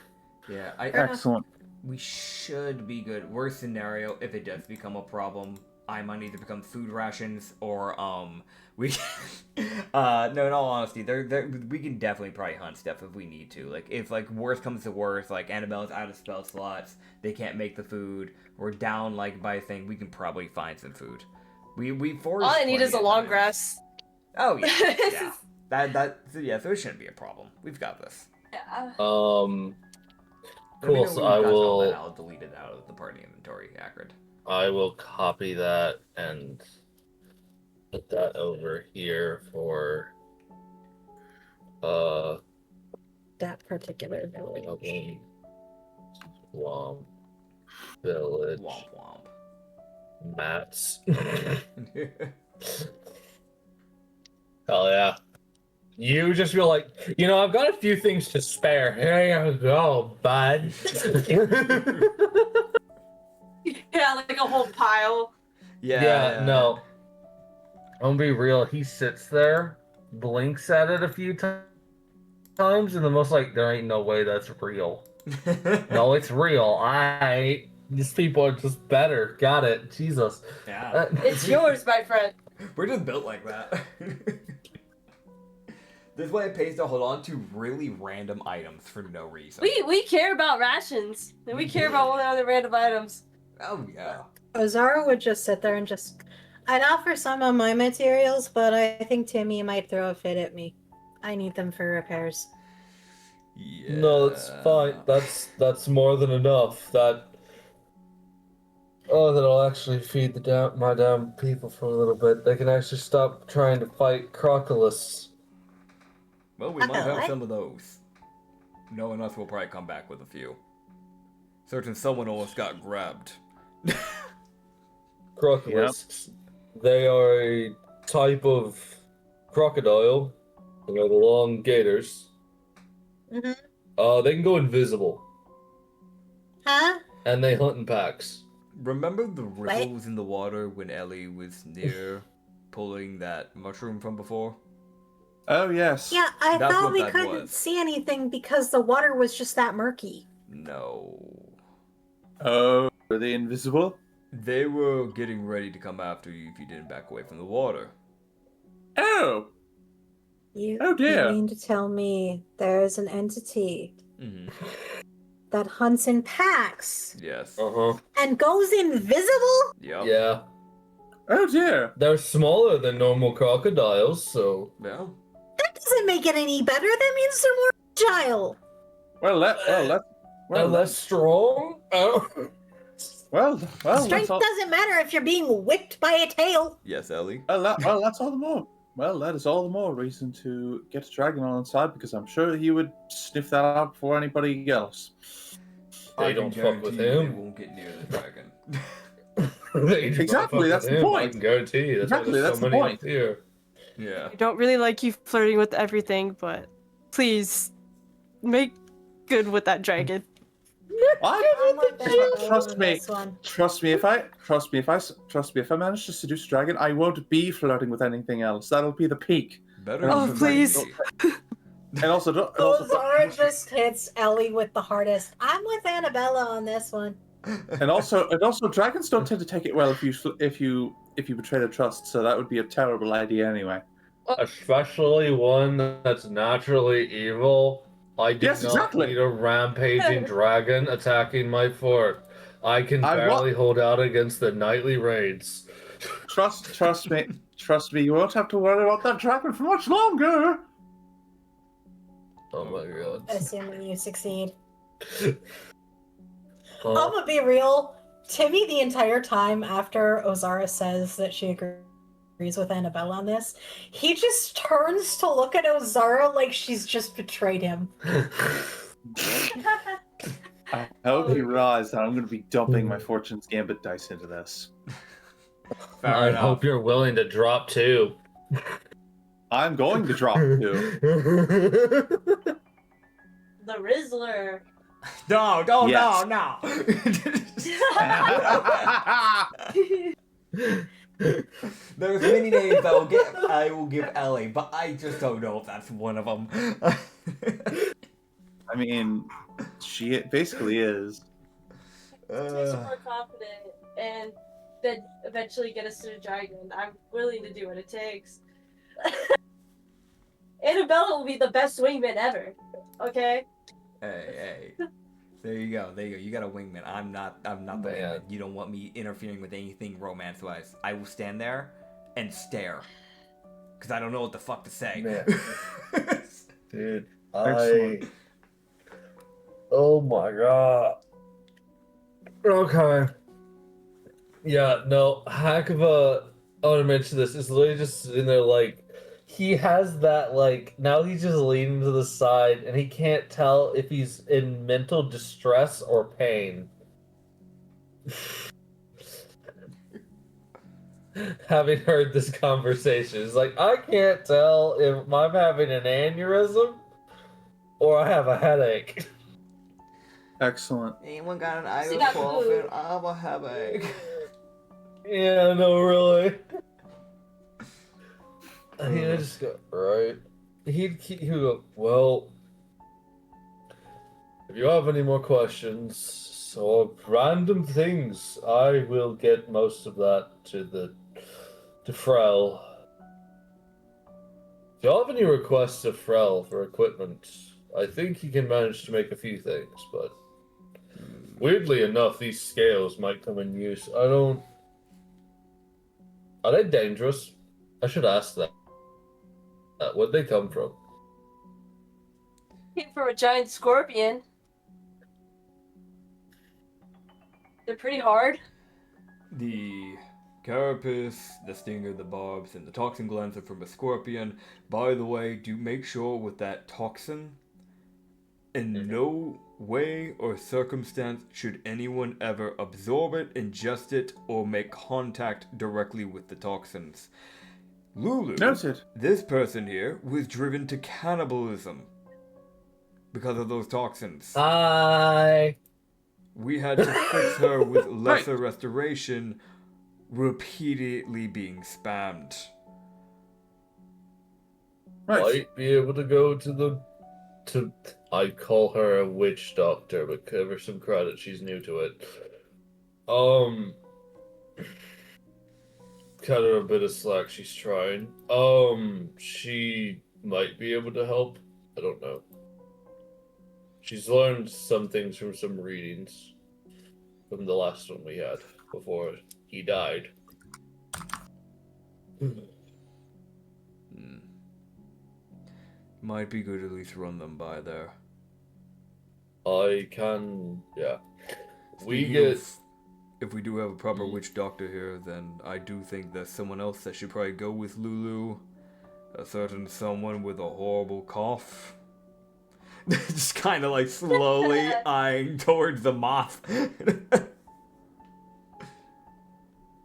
[SPEAKER 1] Yeah,
[SPEAKER 4] Fair enough.
[SPEAKER 2] Excellent.
[SPEAKER 1] we should be good. Worst scenario, if it does become a problem, I might need to become food rations, or we. No, in all honesty, we can definitely probably hunt stuff if we need to. Like if like worst comes to worst, like Annabella's out of spell slots, they can't make the food, we're down like by a thing, we can probably find some food. We foraged.
[SPEAKER 3] All I need is a
[SPEAKER 1] plenty of
[SPEAKER 3] long
[SPEAKER 1] times.
[SPEAKER 3] grass.
[SPEAKER 1] Oh yeah, yeah. So it shouldn't be a problem. We've got this.
[SPEAKER 3] Yeah.
[SPEAKER 1] Let me
[SPEAKER 5] Cool.
[SPEAKER 1] know
[SPEAKER 5] So
[SPEAKER 1] when
[SPEAKER 5] I
[SPEAKER 1] you've got all that,
[SPEAKER 5] will.
[SPEAKER 1] I'll delete it out of the party inventory, Acrid.
[SPEAKER 5] I will copy that and put that over here for
[SPEAKER 4] That particular village.
[SPEAKER 5] Goblin Swamp Village
[SPEAKER 1] Womp
[SPEAKER 5] mats.
[SPEAKER 1] womp.
[SPEAKER 5] Hell yeah. You just feel like, I've got a few things to spare. Here you go, bud.
[SPEAKER 3] Yeah, like a whole pile.
[SPEAKER 5] Yeah, no. I'm gonna be real. He sits there, blinks at it a few times, and the most like, there ain't no way that's real. No, it's real. These people are just better. Got it. Jesus.
[SPEAKER 1] Yeah.
[SPEAKER 3] It's yours, my friend.
[SPEAKER 1] We're just built like that. This way it pays to hold on to really random items for no reason.
[SPEAKER 3] We care about rations. And we care about all the other random items.
[SPEAKER 1] Oh yeah.
[SPEAKER 4] Ozara would just sit there and I'd offer some of my materials, but I think Timmy might throw a fit at me. I need them for repairs.
[SPEAKER 1] Yeah.
[SPEAKER 5] No, that's fine. That's more than enough. That'll actually feed my damn people for a little bit. They can actually stop trying to fight Crocodilus.
[SPEAKER 1] Well, we might have
[SPEAKER 4] Alright.
[SPEAKER 1] some of those. Knowing us, we'll probably come back with a few. Certain someone almost got grabbed.
[SPEAKER 5] Crocodilisks. They are a type of crocodile. They are the long gators.
[SPEAKER 4] Mm-hmm.
[SPEAKER 5] They can go invisible,
[SPEAKER 4] Huh?
[SPEAKER 5] and they hunt in packs.
[SPEAKER 1] Remember the ripples in the water when Ellie was near pulling that mushroom from before?
[SPEAKER 2] Oh yes.
[SPEAKER 4] Yeah, I
[SPEAKER 1] That's
[SPEAKER 4] thought
[SPEAKER 1] what
[SPEAKER 4] we
[SPEAKER 1] that
[SPEAKER 4] couldn't
[SPEAKER 1] was.
[SPEAKER 4] see anything because the water was just that murky.
[SPEAKER 1] No.
[SPEAKER 2] Oh, are they invisible?
[SPEAKER 1] They were getting ready to come after you if you didn't back away from the water.
[SPEAKER 2] Oh.
[SPEAKER 4] You,
[SPEAKER 2] Oh, dear.
[SPEAKER 4] you mean to tell me there's an entity
[SPEAKER 1] Mm-hmm.
[SPEAKER 4] that hunts in packs
[SPEAKER 1] Yes.
[SPEAKER 5] Uh-huh.
[SPEAKER 4] and goes invisible?
[SPEAKER 1] Yep.
[SPEAKER 5] Yeah.
[SPEAKER 2] Oh dear.
[SPEAKER 5] They're smaller than normal crocodiles, so...
[SPEAKER 1] Yeah.
[SPEAKER 4] That doesn't make it any better. That means they're more agile.
[SPEAKER 5] They're less strong? Oh.
[SPEAKER 2] Well,
[SPEAKER 4] Strength
[SPEAKER 2] that's all,
[SPEAKER 4] doesn't matter if you're being whipped by a tail.
[SPEAKER 1] Yes, Ellie.
[SPEAKER 2] that's all the more. Well, that is all the more reason to get a dragon on inside because I'm sure he would sniff that out before anybody else.
[SPEAKER 5] They
[SPEAKER 1] I can
[SPEAKER 5] don't fuck with
[SPEAKER 1] guarantee you
[SPEAKER 5] him.
[SPEAKER 1] They won't get near the dragon.
[SPEAKER 5] They do not
[SPEAKER 2] Exactly,
[SPEAKER 5] fuck
[SPEAKER 2] that's
[SPEAKER 5] with
[SPEAKER 2] the
[SPEAKER 5] him, I
[SPEAKER 2] point.
[SPEAKER 5] can guarantee you. That's why
[SPEAKER 2] Exactly,
[SPEAKER 5] there's
[SPEAKER 2] that's
[SPEAKER 5] so
[SPEAKER 2] the
[SPEAKER 5] many
[SPEAKER 2] point.
[SPEAKER 5] up here.
[SPEAKER 1] Yeah.
[SPEAKER 3] I don't really like you flirting with everything, but please make good with that dragon.
[SPEAKER 4] I'm with Annabelle
[SPEAKER 2] Trust
[SPEAKER 4] on
[SPEAKER 2] me.
[SPEAKER 4] this one.
[SPEAKER 2] Trust me, if I manage to seduce dragon, I won't be flirting with anything else. That'll be the peak.
[SPEAKER 1] Better
[SPEAKER 2] And
[SPEAKER 3] Oh,
[SPEAKER 2] also,
[SPEAKER 1] than
[SPEAKER 3] please.
[SPEAKER 1] me.
[SPEAKER 2] And also, don't- and also,
[SPEAKER 4] Zara just hits Ellie with the hardest. I'm with Annabella on this one.
[SPEAKER 2] and also, dragons don't tend to take it well if you betray their trust. So that would be a terrible idea anyway.
[SPEAKER 5] Especially one that's naturally evil. I do
[SPEAKER 2] Yes,
[SPEAKER 5] not
[SPEAKER 2] exactly.
[SPEAKER 5] need a rampaging dragon attacking my fort. I can
[SPEAKER 2] I
[SPEAKER 5] barely hold out against the nightly raids.
[SPEAKER 2] Trust me. You won't have to worry about that dragon for much longer.
[SPEAKER 5] Oh my god.
[SPEAKER 4] Assuming you succeed.
[SPEAKER 5] Oh,
[SPEAKER 4] I'm gonna be real. Timmy, the entire time after Ozara says that she agrees with Annabella on this, he just turns to look at Ozara like she's just betrayed him.
[SPEAKER 2] I hope you realize that I'm going to be dumping my Fortune's Gambit dice into this.
[SPEAKER 1] Fair
[SPEAKER 5] I
[SPEAKER 1] enough.
[SPEAKER 5] hope you're willing to drop 2.
[SPEAKER 2] I'm going to drop 2.
[SPEAKER 3] The Rizzler.
[SPEAKER 1] No,
[SPEAKER 2] Yes.
[SPEAKER 1] no. There's many names I will give Ellie, but I just don't know if that's one of them.
[SPEAKER 2] I mean, she basically is.
[SPEAKER 3] More confident and then eventually get us to the dragon. I'm willing to do what it takes. Annabella will be the best wingman ever. Okay?
[SPEAKER 1] Hey. There you go. You got a wingman. I'm not the
[SPEAKER 5] Man.
[SPEAKER 1] wingman. You don't want me interfering with anything romance-wise. I will stand there and stare. Because I don't know what the fuck to say.
[SPEAKER 5] Man. Dude,
[SPEAKER 2] Excellent.
[SPEAKER 5] Oh my god. Okay. Yeah, no, heck of a... I want to mention this. It's literally just sitting there like... He has that, like... Now he's just leaning to the side, and he can't tell if he's in mental distress or pain. Having heard this conversation, it's like, I can't tell if I'm having an aneurysm or I have a headache.
[SPEAKER 2] Excellent.
[SPEAKER 1] Anyone got an
[SPEAKER 3] So you got food.
[SPEAKER 1] I have a headache.
[SPEAKER 5] Yeah, no, really. He'd just go, right. He'd go, well, if you have any more questions or random things, I will get most of that to Frel. If you have any requests of Frel for equipment, I think he can manage to make a few things, but weirdly enough, these scales might come in use. Are they dangerous? I should ask that. Where'd they come from?
[SPEAKER 3] Came from a giant scorpion. They're pretty hard.
[SPEAKER 1] The carapace, the stinger, the barbs, and the toxin glands are from a scorpion. By the way, do make sure with that toxin, in no way or circumstance should anyone ever absorb it, ingest it, or make contact directly with the toxins. Lulu,
[SPEAKER 2] Noted.
[SPEAKER 1] this person here, was driven to cannibalism because of those toxins.
[SPEAKER 5] Hi.
[SPEAKER 1] We had to fix her with lesser restoration, repeatedly being spammed.
[SPEAKER 2] Right.
[SPEAKER 5] Might be able to go to I call her a witch doctor, but give her some credit, she's new to it. Cut her a bit of slack, she's trying. She might be able to help. I don't know. She's learned some things from some readings from the last one we had before he died.
[SPEAKER 1] Might be good to at least run them by there.
[SPEAKER 5] I can, yeah.
[SPEAKER 1] If we do have a proper witch doctor here, then I do think there's someone else that should probably go with Lulu. A certain someone with a horrible cough. Just kind of like slowly eyeing towards the moth.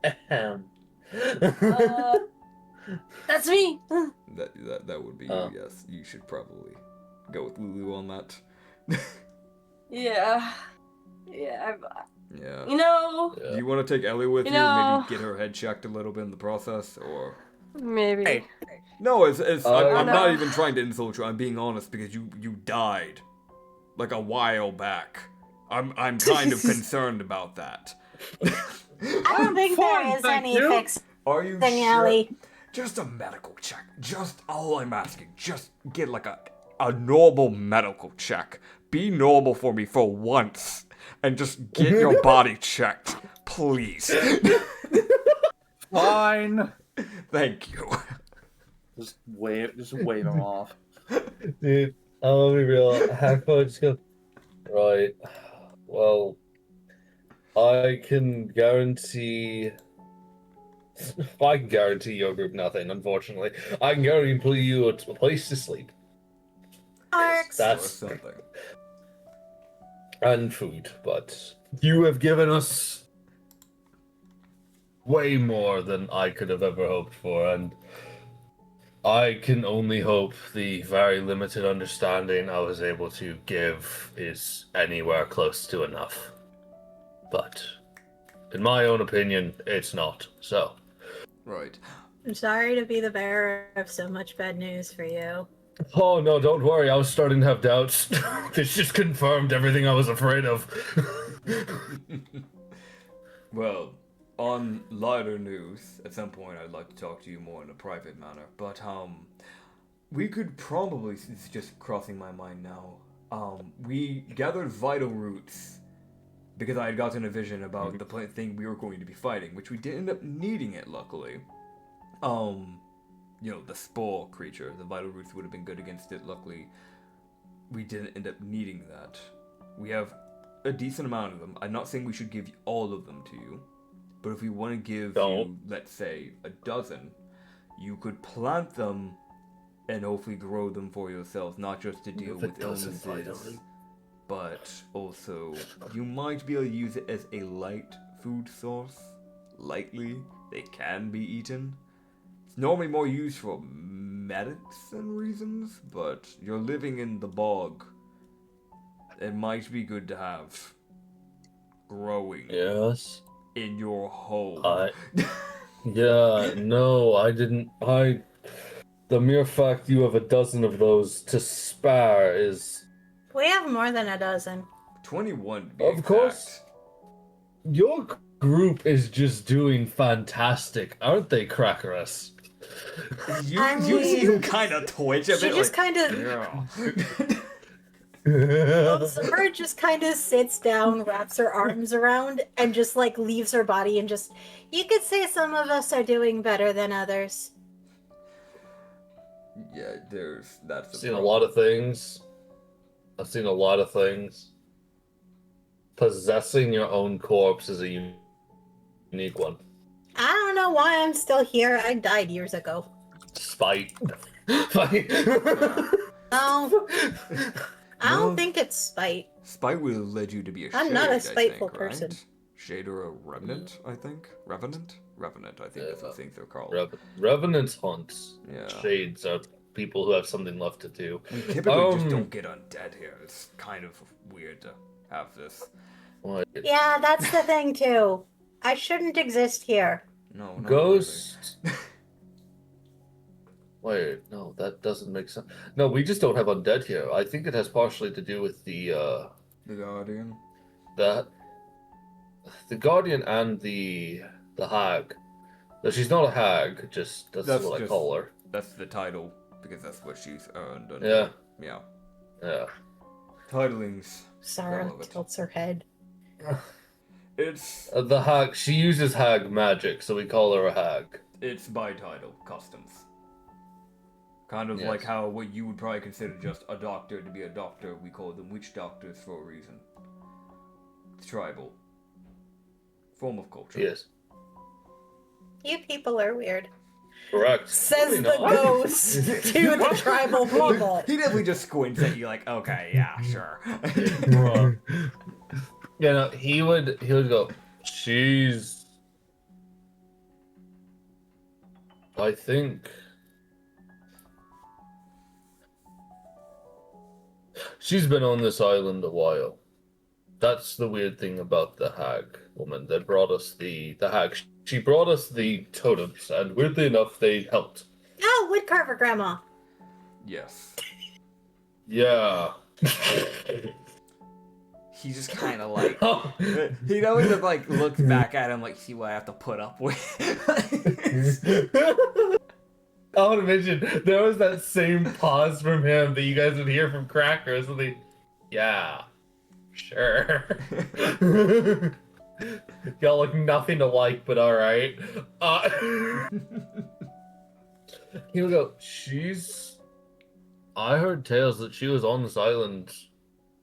[SPEAKER 5] Ahem.
[SPEAKER 3] That's me.
[SPEAKER 1] That would be you, yes. You should probably go with Lulu on that.
[SPEAKER 3] Yeah.
[SPEAKER 1] Yeah.
[SPEAKER 3] You know,
[SPEAKER 1] Do you want to take Ellie with you?
[SPEAKER 3] know-
[SPEAKER 1] Maybe get her head checked a little bit in the process, or...
[SPEAKER 3] maybe.
[SPEAKER 1] Hey. No, I'm
[SPEAKER 3] no.
[SPEAKER 1] not even trying to insult you. I'm being honest because you died like a while back. I'm kind of concerned about that.
[SPEAKER 4] I don't think there is any fix.
[SPEAKER 1] Are you
[SPEAKER 4] Thing,
[SPEAKER 1] sure?
[SPEAKER 4] Ellie.
[SPEAKER 1] Just a medical check. Just all I'm asking. Just get like a normal medical check. Be normal for me for once, and just get your body checked, please.
[SPEAKER 2] Fine.
[SPEAKER 1] Thank you.
[SPEAKER 2] Just wave him off.
[SPEAKER 5] Dude, I'm gonna be real. Hackbo just go, right. Well, I can guarantee. I can guarantee your group nothing, unfortunately. I can guarantee you a place to sleep.
[SPEAKER 4] Arcs.
[SPEAKER 1] Or
[SPEAKER 5] That's
[SPEAKER 1] something.
[SPEAKER 5] and food, but you have given us way more than I could have ever hoped for, and I can only hope the very limited understanding I was able to give is anywhere close to enough. But, in my own opinion, it's not. So.
[SPEAKER 1] Right.
[SPEAKER 4] I'm sorry to be the bearer of so much bad news for you.
[SPEAKER 5] Oh no, don't worry, I was starting to have doubts. This just confirmed everything I was afraid of.
[SPEAKER 1] Well, on lighter news, at some point I'd like to talk to you more in a private manner, but we could probably, it's just crossing my mind now, we gathered vital roots because I had gotten a vision about the thing we were going to be fighting, which we did end up needing it, luckily. You know, the spore creature, the vital roots would have been good against it, luckily. We didn't end up needing that. We have a decent amount of them. I'm not saying we should give all of them to you, but if we want to give you, let's say, a dozen, you could plant them and hopefully grow them for yourself, not just to deal with illnesses, but also you might be able to use it as a light food source. Lightly, they can be eaten. It's normally more used for medicine reasons, but you're living in the bog. It might be good to have growing
[SPEAKER 5] Yes.
[SPEAKER 1] in your home.
[SPEAKER 5] Yeah, no, I didn't. The mere fact you have a dozen of those to spare is.
[SPEAKER 4] We have more than a dozen.
[SPEAKER 1] 21 to be
[SPEAKER 5] Of
[SPEAKER 1] exact.
[SPEAKER 5] course. Your group is just doing fantastic, aren't they, Crackerus?
[SPEAKER 1] You see him kind of twitch a
[SPEAKER 4] She
[SPEAKER 1] bit.
[SPEAKER 4] just
[SPEAKER 1] like,
[SPEAKER 4] kind of.
[SPEAKER 1] yeah.
[SPEAKER 4] Summer just kind of sits down, wraps her arms around, and just like leaves her body and just. You could say some of us are doing better than others.
[SPEAKER 1] Yeah, that's
[SPEAKER 5] I've seen a lot of things. Possessing your own corpse is a unique one.
[SPEAKER 4] I don't know why I'm still here. I died years ago.
[SPEAKER 5] Spite.
[SPEAKER 4] No. I
[SPEAKER 1] No.
[SPEAKER 4] don't think it's spite.
[SPEAKER 1] Spite would have led you to be a
[SPEAKER 4] I'm
[SPEAKER 1] shade,
[SPEAKER 4] not a
[SPEAKER 1] I
[SPEAKER 4] spiteful
[SPEAKER 1] think,
[SPEAKER 4] person.
[SPEAKER 1] Right? Shade or a remnant, I think. Revenant, I think that's what things are called.
[SPEAKER 5] Revenants hunt.
[SPEAKER 1] Yeah.
[SPEAKER 5] Shades are people who have something left to do.
[SPEAKER 1] We typically just don't get undead here. It's kind of weird to have this.
[SPEAKER 5] What?
[SPEAKER 4] Yeah, that's the thing too. I shouldn't exist here.
[SPEAKER 1] No,
[SPEAKER 5] Ghost. Wait, no, that doesn't make sense. No, we just don't have undead here. I think it has partially to do with the
[SPEAKER 1] Guardian.
[SPEAKER 5] the Guardian and the hag. No, she's not a hag. Just that's what I call her.
[SPEAKER 1] That's the title because that's what she's earned.
[SPEAKER 5] Yeah.
[SPEAKER 1] Yeah. Titlings.
[SPEAKER 4] Sarah
[SPEAKER 1] Relevant.
[SPEAKER 4] tilts her head.
[SPEAKER 1] It's
[SPEAKER 5] The hag. She uses hag magic, so we call her a hag.
[SPEAKER 1] It's by title, customs. Kind of
[SPEAKER 5] Yes.
[SPEAKER 1] like how what you would probably consider just a doctor to be a doctor, we call them witch doctors for a reason. It's tribal. Form of culture.
[SPEAKER 5] Yes.
[SPEAKER 4] You people are weird.
[SPEAKER 5] Correct.
[SPEAKER 4] Says the
[SPEAKER 5] Probably not.
[SPEAKER 4] ghost to the tribal people.
[SPEAKER 1] He definitely just squints at you like, okay, yeah, sure.
[SPEAKER 5] Yeah, no, he would go, she's, I think she's been on this island a while. That's the weird thing about the hag woman that brought us the hag. She brought us the totems, and weirdly enough, they helped.
[SPEAKER 4] Oh, woodcarver grandma.
[SPEAKER 1] Yes.
[SPEAKER 5] Yeah.
[SPEAKER 1] He just kind of like,
[SPEAKER 5] Oh.
[SPEAKER 1] he always just like looks back at him like, see what I have to put up with.
[SPEAKER 5] I would mention there was that same pause from him that you guys would hear from Crackers. And they, yeah, sure. Y'all look nothing alike, but all right. He would go, I heard tales that she was on this island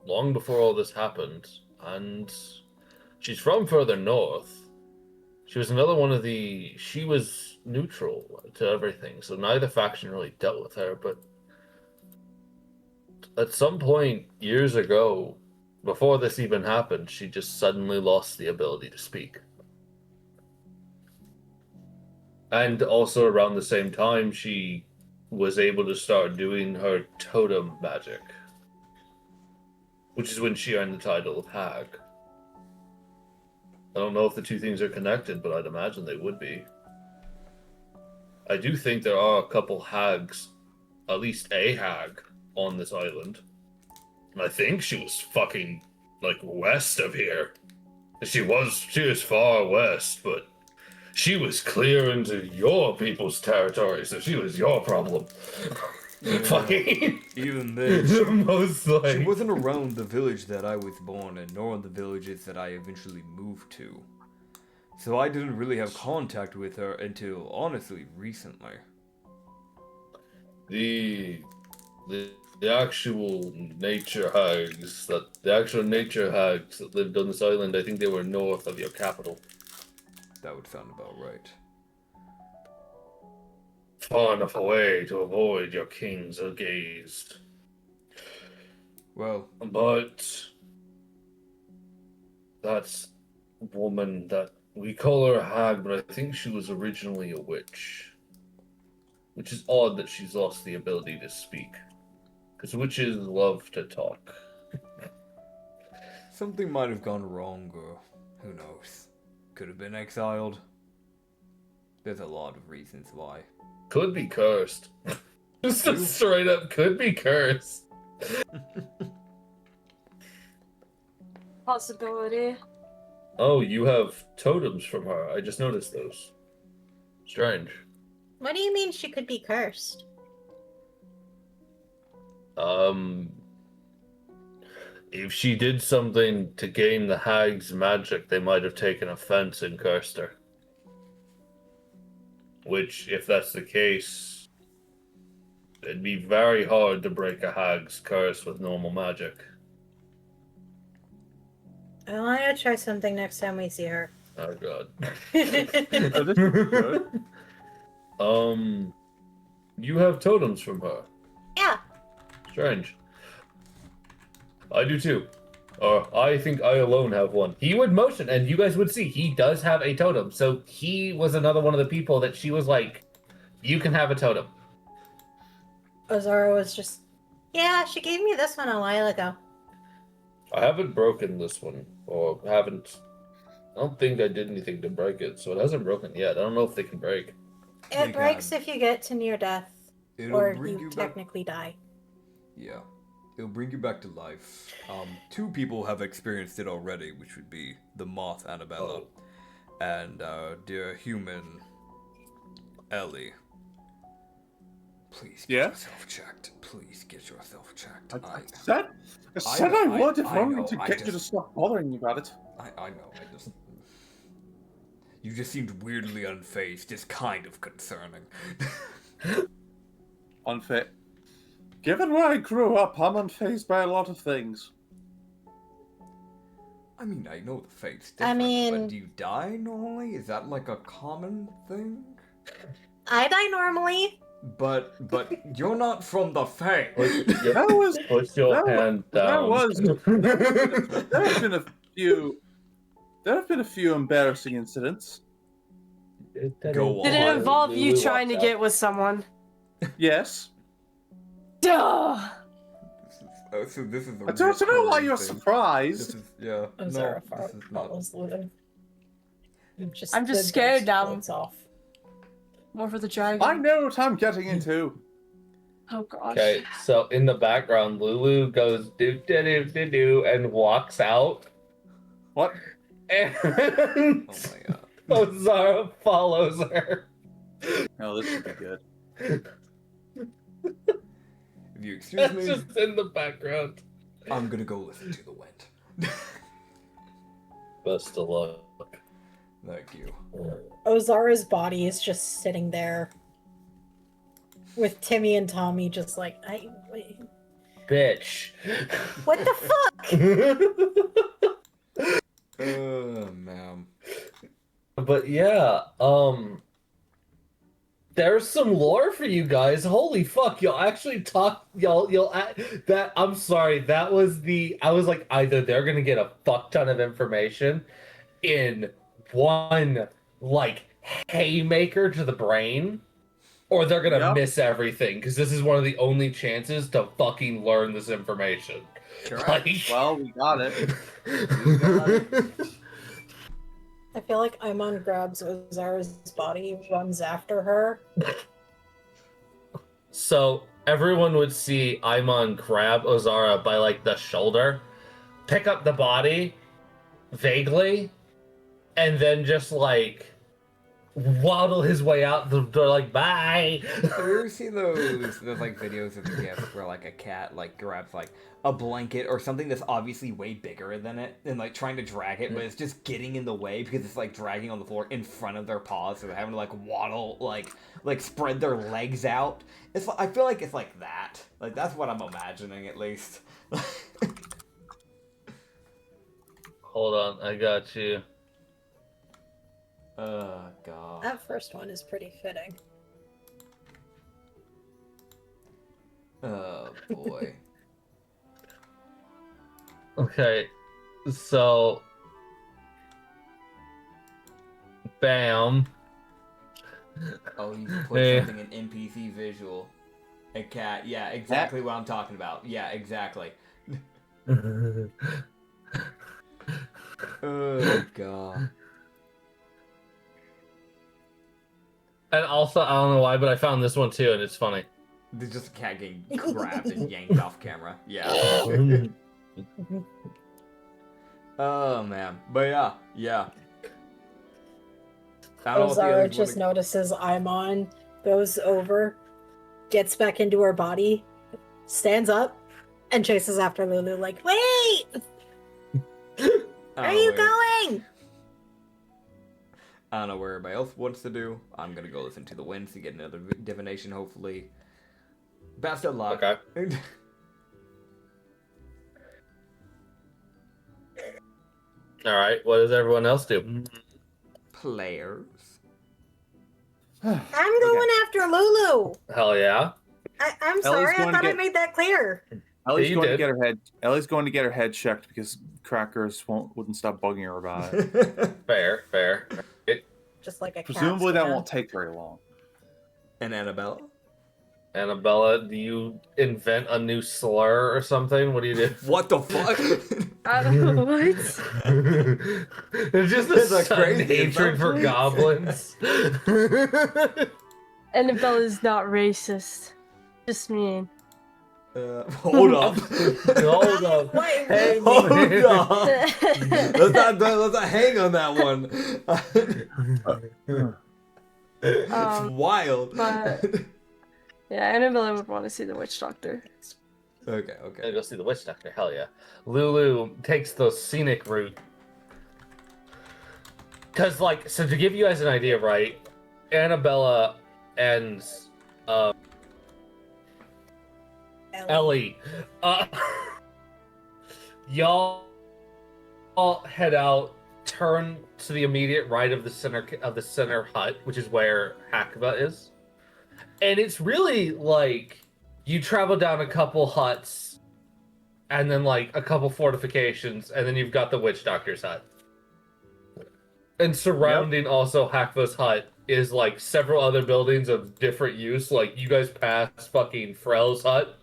[SPEAKER 5] long before all this happened, and she's from further north. She was another one of she was neutral to everything, so neither faction really dealt with her, but at some point, years ago, before this even happened, she just suddenly lost the ability to speak. And also around the same time, she was able to start doing her totem magic, which is when she earned the title of hag. I don't know if the two things are connected, but I'd imagine they would be. I do think there are a couple hags, at least a hag, on this island. And I think she was fucking, like, west of here. She was far west, but she was clear into your people's territory, so she was your problem.
[SPEAKER 1] Yeah.
[SPEAKER 5] Fucking.
[SPEAKER 1] Even then,
[SPEAKER 5] Most like.
[SPEAKER 1] she wasn't around the village that I was born in, nor in the villages that I eventually moved to. So I didn't really have contact with her until, honestly, recently.
[SPEAKER 5] The actual nature hags that lived on this island, I think they were north of your capital.
[SPEAKER 1] That would sound about right.
[SPEAKER 5] Far enough away to avoid your king's gaze.
[SPEAKER 1] Well,
[SPEAKER 5] But that's woman that we call her a hag, but I think she was originally a witch. Which is odd that she's lost the ability to speak. Because witches love to talk.
[SPEAKER 1] something might have gone wrong, or who knows. Could have been exiled. There's a lot of reasons why.
[SPEAKER 5] Could be cursed. Just a straight up could be cursed.
[SPEAKER 3] Possibility.
[SPEAKER 5] Oh, you have totems from her. I just noticed those. Strange.
[SPEAKER 4] What do you mean she could be cursed?
[SPEAKER 5] If she did something to gain the hag's magic, they might have taken offense and cursed her. Which, if that's the case, it'd be very hard to break a hag's curse with normal magic.
[SPEAKER 4] I want to try something next time we see her.
[SPEAKER 5] Oh god.
[SPEAKER 2] Oh, this is good.
[SPEAKER 5] You have totems from her.
[SPEAKER 4] Yeah.
[SPEAKER 5] Strange. I do too. Or I think I alone have one. He would motion, and you guys would see he does have a totem. So he was another one of the people that she was like, you can have a totem.
[SPEAKER 4] Ozora was just, yeah, she gave me this one a while ago.
[SPEAKER 5] I haven't broken this one, or I don't think I did anything to break it, so it hasn't broken yet. I don't know if they can break.
[SPEAKER 4] It breaks if you get to near death, or you technically die.
[SPEAKER 1] Yeah. It'll bring you back to life. Two people have experienced it already, which would be the moth Annabella and dear human Ellie. Please get yourself checked. Please get yourself checked.
[SPEAKER 2] I said I would if only to get you to stop bothering me about it.
[SPEAKER 1] I know. You just seemed weirdly unfazed. Just kind of concerning.
[SPEAKER 2] Unfit. Given where I grew up, I'm unfazed by a lot of things.
[SPEAKER 1] I mean, I know the fate's
[SPEAKER 4] I
[SPEAKER 1] different,
[SPEAKER 4] mean-
[SPEAKER 1] but do you die normally? Is that like a common thing?
[SPEAKER 4] I die normally.
[SPEAKER 1] But you're not from the Fae.
[SPEAKER 2] That was
[SPEAKER 5] Push your
[SPEAKER 2] that wa-
[SPEAKER 5] hand
[SPEAKER 2] that
[SPEAKER 5] down.
[SPEAKER 2] was there have been a few embarrassing incidents.
[SPEAKER 1] Go on.
[SPEAKER 3] Did it involve you trying to get with someone?
[SPEAKER 2] Yes.
[SPEAKER 3] Duh!
[SPEAKER 1] Oh, so this is.
[SPEAKER 2] I don't know why you're
[SPEAKER 1] This
[SPEAKER 2] surprised.
[SPEAKER 1] is yeah.
[SPEAKER 4] Ozara
[SPEAKER 1] No, this is not.
[SPEAKER 4] follows Lulu.
[SPEAKER 3] I'm just scared now.
[SPEAKER 4] Floats off.
[SPEAKER 3] More for the dragon.
[SPEAKER 2] I know what I'm getting into.
[SPEAKER 3] Oh gosh.
[SPEAKER 5] Okay, so in the background, Lulu goes do do do do do and walks out,
[SPEAKER 2] What?
[SPEAKER 5] and
[SPEAKER 1] Oh my god.
[SPEAKER 5] Ozara follows her.
[SPEAKER 2] No, this should be good.
[SPEAKER 1] If you excuse
[SPEAKER 5] That's
[SPEAKER 1] me,
[SPEAKER 5] just in the background.
[SPEAKER 1] I'm gonna go listen to the wind.
[SPEAKER 5] Best of luck.
[SPEAKER 1] Thank you.
[SPEAKER 4] Ozara's body is just sitting there with Timmy and Tommy just like, wait,
[SPEAKER 5] Bitch.
[SPEAKER 4] what the fuck?
[SPEAKER 1] Man.
[SPEAKER 5] But yeah, there's some lore for you guys. Holy fuck, you'll actually talk. That. I'm sorry. That was I was like, either they're gonna get a fuck ton of information in one like haymaker to the brain, or they're gonna
[SPEAKER 2] Yep.
[SPEAKER 5] miss everything because this is one of the only chances to fucking learn this information.
[SPEAKER 1] Correct.
[SPEAKER 2] Well, we got it.
[SPEAKER 4] I feel like Aimon grabs Ozara's body, runs after her.
[SPEAKER 5] So everyone would see Aimon grab Ozara by like the shoulder, pick up the body vaguely, and then just like waddle his way out the door like bye.
[SPEAKER 1] Have you ever seen those like videos of the GIF where like a cat like grabs like a blanket or something that's obviously way bigger than it and like trying to drag it, but it's just getting in the way because it's like dragging on the floor in front of their paws, so they're having to like waddle like spread their legs out. It's I feel like it's like that. Like that's what I'm imagining at least.
[SPEAKER 5] Hold on, I got you.
[SPEAKER 1] Oh god.
[SPEAKER 4] That first one is pretty fitting.
[SPEAKER 1] Oh boy.
[SPEAKER 5] Okay, so bam.
[SPEAKER 1] Oh, you put
[SPEAKER 5] Hey.
[SPEAKER 1] something in NPC visual. A cat. Yeah, exactly what I'm talking about. Yeah, exactly. Oh god.
[SPEAKER 5] And also, I don't know why, but I found this one too, and it's funny.
[SPEAKER 1] There's just a cat getting grabbed and yanked off camera. Yeah. Oh man. But yeah. I don't know what the
[SPEAKER 4] Ozara
[SPEAKER 1] others
[SPEAKER 4] just
[SPEAKER 1] wanna-
[SPEAKER 4] notices Aimon, goes over, gets back into her body, stands up, and chases after Lulu like, wait! Where are you
[SPEAKER 1] wait.
[SPEAKER 4] going?
[SPEAKER 1] I don't know what everybody else wants to do. I'm gonna go listen to the winds to get another divination, hopefully. Best of luck.
[SPEAKER 5] Okay. All right, what does everyone else do?
[SPEAKER 1] Players.
[SPEAKER 4] I'm going after Lulu!
[SPEAKER 5] Hell yeah.
[SPEAKER 4] I'm sorry, I
[SPEAKER 2] going to
[SPEAKER 4] thought I
[SPEAKER 2] get-
[SPEAKER 4] made that clear.
[SPEAKER 2] Ellie's
[SPEAKER 5] you
[SPEAKER 2] going to
[SPEAKER 5] did.
[SPEAKER 2] get her head. Ellie's going to get her head checked because Crackers wouldn't stop bugging her about it.
[SPEAKER 5] Fair.
[SPEAKER 4] Just like a
[SPEAKER 2] Presumably
[SPEAKER 4] cat
[SPEAKER 2] that won't take very long.
[SPEAKER 1] And Annabella?
[SPEAKER 5] Annabella, do you invent a new slur or something? What do you do?
[SPEAKER 1] What the fuck?
[SPEAKER 3] I don't know what.
[SPEAKER 5] It's just
[SPEAKER 1] It's
[SPEAKER 5] a
[SPEAKER 1] a
[SPEAKER 5] sudden
[SPEAKER 1] crazy
[SPEAKER 5] hatred for
[SPEAKER 1] assumption.
[SPEAKER 5] goblins.
[SPEAKER 3] Annabella's not racist. Just mean.
[SPEAKER 1] Hold up.
[SPEAKER 5] Hold up.
[SPEAKER 4] Wait,
[SPEAKER 5] Hey,
[SPEAKER 1] Hold
[SPEAKER 5] man.
[SPEAKER 1] up. Let's not hang on that one. It's wild.
[SPEAKER 3] but- Yeah, Annabella would want to see the witch doctor.
[SPEAKER 1] Okay.
[SPEAKER 5] Gonna go see the witch doctor. Hell yeah. Lulu takes the scenic route. Cause like, so to give you guys an idea, right? Annabella and Ellie, y'all all head out, turn to the immediate right of the center hut, which is where Hakva is. And it's really like you travel down a couple huts and then like a couple fortifications, and then you've got the witch doctor's hut. And surrounding also Hakva's hut is like several other buildings of different use. Like you guys pass fucking Frel's hut,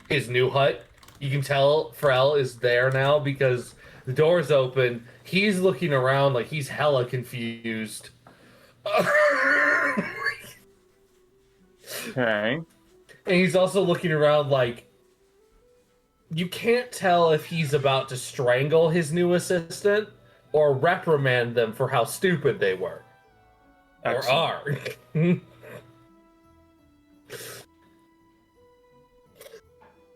[SPEAKER 5] his new hut. You can tell Frel is there now because the door's open. He's looking around like he's hella confused.
[SPEAKER 2] Okay.
[SPEAKER 5] And he's also looking around like you can't tell if he's about to strangle his new assistant or reprimand them for how stupid they were.
[SPEAKER 2] Excellent.
[SPEAKER 5] Or are.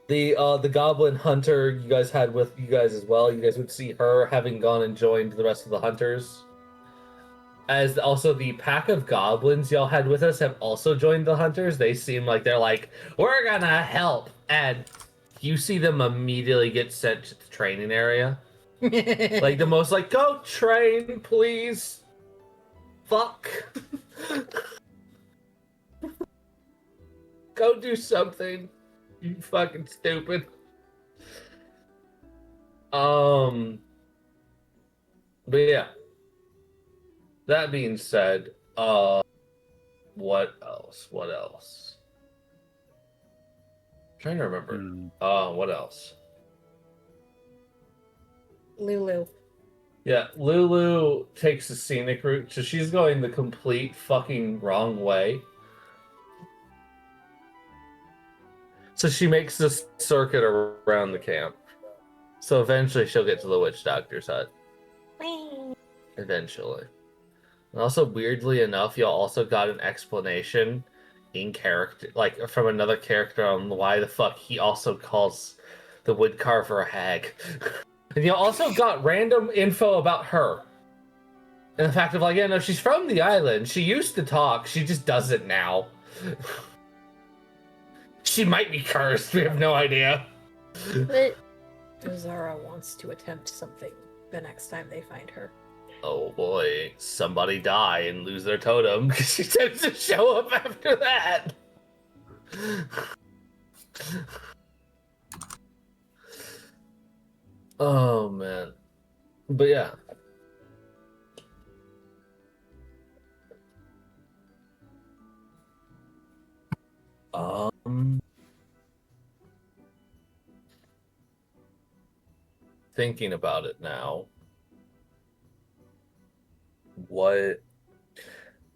[SPEAKER 5] The goblin hunter you guys had with you guys as well. You guys would see her having gone and joined the rest of the hunters. As also the pack of goblins y'all had with us have also joined the hunters. They seem like they're like, we're gonna help. And you see them immediately get sent to the training area. Like the most like, go train, please. Fuck. Go do something. You fucking stupid. But yeah. That being said, what else? What else? I'm trying to remember. What else?
[SPEAKER 4] Lulu.
[SPEAKER 5] Yeah, Lulu takes the scenic route, so she's going the complete fucking wrong way. So she makes this circuit around the camp. So eventually she'll get to the witch doctor's hut. Eventually. And also, weirdly enough, y'all also got an explanation in character, like from another character on why the fuck he also calls the woodcarver a hag. And you also got random info about her. And the fact of like, yeah, no, she's from the island. She used to talk. She just doesn't now. She might be cursed. We have no idea.
[SPEAKER 3] But
[SPEAKER 4] Zara wants to attempt something the next time they find her.
[SPEAKER 5] Oh boy, somebody die and lose their totem because she tends to show up after that. Oh man. But yeah. Thinking about it now. What?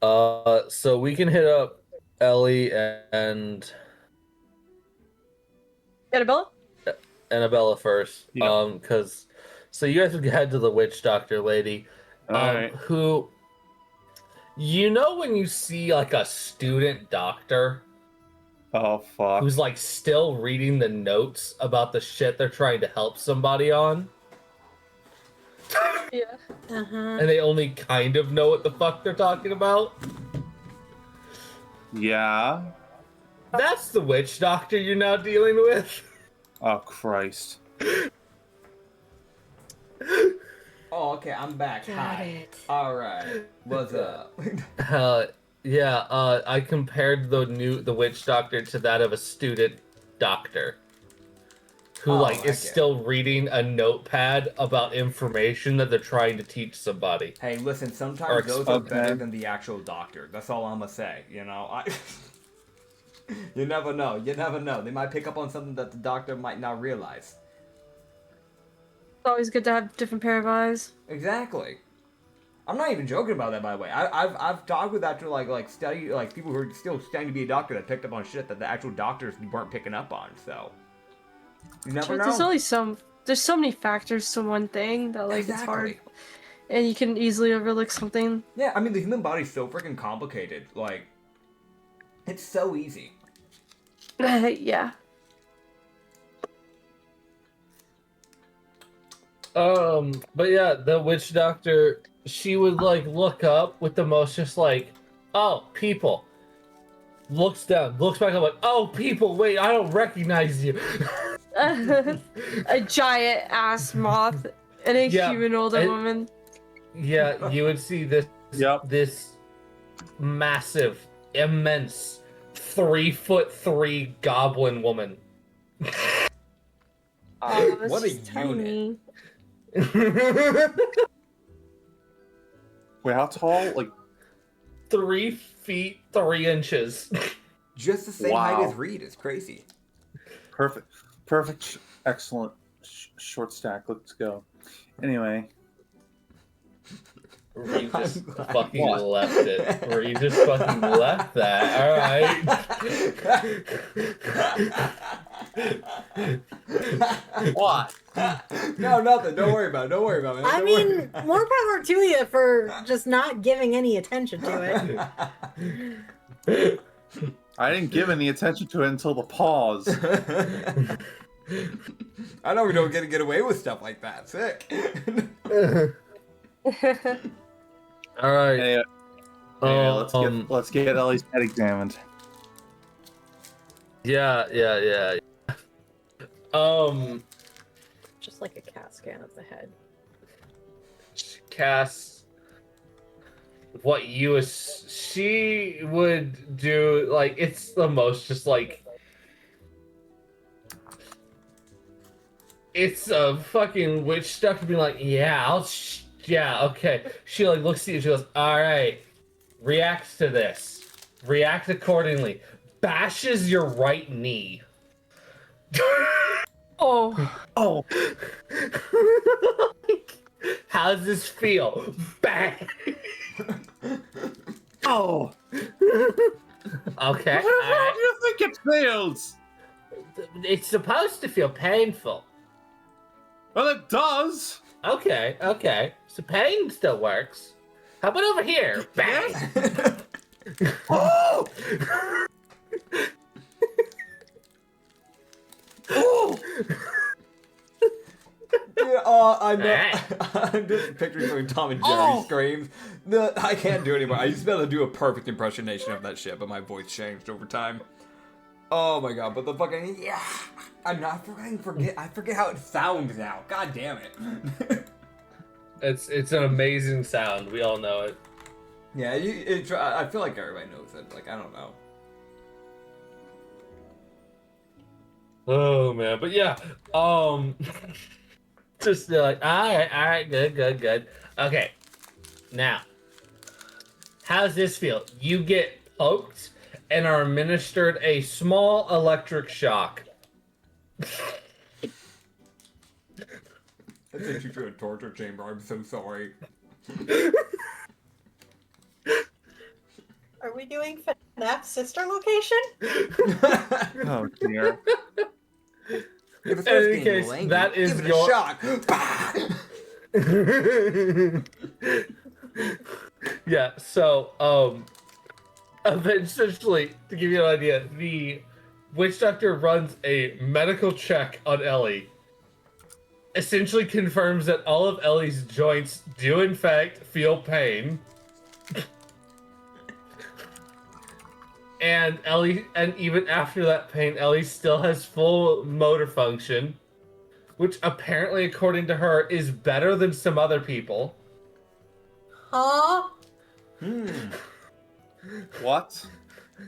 [SPEAKER 5] So we can hit up Ellie and Annabella first.
[SPEAKER 2] Yeah.
[SPEAKER 5] Because so you guys would head to the witch doctor lady,
[SPEAKER 2] Alright.
[SPEAKER 5] who, you know, when you see like a student doctor
[SPEAKER 2] Oh fuck.
[SPEAKER 5] who's like still reading the notes about the shit they're trying to help somebody on,
[SPEAKER 3] yeah.
[SPEAKER 5] and they only kind of know what the fuck they're talking about.
[SPEAKER 2] Yeah.
[SPEAKER 5] That's the witch doctor you're now dealing with.
[SPEAKER 2] Oh Christ.
[SPEAKER 1] Oh, okay, I'm back.
[SPEAKER 4] Got
[SPEAKER 1] Hi.
[SPEAKER 4] it.
[SPEAKER 1] Alright. What's up?
[SPEAKER 5] I compared the witch doctor to that of a student doctor who
[SPEAKER 1] Oh,
[SPEAKER 5] like is
[SPEAKER 1] okay.
[SPEAKER 5] still reading a notepad about information that they're trying to teach somebody.
[SPEAKER 1] Hey, listen,
[SPEAKER 5] Or
[SPEAKER 1] sometimes those are
[SPEAKER 2] okay.
[SPEAKER 1] better than the actual doctor. That's all I'm gonna say, you know? You never know. You never know. They might pick up on something that the doctor might not realize.
[SPEAKER 3] It's always good to have a different pair of eyes.
[SPEAKER 1] Exactly. I'm not even joking about that, by the way. I've talked with actual like people who are still studying to be a doctor that picked up on shit that the actual doctors weren't picking up on. So you never know.
[SPEAKER 3] There's only there's so many factors to one thing that like it's hard,
[SPEAKER 1] Exactly.
[SPEAKER 3] and you can easily overlook something.
[SPEAKER 1] Yeah, I mean the human body's so freaking complicated. Like, it's so easy.
[SPEAKER 3] Yeah.
[SPEAKER 5] But yeah, the witch doctor, she would like look up with the most just like, oh, people. Looks down, looks back up like, oh, people, wait, I don't recognize you.
[SPEAKER 3] A giant ass moth and a
[SPEAKER 5] Yeah,
[SPEAKER 3] human older
[SPEAKER 5] and-
[SPEAKER 3] woman.
[SPEAKER 5] Yeah, you would see this
[SPEAKER 2] Yep.
[SPEAKER 5] this massive, immense, 3'3" goblin woman.
[SPEAKER 3] Oh, that's
[SPEAKER 1] What a
[SPEAKER 3] just
[SPEAKER 1] unit.
[SPEAKER 3] tiny.
[SPEAKER 2] Wait, how tall? Like,
[SPEAKER 5] 3 feet 3 inches.
[SPEAKER 1] Just the same height
[SPEAKER 2] Wow.
[SPEAKER 1] as Reed. It's crazy.
[SPEAKER 2] perfect, excellent short stack. Let's go. Anyway,
[SPEAKER 5] Reed just
[SPEAKER 1] I'm glad.
[SPEAKER 5] fucking
[SPEAKER 2] What?
[SPEAKER 5] left it. Reed just fucking left that. Alright.
[SPEAKER 2] what?
[SPEAKER 1] No, nothing. Don't worry about it. Don't worry about it.
[SPEAKER 4] I
[SPEAKER 1] Don't worry.
[SPEAKER 4] mean, more power to you for just not giving any attention to it.
[SPEAKER 2] I didn't give any attention to it until the pause.
[SPEAKER 1] I know we don't get away with stuff like that. Sick.
[SPEAKER 5] Alright.
[SPEAKER 2] Anyway, let's get Ellie's head examined.
[SPEAKER 5] Yeah.
[SPEAKER 4] Just like a CAT scan of the head.
[SPEAKER 5] Cass, what she would do, like, it's the most just like, it's a fucking witch stuff to be like, yeah, okay. She like looks at you and she goes, all right, reacts to this, react accordingly, bashes your right knee.
[SPEAKER 3] Oh.
[SPEAKER 2] Oh,
[SPEAKER 5] How's this feel? Bang.
[SPEAKER 2] oh!
[SPEAKER 5] Okay.
[SPEAKER 2] How do you think it feels?
[SPEAKER 5] It's supposed to feel painful.
[SPEAKER 2] Well, it does.
[SPEAKER 5] Okay. So pain still works. How about over here? Bang.
[SPEAKER 2] Oh! Oh!
[SPEAKER 1] Yeah, I'm just picturing something Tom and Jerry screams. I can't do it anymore. I used to be able to do a perfect impersonation of that shit, but my voice changed over time. Oh my god, but the fucking I forget how it sounds now. God damn it.
[SPEAKER 5] It's an amazing sound. We all know it.
[SPEAKER 1] Yeah, I feel like everybody knows it. Like, I don't know.
[SPEAKER 5] Oh man, but yeah. Just like, all right, good. Okay, now, how's this feel? You get poked and are administered a small electric shock.
[SPEAKER 1] I sent you to a torture chamber. I'm so sorry.
[SPEAKER 4] Are we doing FNAF's sister location?
[SPEAKER 2] Oh dear.
[SPEAKER 1] If it's
[SPEAKER 5] In any
[SPEAKER 1] getting
[SPEAKER 5] case,
[SPEAKER 1] angry,
[SPEAKER 5] that is
[SPEAKER 1] give it
[SPEAKER 5] your-
[SPEAKER 1] a shock.
[SPEAKER 5] Yeah, so, essentially, to give you an idea, the witch doctor runs a medical check on Ellie, essentially confirms that all of Ellie's joints do in fact feel pain. And even after that pain, Ellie still has full motor function, which apparently, according to her, is better than some other people.
[SPEAKER 4] Huh?
[SPEAKER 2] What?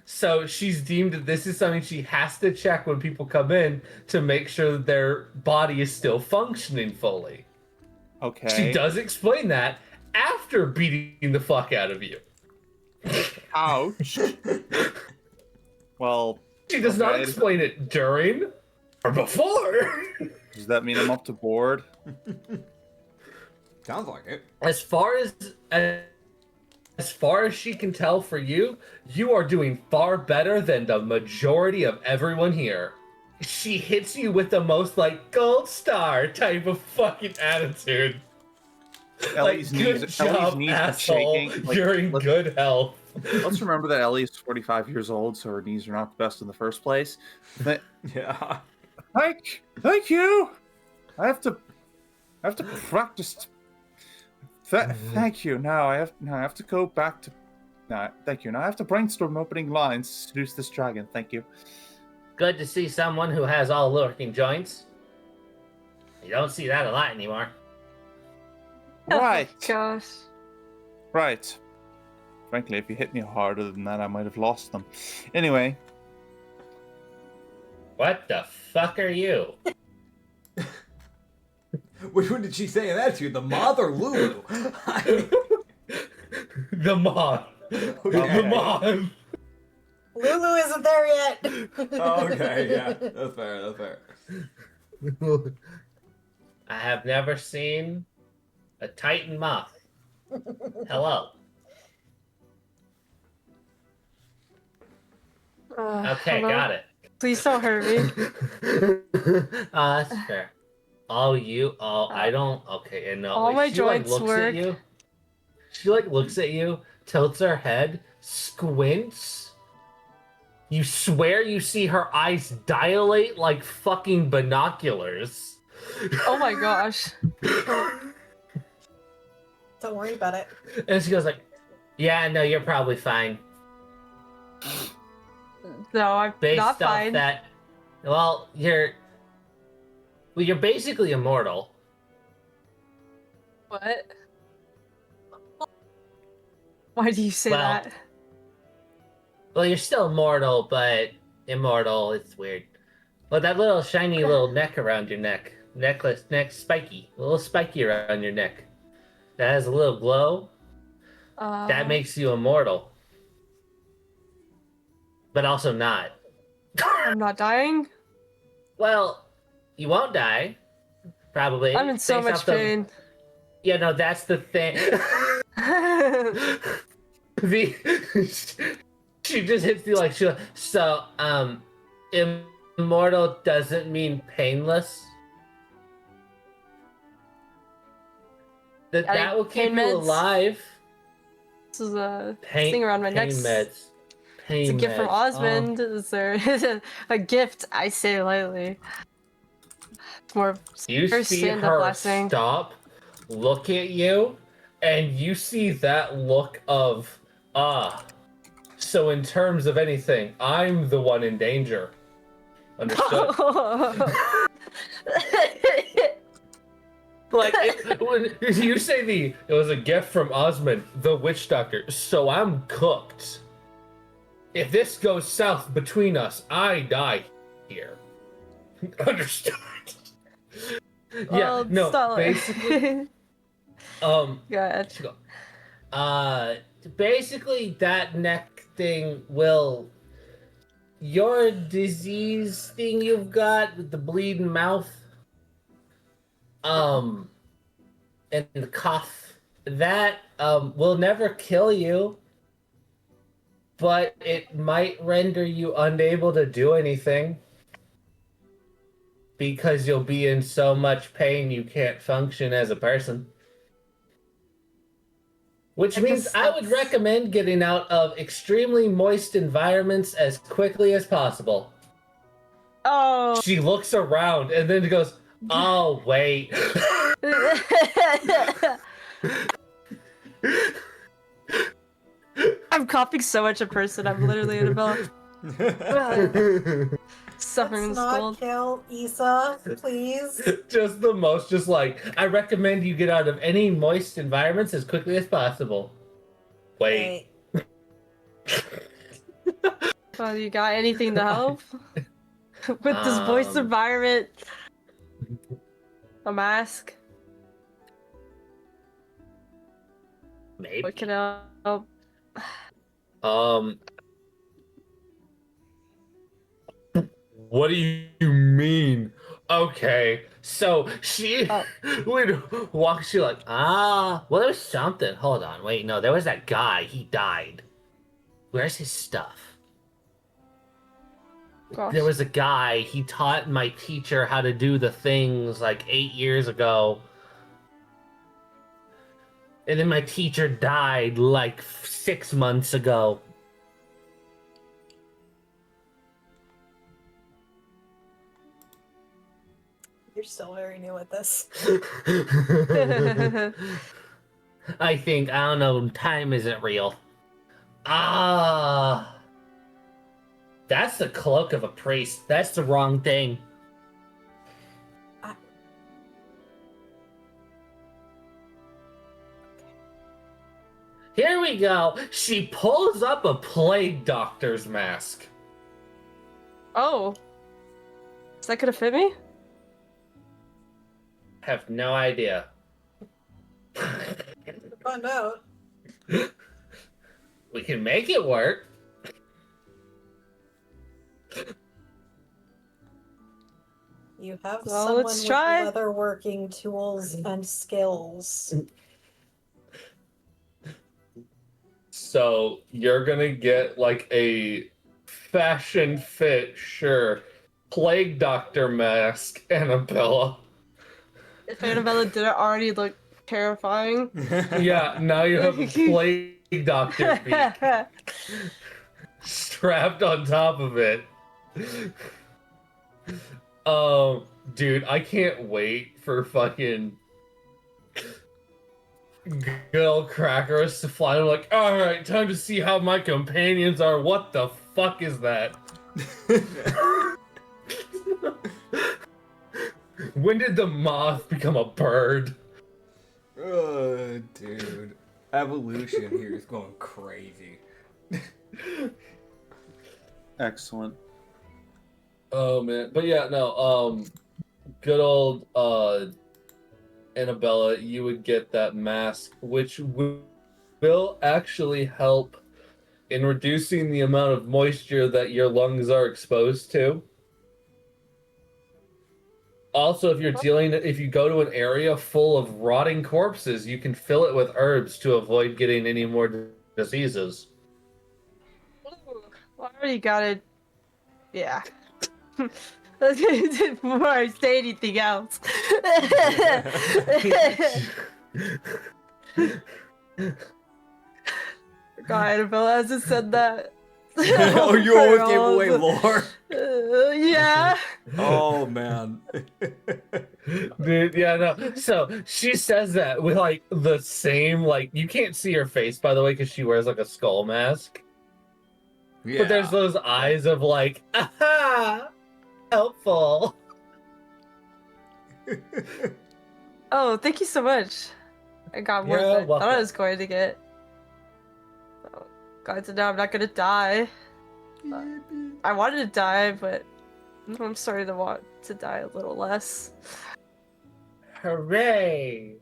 [SPEAKER 5] So she's deemed that this is something she has to check when people come in to make sure that their body is still functioning fully.
[SPEAKER 2] Okay.
[SPEAKER 5] She does explain that after beating the fuck out of you.
[SPEAKER 2] Ouch. Well,
[SPEAKER 5] She does not
[SPEAKER 2] Okay.
[SPEAKER 5] explain it during or before.
[SPEAKER 2] does that mean I'm up to board?
[SPEAKER 1] Sounds like it.
[SPEAKER 5] As far as she can tell for you, you are doing far better than the majority of everyone here. She hits you with the most like gold star type of fucking attitude.
[SPEAKER 2] Ellie's
[SPEAKER 5] Like, good job,
[SPEAKER 2] are
[SPEAKER 5] asshole.
[SPEAKER 2] shaking. Like,
[SPEAKER 5] You're in good health.
[SPEAKER 2] let's remember that Ellie is 45 years old, so her knees are not the best in the first place. But,
[SPEAKER 1] Yeah.
[SPEAKER 2] thank you. I have to practice. Thank you. Now I have to go back to. Thank you. Now I have to brainstorm opening lines to seduce this dragon. Thank you.
[SPEAKER 5] Good to see someone who has all working joints. You don't see that a lot anymore.
[SPEAKER 2] Right.
[SPEAKER 3] Gosh.
[SPEAKER 2] Right. Frankly, if you hit me harder than that, I might have lost them. Anyway,
[SPEAKER 5] What the fuck are you?
[SPEAKER 1] Which one did she say that to? The moth or Lulu?
[SPEAKER 5] The moth.
[SPEAKER 1] Okay.
[SPEAKER 5] The moth.
[SPEAKER 4] Lulu isn't there yet.
[SPEAKER 1] Oh, okay, yeah. That's fair, that's fair.
[SPEAKER 5] I have never seen a Titan moth. Hello. Okay,
[SPEAKER 3] hello?
[SPEAKER 5] got it.
[SPEAKER 3] Please don't hurt me.
[SPEAKER 5] That's fair. Oh, I don't. Okay, and no.
[SPEAKER 3] All my
[SPEAKER 5] she like
[SPEAKER 3] joints
[SPEAKER 5] looks
[SPEAKER 3] work.
[SPEAKER 5] at you. She like looks at you, tilts her head, squints. You swear you see her eyes dilate like fucking binoculars.
[SPEAKER 3] Oh my gosh.
[SPEAKER 4] Don't worry about it.
[SPEAKER 5] And she goes like, "Yeah, no, you're probably fine."
[SPEAKER 3] No, I'm
[SPEAKER 5] Based
[SPEAKER 3] not
[SPEAKER 5] off
[SPEAKER 3] fine.
[SPEAKER 5] that, well, you're basically immortal.
[SPEAKER 3] What? Why do you say
[SPEAKER 5] Well,
[SPEAKER 3] that?
[SPEAKER 5] Well, you're still immortal, but immortal, it's weird. Well, that little shiny little neck around your neck. Necklace, neck spiky. A little spiky around your neck. That has a little glow. That makes you immortal. But also not.
[SPEAKER 3] I'm not dying.
[SPEAKER 5] Well, you won't die. Probably.
[SPEAKER 3] I'm in so
[SPEAKER 5] Based
[SPEAKER 3] much
[SPEAKER 5] off the-
[SPEAKER 3] pain.
[SPEAKER 5] Yeah, no, that's the thing. She just hits you like so immortal doesn't mean painless. That will keep
[SPEAKER 3] pain
[SPEAKER 5] you
[SPEAKER 3] meds.
[SPEAKER 5] alive.
[SPEAKER 3] This is a
[SPEAKER 5] Pain,
[SPEAKER 3] thing around my neck.
[SPEAKER 5] pain meds. Pain
[SPEAKER 3] It's a gift from
[SPEAKER 5] meds.
[SPEAKER 3] Osmond. Is there a gift? I say lightly. It's more of
[SPEAKER 5] You
[SPEAKER 3] first
[SPEAKER 5] see
[SPEAKER 3] stand-up
[SPEAKER 5] her
[SPEAKER 3] blessing.
[SPEAKER 5] stop, look at you, and you see that look of so in terms of anything, I'm the one in danger. Understood? Like, when you say it was a gift from Osmond, the witch doctor, so I'm cooked. If this goes south between us, I die here. Understood?
[SPEAKER 3] Well,
[SPEAKER 5] no,
[SPEAKER 3] it's not like-
[SPEAKER 5] basically,
[SPEAKER 3] Go ahead.
[SPEAKER 5] Basically, that neck thing will... Your disease thing you've got with the bleeding mouth, and the cough, that, will never kill you, but it might render you unable to do anything. Because you'll be in so much pain you can't function as a person. Which means I would recommend getting out of extremely moist environments as quickly as possible.
[SPEAKER 3] Oh.
[SPEAKER 5] She looks around and then goes, "Oh, wait."
[SPEAKER 3] I'm coughing so much in person. I'm literally in a bell. Suffering in
[SPEAKER 4] Let's
[SPEAKER 3] the
[SPEAKER 4] not
[SPEAKER 3] cold.
[SPEAKER 4] kill Issa, please.
[SPEAKER 5] Just the most, just like, I recommend you get out of any moist environments as quickly as possible. Wait.
[SPEAKER 3] Well, you got anything to help? With this moist environment? A mask?
[SPEAKER 5] Maybe.
[SPEAKER 3] What can I help?
[SPEAKER 5] What do you mean? Okay, so she would walk you like, well, there was something. Hold on, wait, no, there was that guy. He died. Where's his stuff?
[SPEAKER 3] Gosh.
[SPEAKER 5] There was a guy. He taught my teacher how to do the things like 8 years ago. And then my teacher died like 6 months ago.
[SPEAKER 4] You're still very new at this.
[SPEAKER 5] I don't know, time isn't real. That's the cloak of a priest. That's the wrong thing. Here we go. She pulls up a plague doctor's mask.
[SPEAKER 3] Oh. Is that gonna fit me?
[SPEAKER 5] Have no idea.
[SPEAKER 4] Find out.
[SPEAKER 5] We can make it work.
[SPEAKER 4] You have
[SPEAKER 3] Well,
[SPEAKER 4] someone
[SPEAKER 3] let's
[SPEAKER 4] with
[SPEAKER 3] try.
[SPEAKER 4] leatherworking tools and skills.
[SPEAKER 5] So you're gonna get like a fashion fit, sure, plague doctor mask, Annabella.
[SPEAKER 3] If Annabella didn't already look terrifying.
[SPEAKER 5] Yeah, now you have a plague doctor beak strapped on top of it. Dude, I can't wait for fucking good old Crackers to fly. I'm like, alright, time to see how my companions are. What the fuck is that? When did the moth become a bird?
[SPEAKER 1] Dude. Evolution here is going crazy.
[SPEAKER 2] Excellent.
[SPEAKER 5] Oh man, but yeah, no, good old Annabella, you would get that mask, which will actually help in reducing the amount of moisture that your lungs are exposed to. Also, if you go to an area full of rotting corpses, you can fill it with herbs to avoid getting any more diseases.
[SPEAKER 3] Well, I already got it. Yeah. Before I say anything else. God, Annabella hasn't said that.
[SPEAKER 1] Oh, you almost gave away lore.
[SPEAKER 3] Yeah.
[SPEAKER 1] Oh man.
[SPEAKER 5] Dude, yeah, no. So she says that with like the same, like, you can't see her face, by the way, because she wears like a skull mask.
[SPEAKER 1] Yeah.
[SPEAKER 5] But there's those eyes of like, aha, helpful.
[SPEAKER 3] Oh, thank you so much. I got more
[SPEAKER 5] You're
[SPEAKER 3] than I thought
[SPEAKER 5] welcome.
[SPEAKER 3] I was going to get. Oh, God, so now I'm not gonna die. I wanted to die, but I'm starting to want to die a little less.
[SPEAKER 5] Hooray.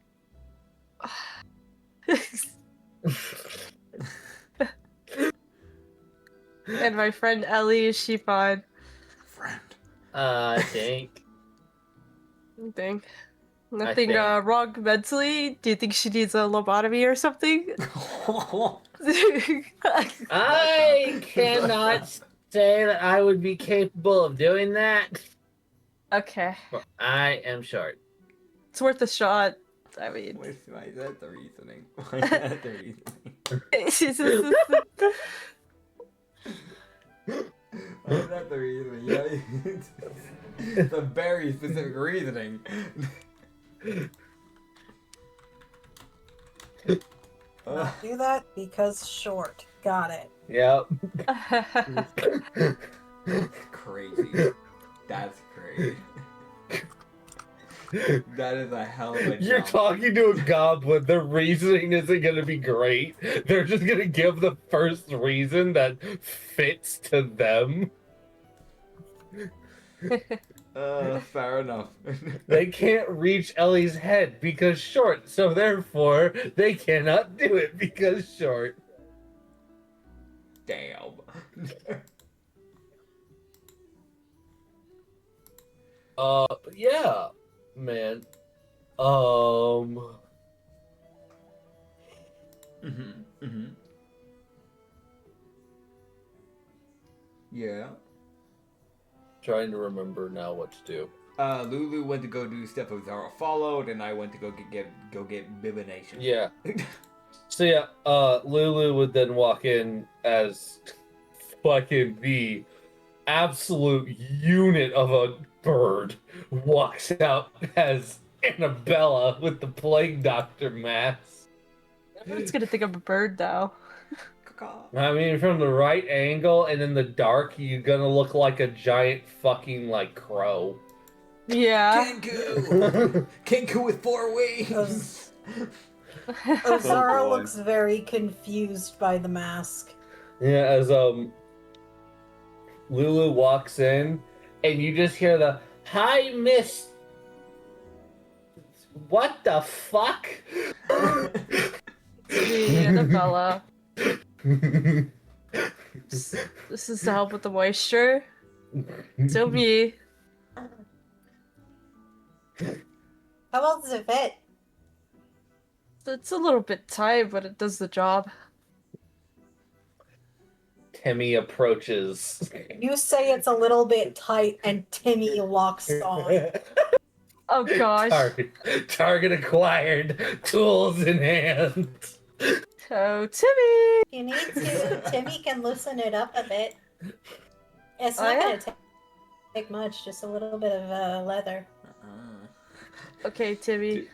[SPEAKER 3] And my friend Ellie, is she fine?
[SPEAKER 1] Friend.
[SPEAKER 5] I think.
[SPEAKER 3] Nothing. Nothing
[SPEAKER 5] think.
[SPEAKER 3] wrong mentally? Do you think she needs a lobotomy or something?
[SPEAKER 5] I cannot say that I would be capable of doing that.
[SPEAKER 3] Okay.
[SPEAKER 5] I am short.
[SPEAKER 3] It's worth a shot. I mean...
[SPEAKER 1] Why is that the reasoning? Why is that the reasoning? Why is that the reasoning? Yeah, it's a very specific reasoning.
[SPEAKER 4] Do that because short. Got it.
[SPEAKER 5] Yep.
[SPEAKER 1] Crazy. That's crazy. That is a hell of a
[SPEAKER 5] You're
[SPEAKER 1] jump.
[SPEAKER 5] talking to a goblin. The reasoning isn't going to be great. They're just going to give the first reason that fits to them.
[SPEAKER 1] Fair enough.
[SPEAKER 5] They can't reach Ellie's head because short, so therefore they cannot do it because short.
[SPEAKER 1] Damn.
[SPEAKER 5] But yeah, man.
[SPEAKER 1] Mhm. Mhm. Yeah.
[SPEAKER 5] Trying to remember now what to do.
[SPEAKER 1] Lulu went to go do stuff with Zara followed, and I went to go get Bibination.
[SPEAKER 5] Yeah. So yeah, Lulu would then walk in as fucking the absolute unit of a bird, walks out as Annabella with the plague doctor mask.
[SPEAKER 3] Everyone's gonna think I'm a bird now.
[SPEAKER 5] I mean, from the right angle and in the dark, you're gonna look like a giant fucking, like, crow.
[SPEAKER 3] Yeah.
[SPEAKER 1] Kenku! Kenku with 4 wings!
[SPEAKER 4] Ozara
[SPEAKER 2] boy.
[SPEAKER 4] looks very confused by the mask.
[SPEAKER 5] Yeah, as, Lulu walks in, and you just hear the, Hi, Miss. What the fuck?
[SPEAKER 3] Me, Annabella. This is to help with the moisture. So me.
[SPEAKER 4] How well does it fit?
[SPEAKER 3] It's a little bit tight, but it does the job.
[SPEAKER 5] Timmy approaches.
[SPEAKER 4] You say it's a little bit tight, and Timmy locks on.
[SPEAKER 3] Oh gosh.
[SPEAKER 5] Target acquired. Tools in hand.
[SPEAKER 3] Oh, Timmy!
[SPEAKER 4] If you need to, Timmy can loosen it up a bit. It's
[SPEAKER 3] Oh,
[SPEAKER 4] not
[SPEAKER 3] yeah?
[SPEAKER 4] gonna take much, just a little bit of leather.
[SPEAKER 3] Okay, Timmy.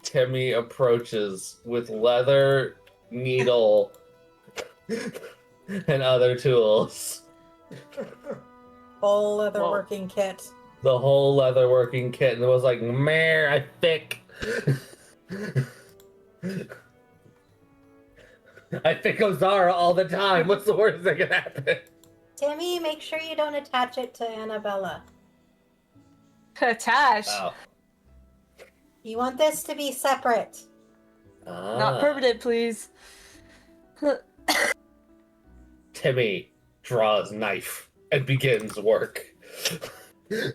[SPEAKER 5] Timmy approaches with leather, needle, and other tools.
[SPEAKER 4] Full leather
[SPEAKER 5] Whoa.
[SPEAKER 4] working kit.
[SPEAKER 5] The whole leather working kit, and it was like, meh, I thick. I think Ozara all the time. What's the worst that can happen?
[SPEAKER 4] Timmy, make sure you don't attach it to Annabella.
[SPEAKER 3] Attach.
[SPEAKER 5] Oh.
[SPEAKER 4] You want this to be separate.
[SPEAKER 3] Not permanent, please.
[SPEAKER 5] Timmy draws knife and begins work.
[SPEAKER 1] I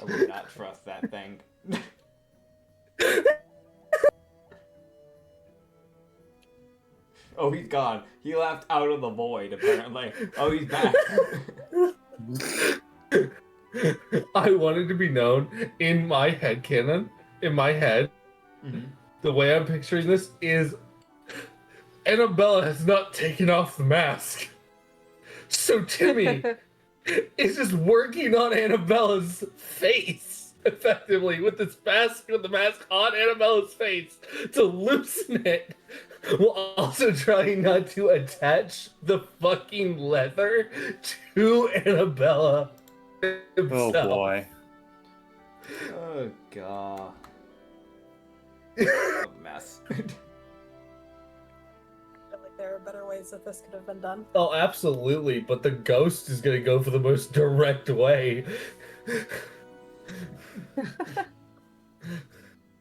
[SPEAKER 1] would not trust that thing. Oh, he's gone. He left out of the void, apparently. Oh, he's back.
[SPEAKER 5] I wanted to be known in my headcanon, in my head, the way I'm picturing this is Annabella has not taken off the mask. So Timmy is just working on Annabella's face, effectively, with the mask on Annabella's face to loosen it, while also trying not to attach the fucking leather to Annabella himself.
[SPEAKER 2] Oh boy.
[SPEAKER 1] Oh, God. A mess.
[SPEAKER 4] I feel like there are better ways that this could have been done.
[SPEAKER 5] Oh, absolutely, but the ghost is gonna go for the most direct way.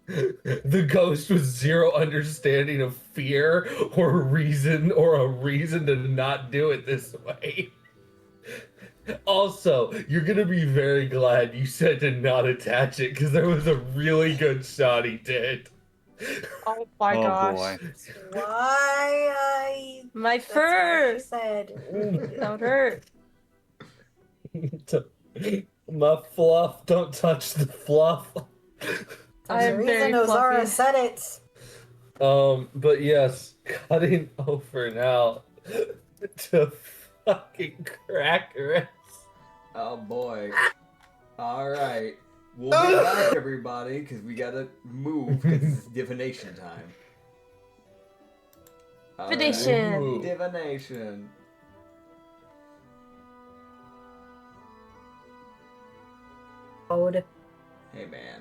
[SPEAKER 5] The ghost with zero understanding of fear or a reason to not do it this way. Also, you're gonna be very glad you said to not attach it, because there was a really good shot he did.
[SPEAKER 3] Oh my
[SPEAKER 2] Oh
[SPEAKER 3] gosh.
[SPEAKER 2] boy.
[SPEAKER 4] Why
[SPEAKER 3] My
[SPEAKER 4] that's
[SPEAKER 3] fur!
[SPEAKER 4] what she said.
[SPEAKER 3] That would hurt.
[SPEAKER 5] My fluff, don't touch the fluff.
[SPEAKER 3] I
[SPEAKER 4] There's a
[SPEAKER 3] am very
[SPEAKER 4] reason Ozara
[SPEAKER 3] fluffy.
[SPEAKER 4] said it.
[SPEAKER 5] But yes, cutting over now to fucking crackers.
[SPEAKER 1] Oh, boy. Alright. We'll be back, everybody, because we gotta move, because it's divination time. Alright.
[SPEAKER 3] Divination.
[SPEAKER 5] Ooh.
[SPEAKER 1] Divination.
[SPEAKER 4] Code.
[SPEAKER 1] Hey, man.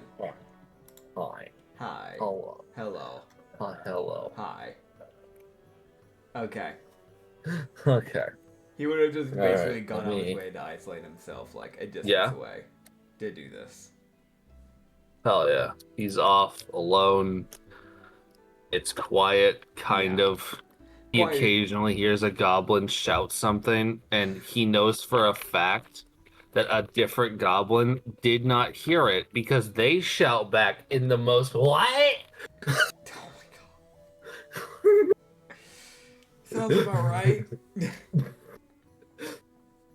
[SPEAKER 5] Hi.
[SPEAKER 1] Hi.
[SPEAKER 5] Hello.
[SPEAKER 1] Hello.
[SPEAKER 5] Hello.
[SPEAKER 1] Hi. Okay.
[SPEAKER 5] Okay.
[SPEAKER 1] He would have just basically
[SPEAKER 5] Alright,
[SPEAKER 1] gone
[SPEAKER 5] let
[SPEAKER 1] out his
[SPEAKER 5] me-
[SPEAKER 1] way to isolate himself, like, a distance
[SPEAKER 5] Yeah.
[SPEAKER 1] away. To do this.
[SPEAKER 5] Hell yeah. He's off, alone. It's quiet, kind
[SPEAKER 1] Yeah.
[SPEAKER 5] of. He
[SPEAKER 1] Quiet.
[SPEAKER 5] occasionally hears a goblin shout something, and he knows for a fact that a different goblin did not hear it because they shout back in the most what?
[SPEAKER 1] Oh my god. Sounds about right.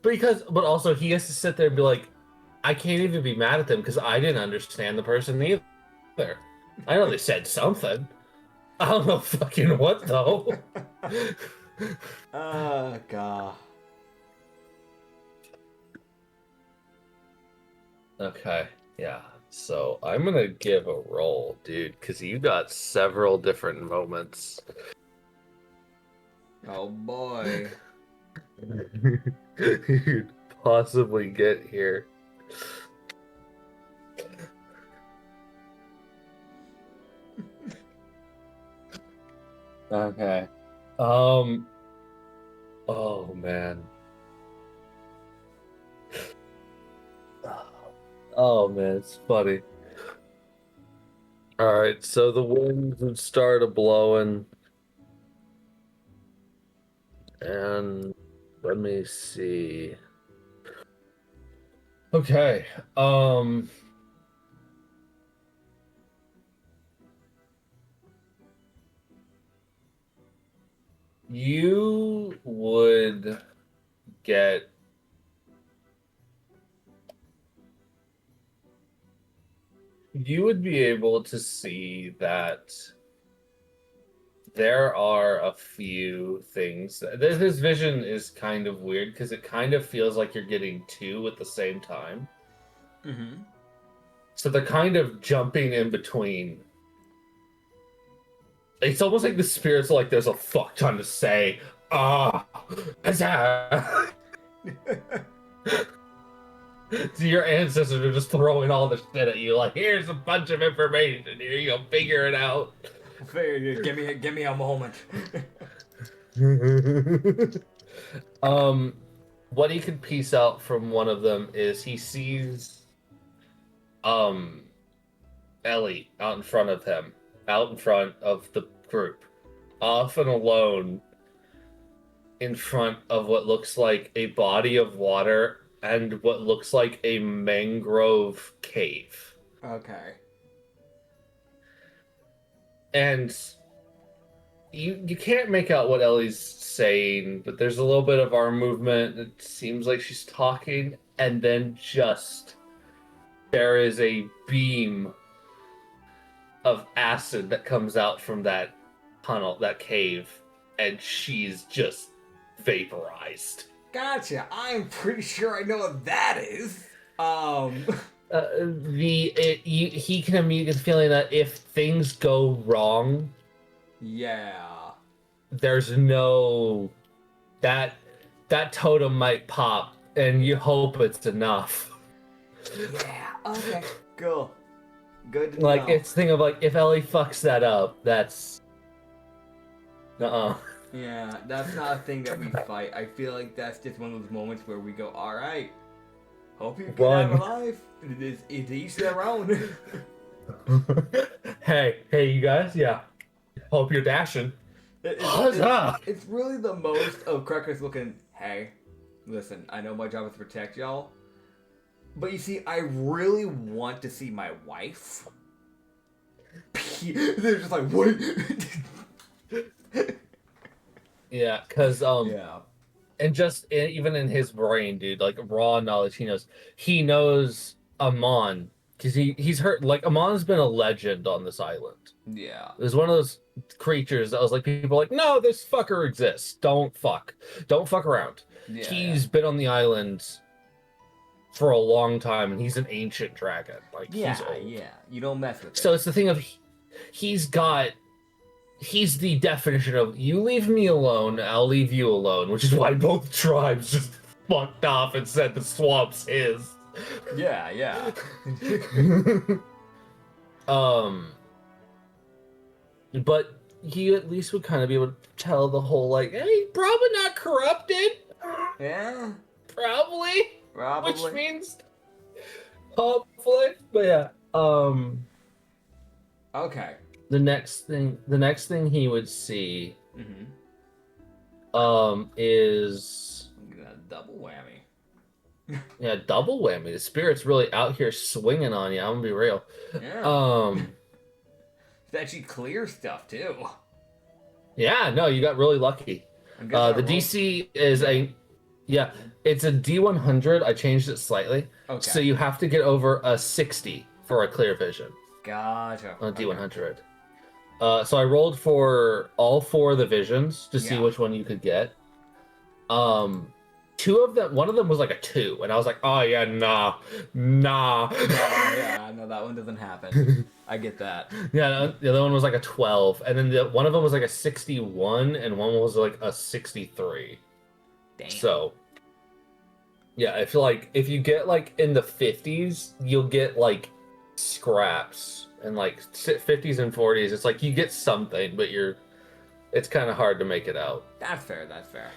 [SPEAKER 5] But also he has to sit there and be like, I can't even be mad at them because I didn't understand the person either. I know they said something. I don't know fucking what though.
[SPEAKER 1] God.
[SPEAKER 5] Okay, yeah. So I'm gonna give a roll, dude, because you got several different moments.
[SPEAKER 1] Oh boy.
[SPEAKER 5] You'd possibly get here. Okay. Oh man. Oh man, it's funny. All right, so the wind would start a blowing, and let me see. Okay, you would get you would be able to see that there are a few things. This vision is kind of weird because it kind of feels like you're getting two at the same time.
[SPEAKER 1] Mm-hmm.
[SPEAKER 5] So they're kind of jumping in between. It's almost like the spirits are like, there's a fuck ton to say. Huzzah! So your ancestors are just throwing all the shit at you, like, here's a bunch of information, here you go, figure it out.
[SPEAKER 1] Give me a moment.
[SPEAKER 5] What he could piece out from one of them is he sees Ellie out in front of him, out in front of the group, off and alone in front of what looks like a body of water and what looks like a mangrove cave.
[SPEAKER 1] Okay.
[SPEAKER 5] And you can't make out what Ellie's saying, but there's a little bit of arm movement. It seems like she's talking, and then just there is a beam of acid that comes out from that tunnel, that cave, and she's just vaporized.
[SPEAKER 1] Gotcha. I'm pretty sure I know what that is.
[SPEAKER 5] He can immediately get the feeling that if things go wrong,
[SPEAKER 1] Yeah.
[SPEAKER 5] there's no that totem might pop, and you hope it's enough.
[SPEAKER 1] Yeah. Okay. Cool. Good to
[SPEAKER 5] Like
[SPEAKER 1] know.
[SPEAKER 5] it's the thing of like, if Ellie fucks that up, that's
[SPEAKER 1] Yeah, that's not a thing that we fight. I feel like that's just one of those moments where we go, all right, hope you get out
[SPEAKER 5] Run.
[SPEAKER 1] alive. It's each their own.
[SPEAKER 5] hey, you guys, yeah. Hope you're dashing. Huzzah!
[SPEAKER 1] It's really the most of Crackers looking, hey, listen, I know my job is to protect y'all, but you see, I really want to see my wife. They're just like, what?
[SPEAKER 5] Yeah, because
[SPEAKER 1] Yeah.
[SPEAKER 5] and just even in his brain, dude, like raw knowledge, he knows Amon, because he's heard, like, Amon's been a legend on this island.
[SPEAKER 1] Yeah.
[SPEAKER 5] It was one of those creatures that was like, people were like, no, this fucker exists, don't fuck around.
[SPEAKER 1] Yeah.
[SPEAKER 5] He's been on the island for a long time, and he's an ancient dragon, like, he's old.
[SPEAKER 1] Yeah. You don't mess with it.
[SPEAKER 5] So it's the thing of, he's the definition of, you leave me alone, I'll leave you alone, which is why both tribes just fucked off and said the swamp's his.
[SPEAKER 1] Yeah.
[SPEAKER 5] But he at least would kind of be able to tell the whole, like, hey, probably not corrupted.
[SPEAKER 1] Yeah.
[SPEAKER 5] Probably.
[SPEAKER 1] Probably.
[SPEAKER 5] Which means hopefully. But yeah.
[SPEAKER 1] Okay.
[SPEAKER 5] The next thing he would see
[SPEAKER 1] Mm-hmm.
[SPEAKER 5] is
[SPEAKER 1] I'm gonna double whammy.
[SPEAKER 5] yeah, double whammy. The spirit's really out here swinging on you. I'm gonna be real.
[SPEAKER 1] Yeah. It's actually clear stuff too.
[SPEAKER 5] Yeah, no, you got really lucky. The DC is it's a D100. I changed it slightly.
[SPEAKER 1] Okay.
[SPEAKER 5] So you have to get over a 60 for a clear vision
[SPEAKER 1] Gotcha.
[SPEAKER 5] on D100. So I rolled for all 4 of the visions to see
[SPEAKER 1] Yeah.
[SPEAKER 5] which one you could get. 2 of them, one of them was like a 2, and I was like, oh yeah, nah.
[SPEAKER 1] Yeah, no, that one doesn't happen. I get that.
[SPEAKER 5] Yeah, the other one was like a 12, and then one of them was like a 61, and one was like a 63.
[SPEAKER 1] Damn.
[SPEAKER 5] So, yeah, I feel like if you get like in the 50s, you'll get like scraps, and like 50s and 40s, it's like you get something, but it's kind of hard to make it out.
[SPEAKER 1] That's fair. That's fair.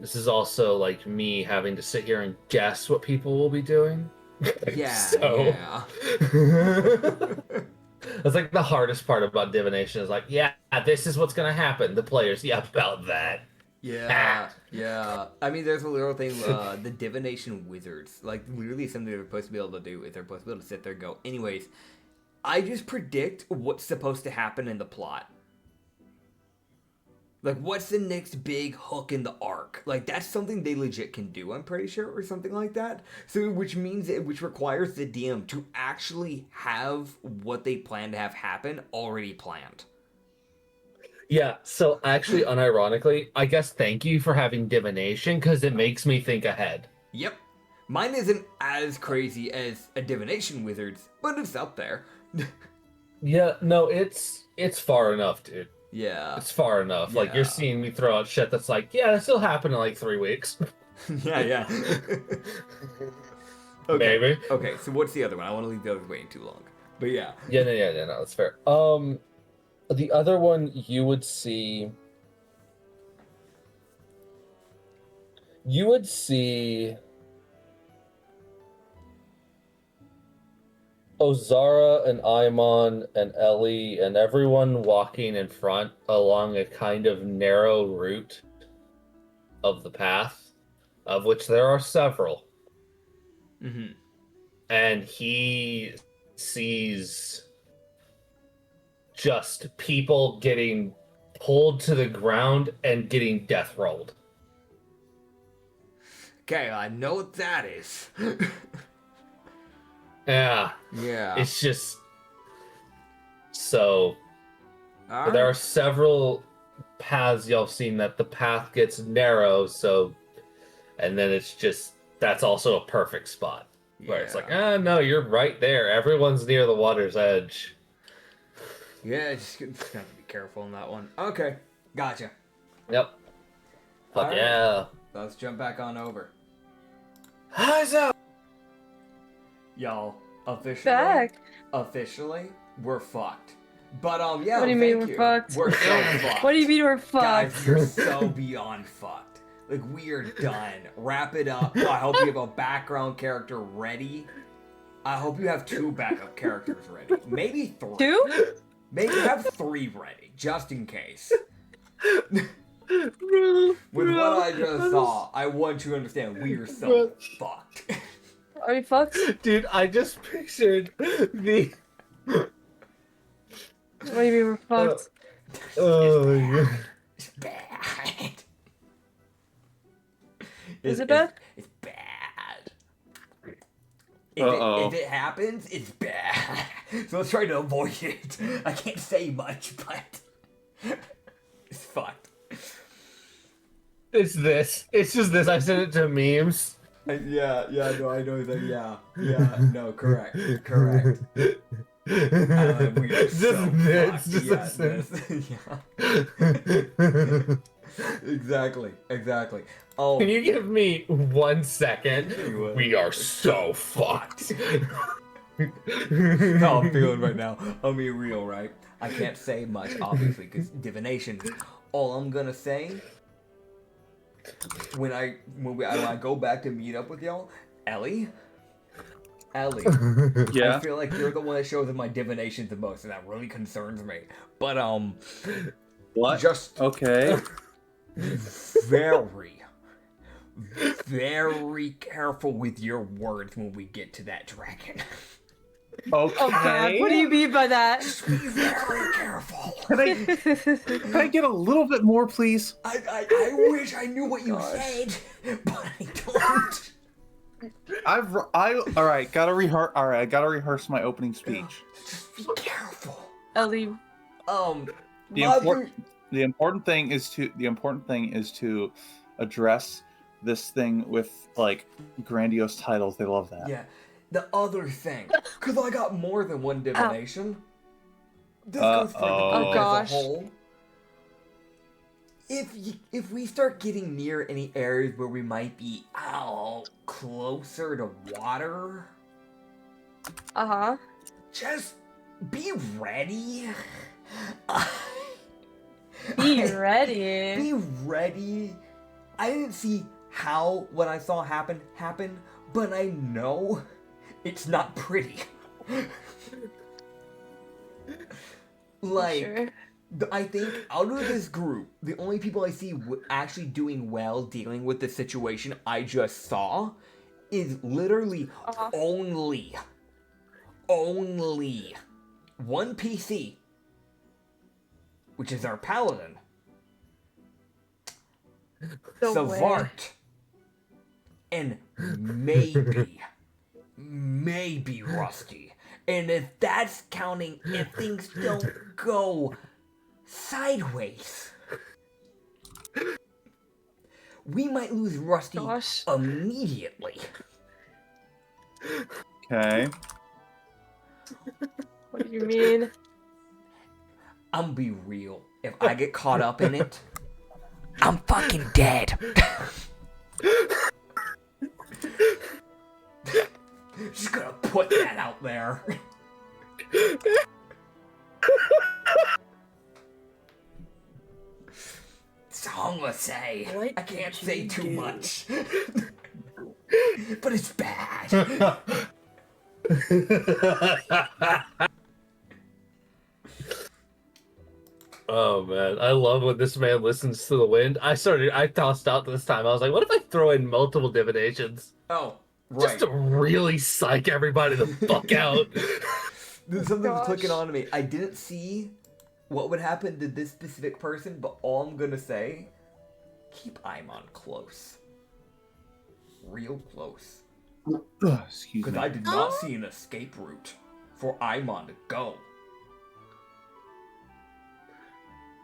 [SPEAKER 5] this is also like me having to sit here and guess what people will be doing.
[SPEAKER 1] Yeah,
[SPEAKER 5] So-
[SPEAKER 1] yeah.
[SPEAKER 5] That's like the hardest part about divination is like, yeah, this is what's gonna happen. The players, yeah, about that.
[SPEAKER 1] Yeah, yeah. I mean, there's a little thing, the divination wizards. Like, literally something they're supposed to be able to do is they're supposed to be able to sit there and go, anyways, I just predict what's supposed to happen in the plot. Like, what's the next big hook in the arc? Like, that's something they legit can do, I'm pretty sure, or something like that. So, which requires the DM to actually have what they plan to have happen already planned.
[SPEAKER 5] Yeah, so actually, unironically, I guess thank you for having divination, because it makes me think ahead.
[SPEAKER 1] Yep. Mine isn't as crazy as a divination wizard's, but it's up there.
[SPEAKER 5] Yeah, no, it's far enough, dude.
[SPEAKER 1] Yeah.
[SPEAKER 5] It's far enough. Like, you're
[SPEAKER 1] Yeah.
[SPEAKER 5] seeing me throw out shit that's like, yeah, this will happen in like 3 weeks.
[SPEAKER 1] Yeah. Okay.
[SPEAKER 5] Maybe.
[SPEAKER 1] Okay, so what's the other one? I want to leave the others waiting too long. But yeah.
[SPEAKER 5] Yeah, no, that's fair. The other one you would see Ozara and Aimon and Ellie and everyone walking in front along a kind of narrow route of the path, of which there are several.
[SPEAKER 1] Mm-hmm.
[SPEAKER 5] And he sees just people getting pulled to the ground and getting death rolled.
[SPEAKER 1] Okay, I know what that is.
[SPEAKER 5] Yeah,
[SPEAKER 1] Yeah.
[SPEAKER 5] it's just so
[SPEAKER 1] Alright.
[SPEAKER 5] there are several paths y'all seen that the path gets narrow, so and then it's just that's also a perfect spot where it's like, no, you're right there. Everyone's near the water's edge.
[SPEAKER 1] Yeah, just gonna be careful on that one. Okay, gotcha.
[SPEAKER 5] Yep. Fuck
[SPEAKER 1] Alright.
[SPEAKER 5] yeah.
[SPEAKER 1] Let's jump back on over.
[SPEAKER 5] How's up?
[SPEAKER 1] Y'all,
[SPEAKER 3] Back.
[SPEAKER 1] officially, we're fucked. But yeah,
[SPEAKER 3] What do you mean
[SPEAKER 1] thank
[SPEAKER 3] we're
[SPEAKER 1] you.
[SPEAKER 3] fucked?
[SPEAKER 1] We're so fucked.
[SPEAKER 3] What do you mean we're
[SPEAKER 1] Guys,
[SPEAKER 3] fucked?
[SPEAKER 1] you're so beyond fucked. Like, we are done. Wrap it up. I hope you have a background character ready. I hope you have 2 backup characters ready. Maybe 3.
[SPEAKER 3] 2?
[SPEAKER 1] Maybe have 3 ready, just in case. With what I just saw, I want you to understand we are so fucked.
[SPEAKER 3] Are we fucked?
[SPEAKER 5] Dude, I just pictured the.
[SPEAKER 3] What do you mean we're fucked?
[SPEAKER 5] Oh, yeah.
[SPEAKER 1] It's bad.
[SPEAKER 3] Is it bad?
[SPEAKER 1] It's bad.
[SPEAKER 2] Uh-oh.
[SPEAKER 1] If it happens, it's bad. So let's try to avoid it. I can't say much, but it's fucked.
[SPEAKER 5] It's this. It's just this. I sent it to memes.
[SPEAKER 1] Yeah, no, I know that. Yeah, no, correct. We are
[SPEAKER 5] Just
[SPEAKER 1] so
[SPEAKER 5] this.
[SPEAKER 1] fucked.
[SPEAKER 5] Just
[SPEAKER 1] Yeah,
[SPEAKER 5] this.
[SPEAKER 1] yeah. Exactly. Oh,
[SPEAKER 5] Can you give me 1 second?
[SPEAKER 1] You will.
[SPEAKER 5] We are so fucked.
[SPEAKER 1] how I'm feeling right now. I'll be real, right? I can't say much, obviously, because divination. All I'm gonna say when I go back to meet up with y'all, Ellie, I
[SPEAKER 2] Yeah.
[SPEAKER 1] feel like you're the one that shows up my divination the most, and that really concerns me. But
[SPEAKER 2] What?
[SPEAKER 1] just
[SPEAKER 2] Okay.
[SPEAKER 1] very, very careful with your words when we get to that dragon.
[SPEAKER 2] Okay.
[SPEAKER 3] Oh god, what do you mean by that?
[SPEAKER 1] Just be very careful.
[SPEAKER 2] Can I get a little bit more, please?
[SPEAKER 1] I wish I knew what you said, but I don't.
[SPEAKER 2] All right. Gotta rehearse. All right, I gotta rehearse my opening speech.
[SPEAKER 1] Just be careful.
[SPEAKER 3] Ellie,
[SPEAKER 2] The important thing is to address this thing with like grandiose titles. They love that.
[SPEAKER 1] Yeah, the other thing, because I got more than one divination. This goes for the
[SPEAKER 2] Uh-oh.
[SPEAKER 1] group
[SPEAKER 3] Oh, gosh.
[SPEAKER 1] as a whole. If we start getting near any areas where we might be closer to water, just be ready.
[SPEAKER 3] be ready.
[SPEAKER 1] Be ready I didn't see how what I saw happen, but I know it's not pretty. Like,
[SPEAKER 3] Sure.
[SPEAKER 1] I think out of this group, the only people I see actually doing well dealing with the situation I just saw is literally only one PC, which is our paladin,
[SPEAKER 3] No way.
[SPEAKER 1] Savart, and maybe Rusty. And if that's counting, if things don't go sideways, we might lose Rusty
[SPEAKER 3] Gosh.
[SPEAKER 1] immediately.
[SPEAKER 2] Okay.
[SPEAKER 3] What do you mean?
[SPEAKER 1] I'm be real. If I get caught up in it, I'm fucking dead. Just gonna put that out there. That's all I'm gonna say.
[SPEAKER 4] What
[SPEAKER 1] I can't
[SPEAKER 4] did
[SPEAKER 1] say
[SPEAKER 4] you
[SPEAKER 1] too
[SPEAKER 4] do?
[SPEAKER 1] much. But it's bad.
[SPEAKER 5] Oh man, I love when this man listens to the wind. I tossed out this time. I was like, what if I throw in multiple divinations?
[SPEAKER 1] Oh, right.
[SPEAKER 5] Just to really psych everybody the fuck out.
[SPEAKER 1] Something's clicking on to me. I didn't see what would happen to this specific person, but all I'm gonna say, keep Imon close. Real close.
[SPEAKER 2] Excuse
[SPEAKER 1] Because
[SPEAKER 2] me.
[SPEAKER 1] I did not see an escape route for Imon to go.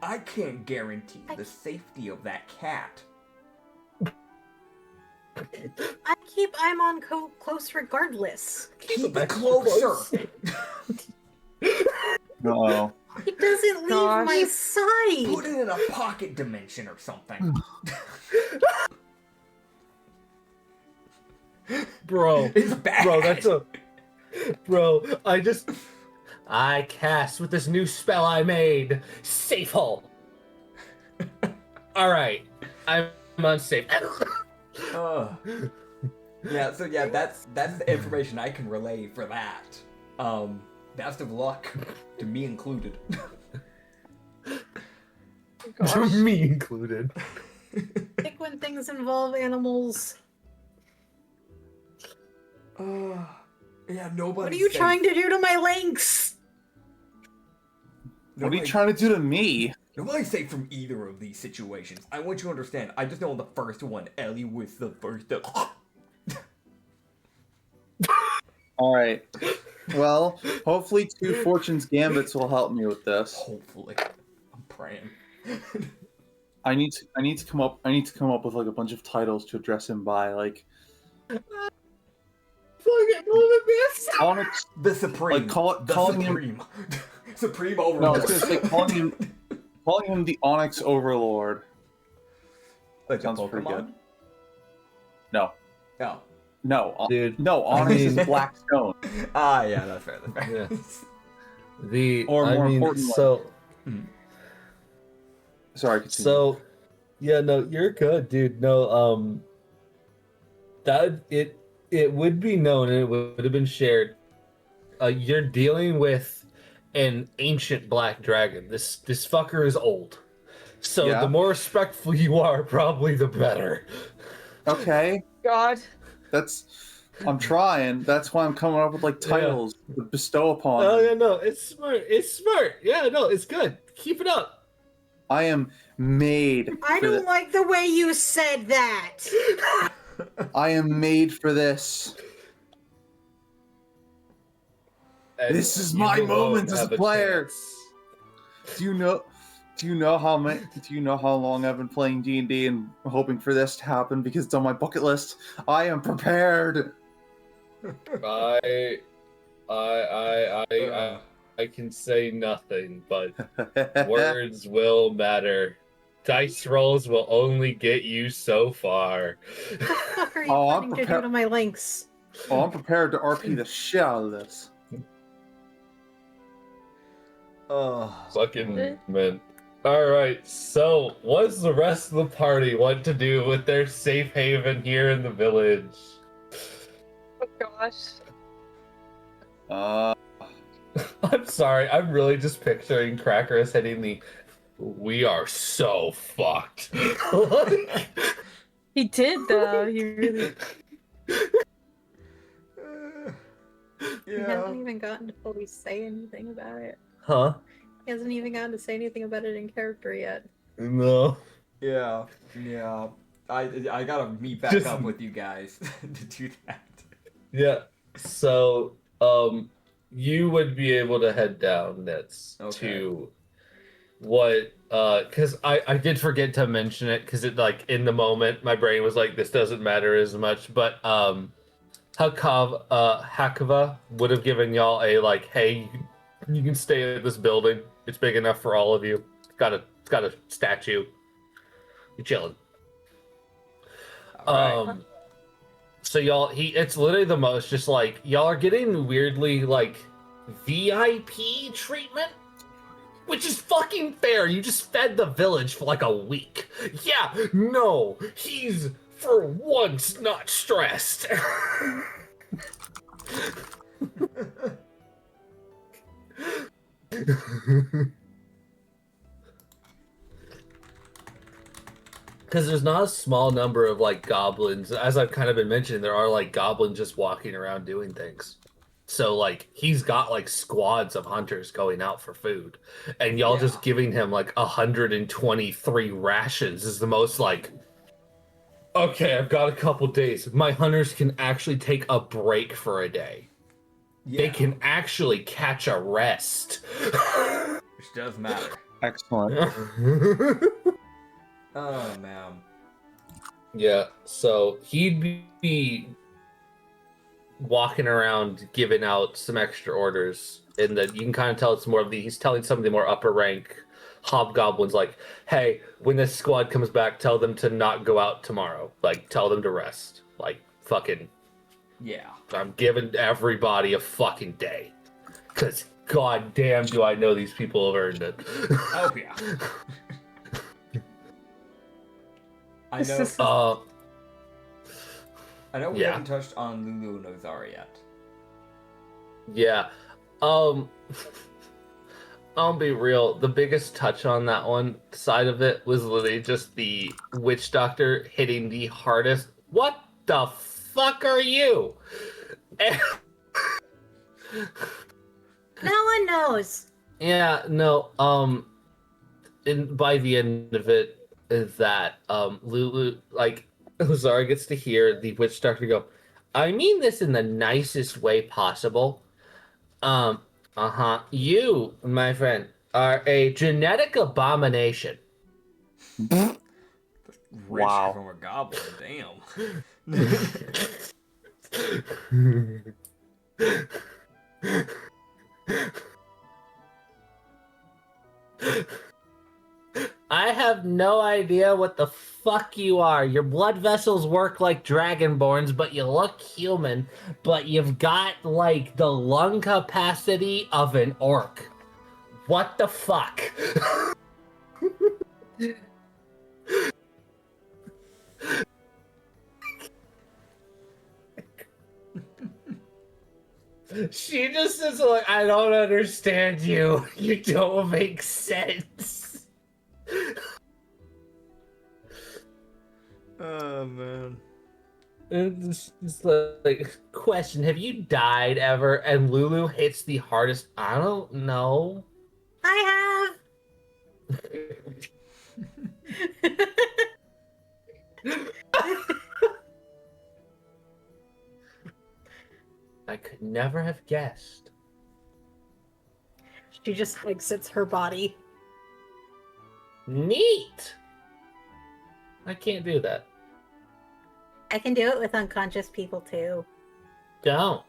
[SPEAKER 1] I can't guarantee the safety of that cat.
[SPEAKER 4] I keep Imon close regardless.
[SPEAKER 1] Keep it closer.
[SPEAKER 2] Uh-oh.
[SPEAKER 4] He doesn't leave
[SPEAKER 3] Gosh.
[SPEAKER 4] my side.
[SPEAKER 1] Put it in a pocket dimension or something.
[SPEAKER 5] Bro,
[SPEAKER 1] It's bad.
[SPEAKER 5] I cast with this new spell I made. Safe hole. Alright. I'm unsafe.
[SPEAKER 1] Yeah, so yeah, that's the information I can relay for that. Best of luck to me included.
[SPEAKER 3] Gosh.
[SPEAKER 5] Me included.
[SPEAKER 4] I think when things involve animals.
[SPEAKER 1] Yeah, nobody.
[SPEAKER 4] What are you trying to do to my lynx?
[SPEAKER 2] What are you trying to do to me?
[SPEAKER 1] Nobody's safe from either of these situations. I want you to understand. I just know the first one, Ellie was the first to...
[SPEAKER 2] Alright. Well, hopefully 2 Fortune's Gambits will help me with this.
[SPEAKER 1] Hopefully. I'm praying.
[SPEAKER 2] I need to come up with like a bunch of titles to address him by, like Onyx.
[SPEAKER 1] The Supreme.
[SPEAKER 2] Like calling him
[SPEAKER 1] Supreme. Supreme Overlord.
[SPEAKER 2] No, it's just like calling him the Onyx Overlord.
[SPEAKER 1] Like
[SPEAKER 2] Sounds
[SPEAKER 1] a
[SPEAKER 2] pretty
[SPEAKER 1] Pokemon?
[SPEAKER 2] good. No.
[SPEAKER 1] Oh.
[SPEAKER 2] No.
[SPEAKER 5] Dude,
[SPEAKER 2] No, Onyx is Black Stone.
[SPEAKER 1] Yeah, that's fair.
[SPEAKER 5] Yeah.
[SPEAKER 2] Importantly. Sorry, continue.
[SPEAKER 5] So, yeah, no, you're good, dude. No, that it would be known and it would have been shared. You're dealing with an ancient black dragon. This fucker is old. So
[SPEAKER 2] Yeah.
[SPEAKER 5] the more respectful you are, probably the better.
[SPEAKER 2] Okay.
[SPEAKER 3] God.
[SPEAKER 2] I'm trying. That's why I'm coming up with like titles to bestow upon.
[SPEAKER 5] Oh
[SPEAKER 2] him.
[SPEAKER 5] yeah, no, it's smart. It's smart. Yeah, no, it's good. Keep it up.
[SPEAKER 2] I am made.
[SPEAKER 4] I
[SPEAKER 2] for
[SPEAKER 4] don't
[SPEAKER 2] thi-
[SPEAKER 4] like the way you said that.
[SPEAKER 2] I am made for this.
[SPEAKER 5] And
[SPEAKER 2] This is
[SPEAKER 5] you
[SPEAKER 2] my
[SPEAKER 5] alone
[SPEAKER 2] moment as
[SPEAKER 5] have
[SPEAKER 2] a player.
[SPEAKER 5] chance.
[SPEAKER 2] Do you know how long I've been playing D&D and hoping for this to happen because it's on my bucket list? I am prepared.
[SPEAKER 5] I can say nothing, but words will matter. Dice rolls will only get you so far.
[SPEAKER 4] What the fuck are you
[SPEAKER 2] Oh, I'm
[SPEAKER 4] planning to do
[SPEAKER 2] prepared-
[SPEAKER 4] to my lynx?
[SPEAKER 2] Oh, I'm prepared to RP the shit out of this.
[SPEAKER 5] Fucking man. All right. So, what's the rest of the party want to do with their safe haven here in the village?
[SPEAKER 3] Oh gosh.
[SPEAKER 5] I'm sorry. I'm really just picturing Crackers hitting the. We are so fucked. Like,
[SPEAKER 3] He did though. He really.
[SPEAKER 4] He hasn't even gotten to fully say anything about it.
[SPEAKER 5] huh?
[SPEAKER 4] He hasn't even gotten to say anything about it in character yet.
[SPEAKER 5] No.
[SPEAKER 1] Yeah. I gotta meet back
[SPEAKER 5] Just-
[SPEAKER 1] up with you guys to do that.
[SPEAKER 5] Yeah. So, you would be able to head down Nits to what because I did forget to mention it because it like in the moment my brain was like this doesn't matter as much, but Hakava would have given y'all a like, hey, you can stay at this building. It's big enough for all of you. It's got a statue. You're chilling.
[SPEAKER 1] Alright.
[SPEAKER 5] So y'all, it's literally the most just like y'all are getting weirdly like VIP treatment, which is fucking fair. You just fed the village for like a week. Yeah, no, he's for once not stressed. Because there's not a small number of like goblins. As I've kind of been mentioning, there are like goblins just walking around doing things. So like he's got like squads of hunters going out for food, and y'all just giving him like 123 rations is the most like. Okay, I've got a couple days. My hunters can actually take a break for a day.
[SPEAKER 1] Yeah.
[SPEAKER 5] They can actually catch a rest.
[SPEAKER 1] Which does matter.
[SPEAKER 2] Excellent.
[SPEAKER 1] Oh man.
[SPEAKER 5] Yeah, so he'd be walking around giving out some extra orders, and that you can kind of tell it's more of the he's telling some of the more upper rank hobgoblins like, hey, when this squad comes back, tell them to not go out tomorrow. Like, tell them to rest. Like, fucking,
[SPEAKER 1] Yeah.
[SPEAKER 5] I'm giving everybody a fucking day, because goddamn do I know these people have earned it.
[SPEAKER 1] Oh yeah. I know. I know we
[SPEAKER 5] yeah.
[SPEAKER 1] haven't touched on Lulu Nozara yet.
[SPEAKER 5] Yeah. I'll be real. The biggest touch on that one side of it was literally just the witch doctor hitting the hardest. What the fuck are you?
[SPEAKER 4] No one knows.
[SPEAKER 5] Yeah, no. And by the end of it, is that Lulu, like, Zara gets to hear the witch doctor go, I mean this in the nicest way possible. You, my friend, are a genetic abomination.
[SPEAKER 1] Rich
[SPEAKER 2] Wow.
[SPEAKER 1] from a goblin, damn.
[SPEAKER 5] I have no idea what the fuck you are. Your blood vessels work like dragonborns, but you look human. But you've got, like, the lung capacity of an orc. What the fuck? She just is like, I don't understand you. You don't make sense.
[SPEAKER 1] Oh man.
[SPEAKER 5] It's like, question, have you died ever? And Lulu hits the hardest. I don't know.
[SPEAKER 4] I have.
[SPEAKER 5] I could never have guessed.
[SPEAKER 4] She just exits her body.
[SPEAKER 5] Neat. I can't do that.
[SPEAKER 4] I can do it with unconscious people too.
[SPEAKER 5] Don't.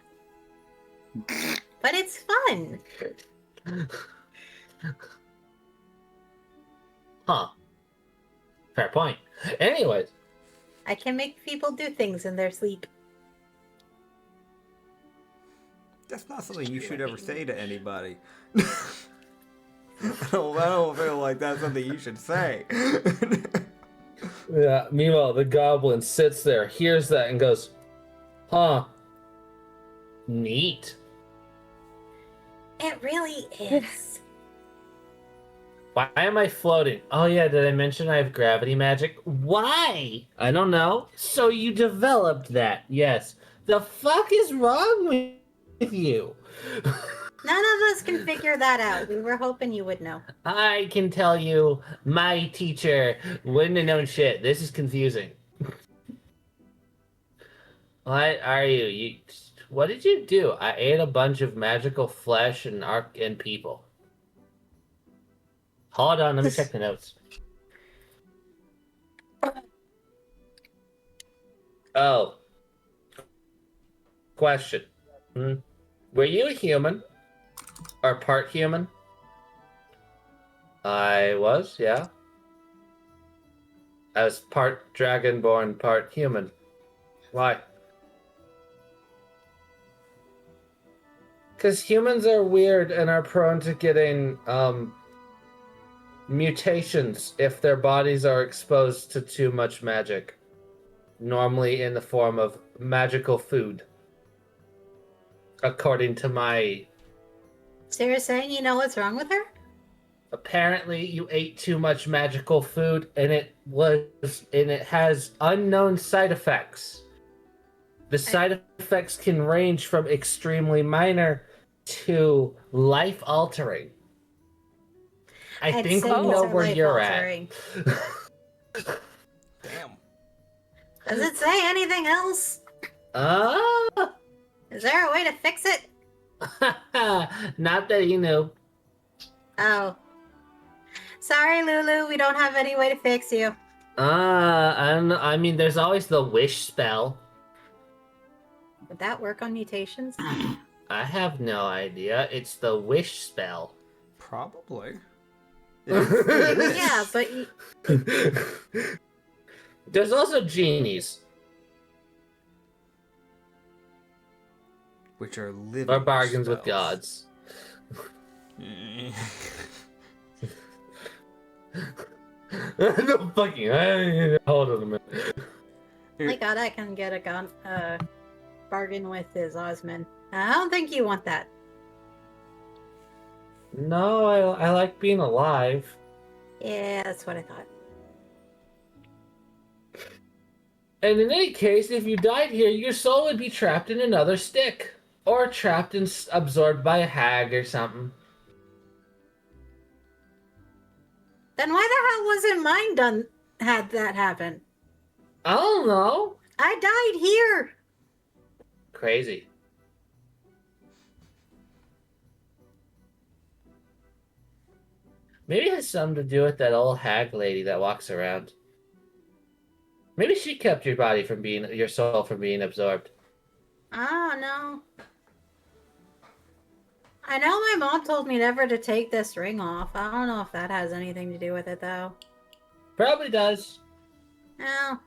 [SPEAKER 4] But it's fun.
[SPEAKER 5] Huh. Fair point. Anyways.
[SPEAKER 4] I can make people do things in their sleep.
[SPEAKER 1] That's not something you should ever say to anybody. I don't feel like that's something you should say.
[SPEAKER 5] Yeah. Meanwhile, the goblin sits there, hears that, and goes, "Huh? Neat.
[SPEAKER 4] It really is.
[SPEAKER 5] Why am I floating? Oh yeah, did I mention I have gravity magic? Why? I don't know. So you developed that? Yes. The fuck is wrong with you?"
[SPEAKER 4] None of us can figure that out. We were hoping you would know.
[SPEAKER 5] I can tell you, my teacher wouldn't have known shit. This is confusing. What are you? What did you do? I ate a bunch of magical flesh and people. Hold on, let me check the notes. Oh. Question. Were you a human? Or part human? I was, yeah. I was part dragonborn, part human. Why? Because humans are weird and are prone to getting mutations if their bodies are exposed to too much magic. Normally in the form of magical food. According to my...
[SPEAKER 4] So you're saying you know what's wrong with her?
[SPEAKER 5] Apparently you ate too much magical food and it has unknown side effects. The side effects can range from extremely minor to life altering. I think we know where you're at.
[SPEAKER 1] Damn.
[SPEAKER 4] Does it say anything else? Is there a way to fix it?
[SPEAKER 5] Not that you know.
[SPEAKER 4] Oh. Sorry, Lulu, we don't have any way to fix you.
[SPEAKER 5] I don't know. I mean, there's always the wish spell.
[SPEAKER 4] Would that work on mutations?
[SPEAKER 5] I have no idea. It's the wish spell.
[SPEAKER 1] Probably.
[SPEAKER 4] Yeah, but...
[SPEAKER 5] There's also genies.
[SPEAKER 1] Which are living
[SPEAKER 5] Or bargains
[SPEAKER 1] spells.
[SPEAKER 5] with gods. No fucking... Hold on a minute.
[SPEAKER 4] My god, I can get a bargain with his Osman. I don't think you want that.
[SPEAKER 5] No, I like being alive.
[SPEAKER 4] Yeah, that's what I thought.
[SPEAKER 5] And in any case, if you died here, your soul would be trapped in another stick. Or trapped and absorbed by a hag or something.
[SPEAKER 4] Then why the hell wasn't mine had that happen?
[SPEAKER 5] I don't know.
[SPEAKER 4] I died here!
[SPEAKER 5] Crazy. Maybe it has something to do with that old hag lady that walks around. Maybe she kept your soul from being absorbed.
[SPEAKER 4] Oh, no. I know my mom told me never to take this ring off. I don't know if that has anything to do with it, though.
[SPEAKER 5] Probably does.
[SPEAKER 4] No.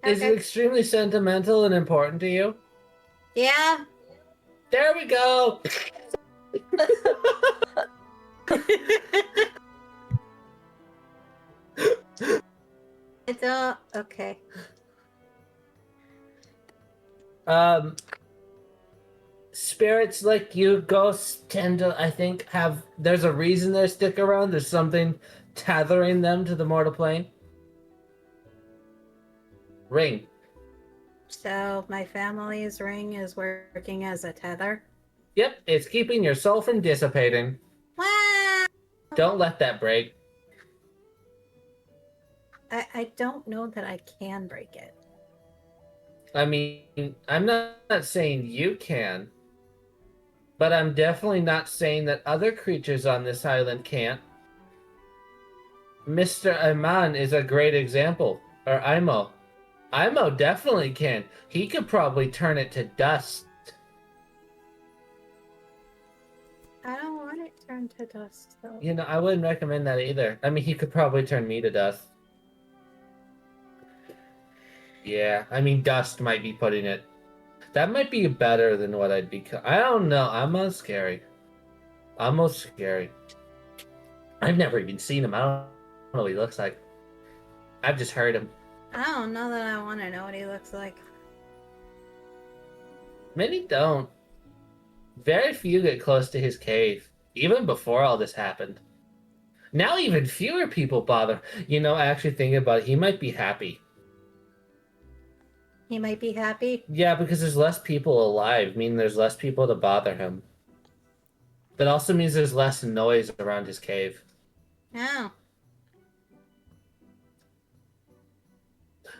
[SPEAKER 5] Is it extremely sentimental and important to you?
[SPEAKER 4] Yeah.
[SPEAKER 5] There we go!
[SPEAKER 4] It's okay.
[SPEAKER 5] Spirits like you, ghosts, tend to, I think, there's a reason they stick around. There's something tethering them to the mortal plane. Ring.
[SPEAKER 4] So, my family's ring is working as a tether?
[SPEAKER 5] Yep, it's keeping your soul from dissipating.
[SPEAKER 4] Wow!
[SPEAKER 5] Don't let that break.
[SPEAKER 4] I don't know that I can break it.
[SPEAKER 5] I mean, I'm not saying you can. But I'm definitely not saying that other creatures on this island can't. Mr. Iman is a great example. Or Imo. Imo definitely can. He could probably turn it to dust.
[SPEAKER 4] I don't want it turned to dust, though.
[SPEAKER 5] You know, I wouldn't recommend that either. I mean, he could probably turn me to dust. Yeah, I mean, dust might be putting it. That might be better than what I'd become. I don't know. I'm scary. Almost scary. I've never even seen him. I don't know what he looks like. I've just heard him.
[SPEAKER 4] I don't know that I want to know what he looks like.
[SPEAKER 5] Many don't. Very few get close to his cave, even before all this happened. Now even fewer people bother. You know, actually thinking about it, he might be happy.
[SPEAKER 4] He might be happy.
[SPEAKER 5] Yeah, because there's less people alive, meaning there's less people to bother him. That also means there's less noise around his cave.
[SPEAKER 4] Oh.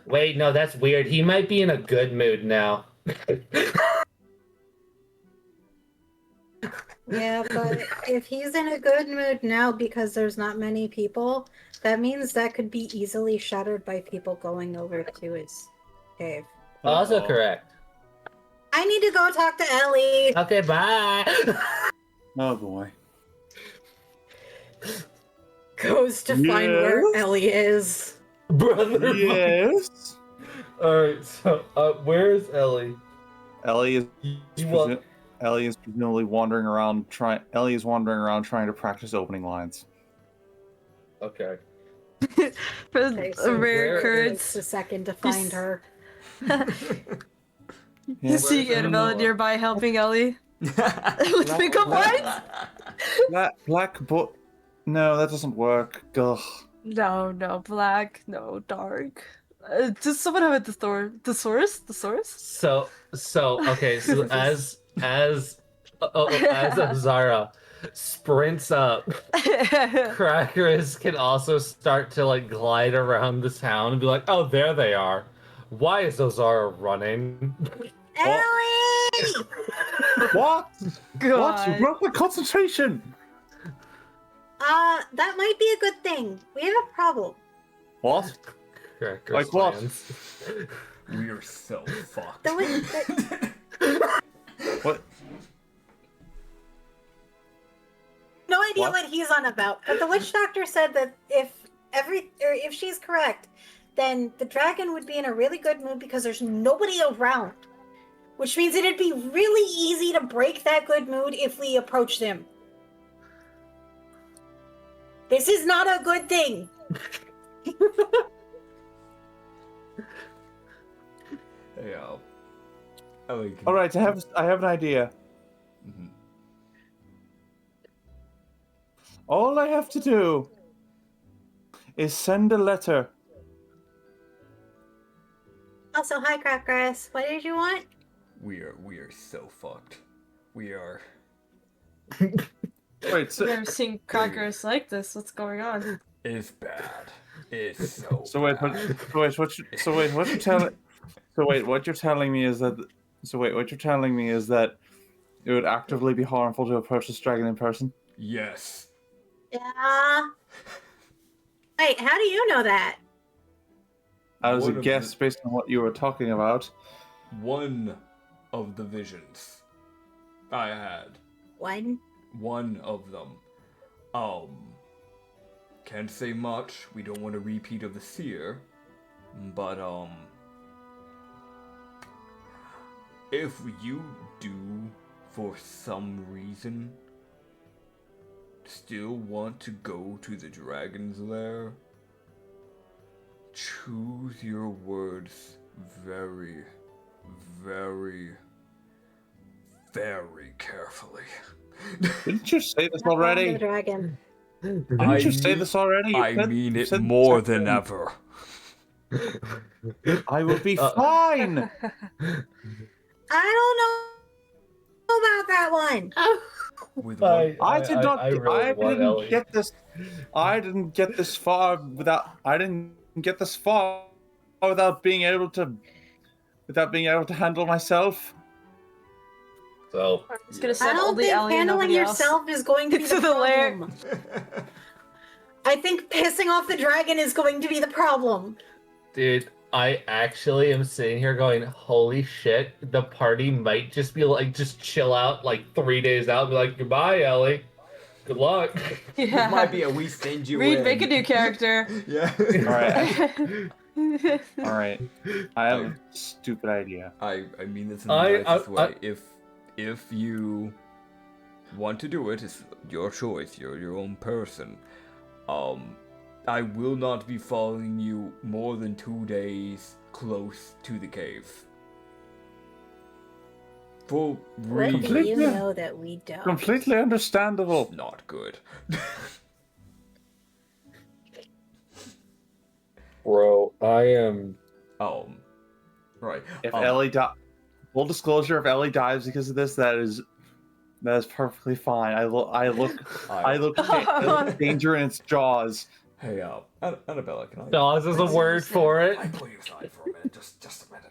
[SPEAKER 5] Wait, no, that's weird. He might be in a good mood now.
[SPEAKER 4] Yeah, but if he's in a good mood now because there's not many people, that means that could be easily shattered by people going over to his cave.
[SPEAKER 5] Also correct.
[SPEAKER 4] I need to go talk to Ellie.
[SPEAKER 5] Okay, bye.
[SPEAKER 2] Oh boy.
[SPEAKER 4] Goes to find where
[SPEAKER 2] Yes?
[SPEAKER 4] Ellie is.
[SPEAKER 5] Brother.
[SPEAKER 2] Yes.
[SPEAKER 5] Alright, so where is Ellie?
[SPEAKER 2] Ellie is
[SPEAKER 5] You want...
[SPEAKER 2] Ellie is presumably wandering around trying to practice opening lines.
[SPEAKER 5] Okay.
[SPEAKER 3] For
[SPEAKER 4] Okay, so
[SPEAKER 3] rare
[SPEAKER 5] where
[SPEAKER 3] courage.
[SPEAKER 4] Takes a second to find her.
[SPEAKER 2] Yeah,
[SPEAKER 3] See Annabelle nearby helping Ellie with pickup lines?
[SPEAKER 2] black book. No, that doesn't work. Ugh.
[SPEAKER 3] No, black, no, dark. Does someone have a thesaurus?
[SPEAKER 5] So okay, so as Zara sprints up, Crackers can also start to like glide around the town and be like, "Oh, there they are. Why is Ozara running?"
[SPEAKER 4] Ellie!
[SPEAKER 2] What?
[SPEAKER 3] God.
[SPEAKER 2] What? You broke my concentration.
[SPEAKER 4] That might be a good thing. We have a problem.
[SPEAKER 2] What?
[SPEAKER 5] Crackers
[SPEAKER 2] Like what?
[SPEAKER 5] plans.
[SPEAKER 1] We are so fucked.
[SPEAKER 2] What?
[SPEAKER 4] No idea
[SPEAKER 2] What?
[SPEAKER 4] what he's on about. But the witch doctor said that if she's correct, then the dragon would be in a really good mood because there's nobody around. Which means it'd be really easy to break that good mood if we approached him. This is not a good thing.
[SPEAKER 1] Hey, Ellie,
[SPEAKER 2] All right, I have an idea.
[SPEAKER 1] Mhm.
[SPEAKER 2] All I have to do is send a letter.
[SPEAKER 4] Also, hi, Crackgrass. What did you want?
[SPEAKER 1] We are so fucked. We are.
[SPEAKER 2] Wait, so,
[SPEAKER 3] I've never seen crackers like this. What's going on?
[SPEAKER 1] It's bad. It's so.
[SPEAKER 2] so wait,
[SPEAKER 1] bad.
[SPEAKER 2] what you're telling me is that it would actively be harmful to approach this dragon in person.
[SPEAKER 1] Yes.
[SPEAKER 4] Yeah. Wait, how do you know that?
[SPEAKER 2] I was
[SPEAKER 1] One
[SPEAKER 2] a
[SPEAKER 1] of
[SPEAKER 2] guess
[SPEAKER 1] the-
[SPEAKER 2] based on what you were talking about.
[SPEAKER 1] One of the visions I had.
[SPEAKER 4] One
[SPEAKER 1] of them. Can't say much. We don't want a repeat of the seer. But, if you do, for some reason, still want to go to the dragon's lair, choose your words very, very, very carefully.
[SPEAKER 2] Didn't you say this
[SPEAKER 4] The
[SPEAKER 2] already?
[SPEAKER 4] dragon.
[SPEAKER 2] Didn't you say this already?
[SPEAKER 1] I mean it more than ever.
[SPEAKER 2] I will be fine.
[SPEAKER 4] I don't know about that one.
[SPEAKER 1] With one,
[SPEAKER 2] I
[SPEAKER 5] really want Ellie.
[SPEAKER 2] I didn't get this far without being able to handle myself.
[SPEAKER 5] So
[SPEAKER 3] I was gonna
[SPEAKER 4] I
[SPEAKER 3] send
[SPEAKER 4] don't
[SPEAKER 3] only
[SPEAKER 4] think
[SPEAKER 3] Ellie and
[SPEAKER 4] handling
[SPEAKER 3] nobody else.
[SPEAKER 4] yourself is going to be
[SPEAKER 3] To
[SPEAKER 4] the
[SPEAKER 3] the lair.
[SPEAKER 4] problem. I think pissing off the dragon is going to be the problem.
[SPEAKER 5] dude, I actually am sitting here going, holy shit, the party might just be like, just chill out like 3 days out and be like, goodbye, Ellie. Good luck.
[SPEAKER 3] Yeah.
[SPEAKER 1] It might be a we send you
[SPEAKER 3] Reed,
[SPEAKER 1] in.
[SPEAKER 3] make a new character.
[SPEAKER 1] Yeah.
[SPEAKER 2] All right. I have a stupid idea.
[SPEAKER 1] I mean this in
[SPEAKER 5] I-
[SPEAKER 1] the nicest
[SPEAKER 5] I-
[SPEAKER 1] way. If you want to do it, it's your choice. You're your own person. I will not be following you more than 2 days close to the cave. For
[SPEAKER 4] Little do
[SPEAKER 1] reasons
[SPEAKER 4] you know that we don't.
[SPEAKER 2] Completely understandable.
[SPEAKER 1] not good.
[SPEAKER 5] Bro, I am.
[SPEAKER 1] Right.
[SPEAKER 2] If Ellie full disclosure, if Ellie dies because of this, that is perfectly fine. I look danger in its jaws.
[SPEAKER 1] Hey, Annabella, can I?
[SPEAKER 5] Jaws is a word for it.
[SPEAKER 1] Can I pull you aside for a minute? Just a minute.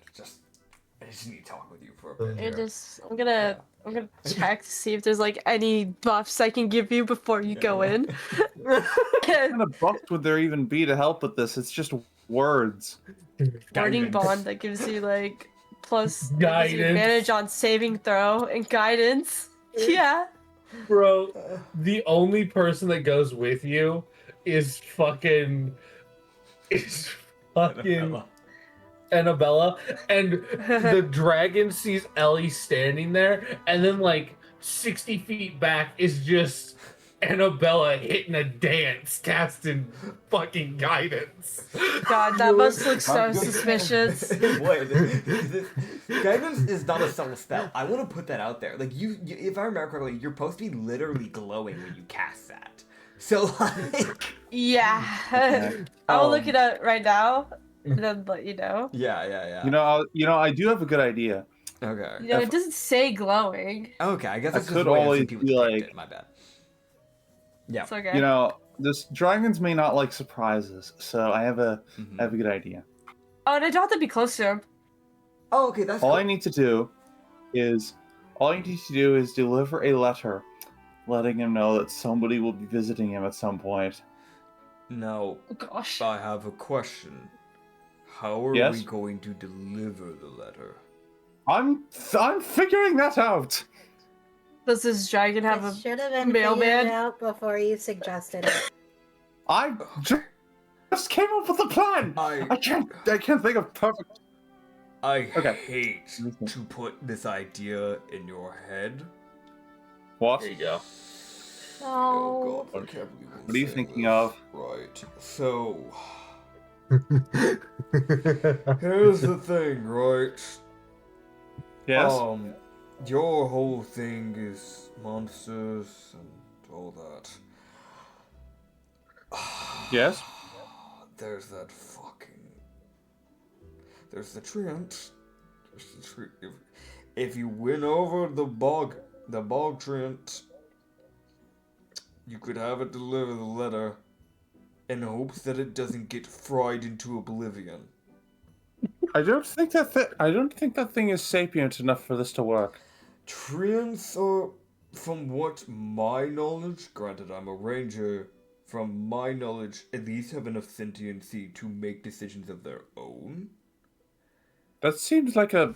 [SPEAKER 1] I just need to talk with you for a bit. here.
[SPEAKER 3] I'm gonna check to see if there's like any buffs I can give you before you go in.
[SPEAKER 2] What kind of buffs would there even be to help with this? It's just words.
[SPEAKER 3] Warding
[SPEAKER 1] Guidance.
[SPEAKER 3] bond that gives you like plus gives you
[SPEAKER 5] Guidance.
[SPEAKER 3] advantage on saving throw and guidance. Yeah.
[SPEAKER 5] Bro, the only person that goes with you is fucking Annabella, and the dragon sees Ellie standing there, and then like 60 feet back is just Annabella hitting a dance, casting fucking guidance.
[SPEAKER 3] God, that must look so suspicious.
[SPEAKER 1] Wait, guidance is not a subtle spell. I want to put that out there. Like you, if I remember correctly, you're supposed to be literally glowing when you cast that. So like,
[SPEAKER 3] Yeah. I will look it up right now and then let you know.
[SPEAKER 1] yeah.
[SPEAKER 2] You know, I do have a good idea.
[SPEAKER 1] Okay.
[SPEAKER 3] You know, it doesn't say glowing.
[SPEAKER 1] Okay, I guess
[SPEAKER 2] I
[SPEAKER 1] that's
[SPEAKER 2] could
[SPEAKER 1] just the way
[SPEAKER 2] always
[SPEAKER 1] some people
[SPEAKER 2] be
[SPEAKER 1] depict
[SPEAKER 2] like-
[SPEAKER 1] it. My bad. Yeah.
[SPEAKER 3] It's okay.
[SPEAKER 2] You know, this dragons may not like surprises, so I have a good idea.
[SPEAKER 3] Oh, and I don't have to be close to him.
[SPEAKER 1] Oh, okay, that's
[SPEAKER 2] All
[SPEAKER 1] cool.
[SPEAKER 2] I need to do is deliver a letter letting him know that somebody will be visiting him at some point.
[SPEAKER 1] Now,
[SPEAKER 3] Oh gosh.
[SPEAKER 1] I have a question. How are
[SPEAKER 2] Yes?
[SPEAKER 1] we going to deliver the letter?
[SPEAKER 2] I'm figuring that out.
[SPEAKER 3] Does this dragon have
[SPEAKER 4] It
[SPEAKER 3] a
[SPEAKER 4] should have been
[SPEAKER 3] mailman?
[SPEAKER 4] figured out before you suggested it.
[SPEAKER 2] I just came up with a plan. I can't think of perfect.
[SPEAKER 1] I
[SPEAKER 2] Okay.
[SPEAKER 1] hate to put this idea in your head.
[SPEAKER 2] What?
[SPEAKER 5] There you go.
[SPEAKER 1] Oh God, I can't believe I'm
[SPEAKER 2] What are you
[SPEAKER 1] saying
[SPEAKER 2] thinking
[SPEAKER 1] this.
[SPEAKER 2] of?
[SPEAKER 1] Right. So, here's the thing, right?
[SPEAKER 2] Yes.
[SPEAKER 1] Your whole thing is monsters and all that.
[SPEAKER 2] Yes.
[SPEAKER 1] There's the treant. If you win over the bog treant, you could have it deliver the letter in hopes that it doesn't get fried into oblivion.
[SPEAKER 2] I don't think that thing is sapient enough for this to work.
[SPEAKER 1] Treants are, from what my knowledge, granted I'm a ranger, from my knowledge, at least have enough sentiency to make decisions of their own.
[SPEAKER 2] That seems like a.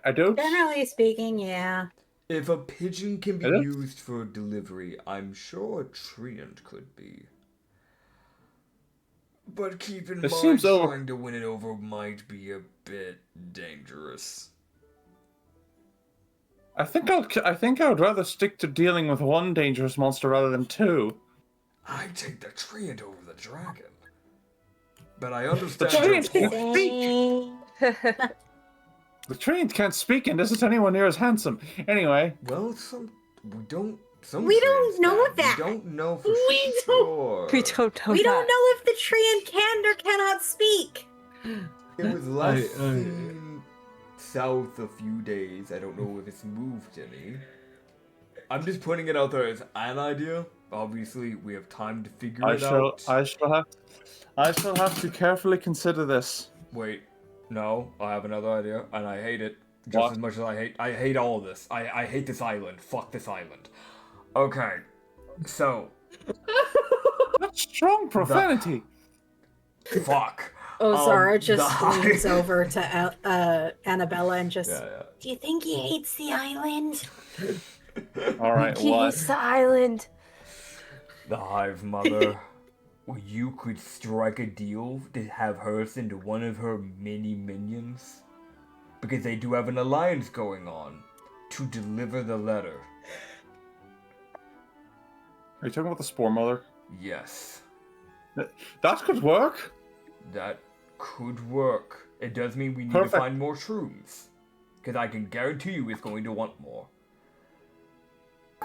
[SPEAKER 2] I don't.
[SPEAKER 4] Generally speaking, yeah.
[SPEAKER 1] If a pigeon can be
[SPEAKER 2] I don't-
[SPEAKER 1] used for delivery, I'm sure a treant could be. But keep in
[SPEAKER 2] It
[SPEAKER 1] mind,
[SPEAKER 2] seems over-
[SPEAKER 1] trying to win it over might be a bit dangerous.
[SPEAKER 2] I think I would rather stick to dealing with one dangerous monster rather than two.
[SPEAKER 1] I'd take the treant over the dragon. But I understand
[SPEAKER 2] treant
[SPEAKER 1] your
[SPEAKER 2] can
[SPEAKER 1] point.
[SPEAKER 2] speak. The treant can't speak and isn't anywhere near as handsome. Anyway,
[SPEAKER 1] Well, some
[SPEAKER 4] We don't know that.
[SPEAKER 1] We don't know for
[SPEAKER 4] We
[SPEAKER 1] sure.
[SPEAKER 3] We don't know
[SPEAKER 4] We
[SPEAKER 3] that.
[SPEAKER 4] don't know if the treant can or cannot speak.
[SPEAKER 1] It was last
[SPEAKER 5] I-
[SPEAKER 1] seen south a few days. I don't know if it's moved any. I'm just putting it out there as an idea. Obviously, we have time to figure it out.
[SPEAKER 2] I shall have to carefully consider this.
[SPEAKER 1] Wait, no, I have another idea, and I hate it just
[SPEAKER 2] What?
[SPEAKER 1] as much as I hate all of this. I hate this island. Fuck this island. Okay, so
[SPEAKER 2] That's strong profanity.
[SPEAKER 1] fuck.
[SPEAKER 4] Ozara
[SPEAKER 1] the
[SPEAKER 4] just
[SPEAKER 1] hive-
[SPEAKER 4] leans over to Annabella and just.
[SPEAKER 1] Yeah.
[SPEAKER 4] Do you think he hates the island?
[SPEAKER 2] All right,
[SPEAKER 3] He
[SPEAKER 2] what?
[SPEAKER 3] hates the island.
[SPEAKER 1] The Hive Mother. You could strike a deal to have her send one of her mini minions, because they do have an alliance going on, to deliver the letter.
[SPEAKER 2] Are you talking about the Spore Mother?
[SPEAKER 1] Yes,
[SPEAKER 2] That could work.
[SPEAKER 1] that could work. It does mean we need
[SPEAKER 2] Perfect.
[SPEAKER 1] to find more shrooms. Because I can guarantee you it's going to want more.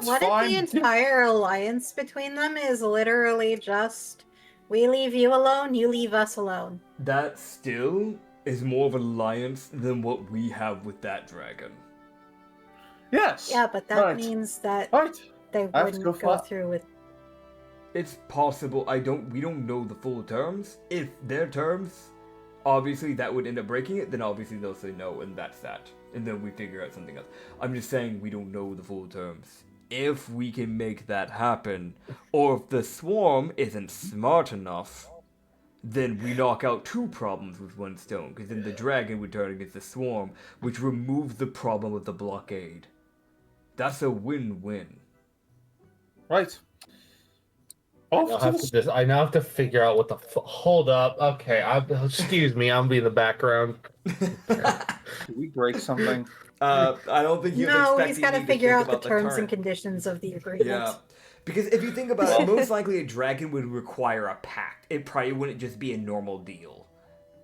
[SPEAKER 4] What if the entire alliance between them is literally just, we leave you alone, you leave us alone?
[SPEAKER 1] That still is more of an alliance than what we have with that dragon.
[SPEAKER 2] Yes.
[SPEAKER 4] Yeah, but that
[SPEAKER 2] Right.
[SPEAKER 4] means that
[SPEAKER 2] Right.
[SPEAKER 4] they
[SPEAKER 2] I have to
[SPEAKER 4] wouldn't
[SPEAKER 2] go
[SPEAKER 4] go
[SPEAKER 2] fi-
[SPEAKER 4] through with.
[SPEAKER 1] It's possible. We don't know the full terms. If their terms, obviously that would end up breaking it, then obviously they'll say no, and that's that. And then we figure out something else. I'm just saying we don't know the full terms. If we can make that happen, or if the swarm isn't smart enough, then we knock out two problems with one stone, because then the dragon would turn against the swarm, which removes the problem of the blockade. That's a win-win.
[SPEAKER 2] Right.
[SPEAKER 5] I now have to figure out what the hold up. Okay, excuse me, I'm being in the background.
[SPEAKER 2] Did we break something?
[SPEAKER 1] I don't think
[SPEAKER 4] No, he's got to figure out the terms and conditions of the agreement.
[SPEAKER 1] Yeah. Because if you think about it, most likely a dragon would require a pact. It probably wouldn't just be a normal deal.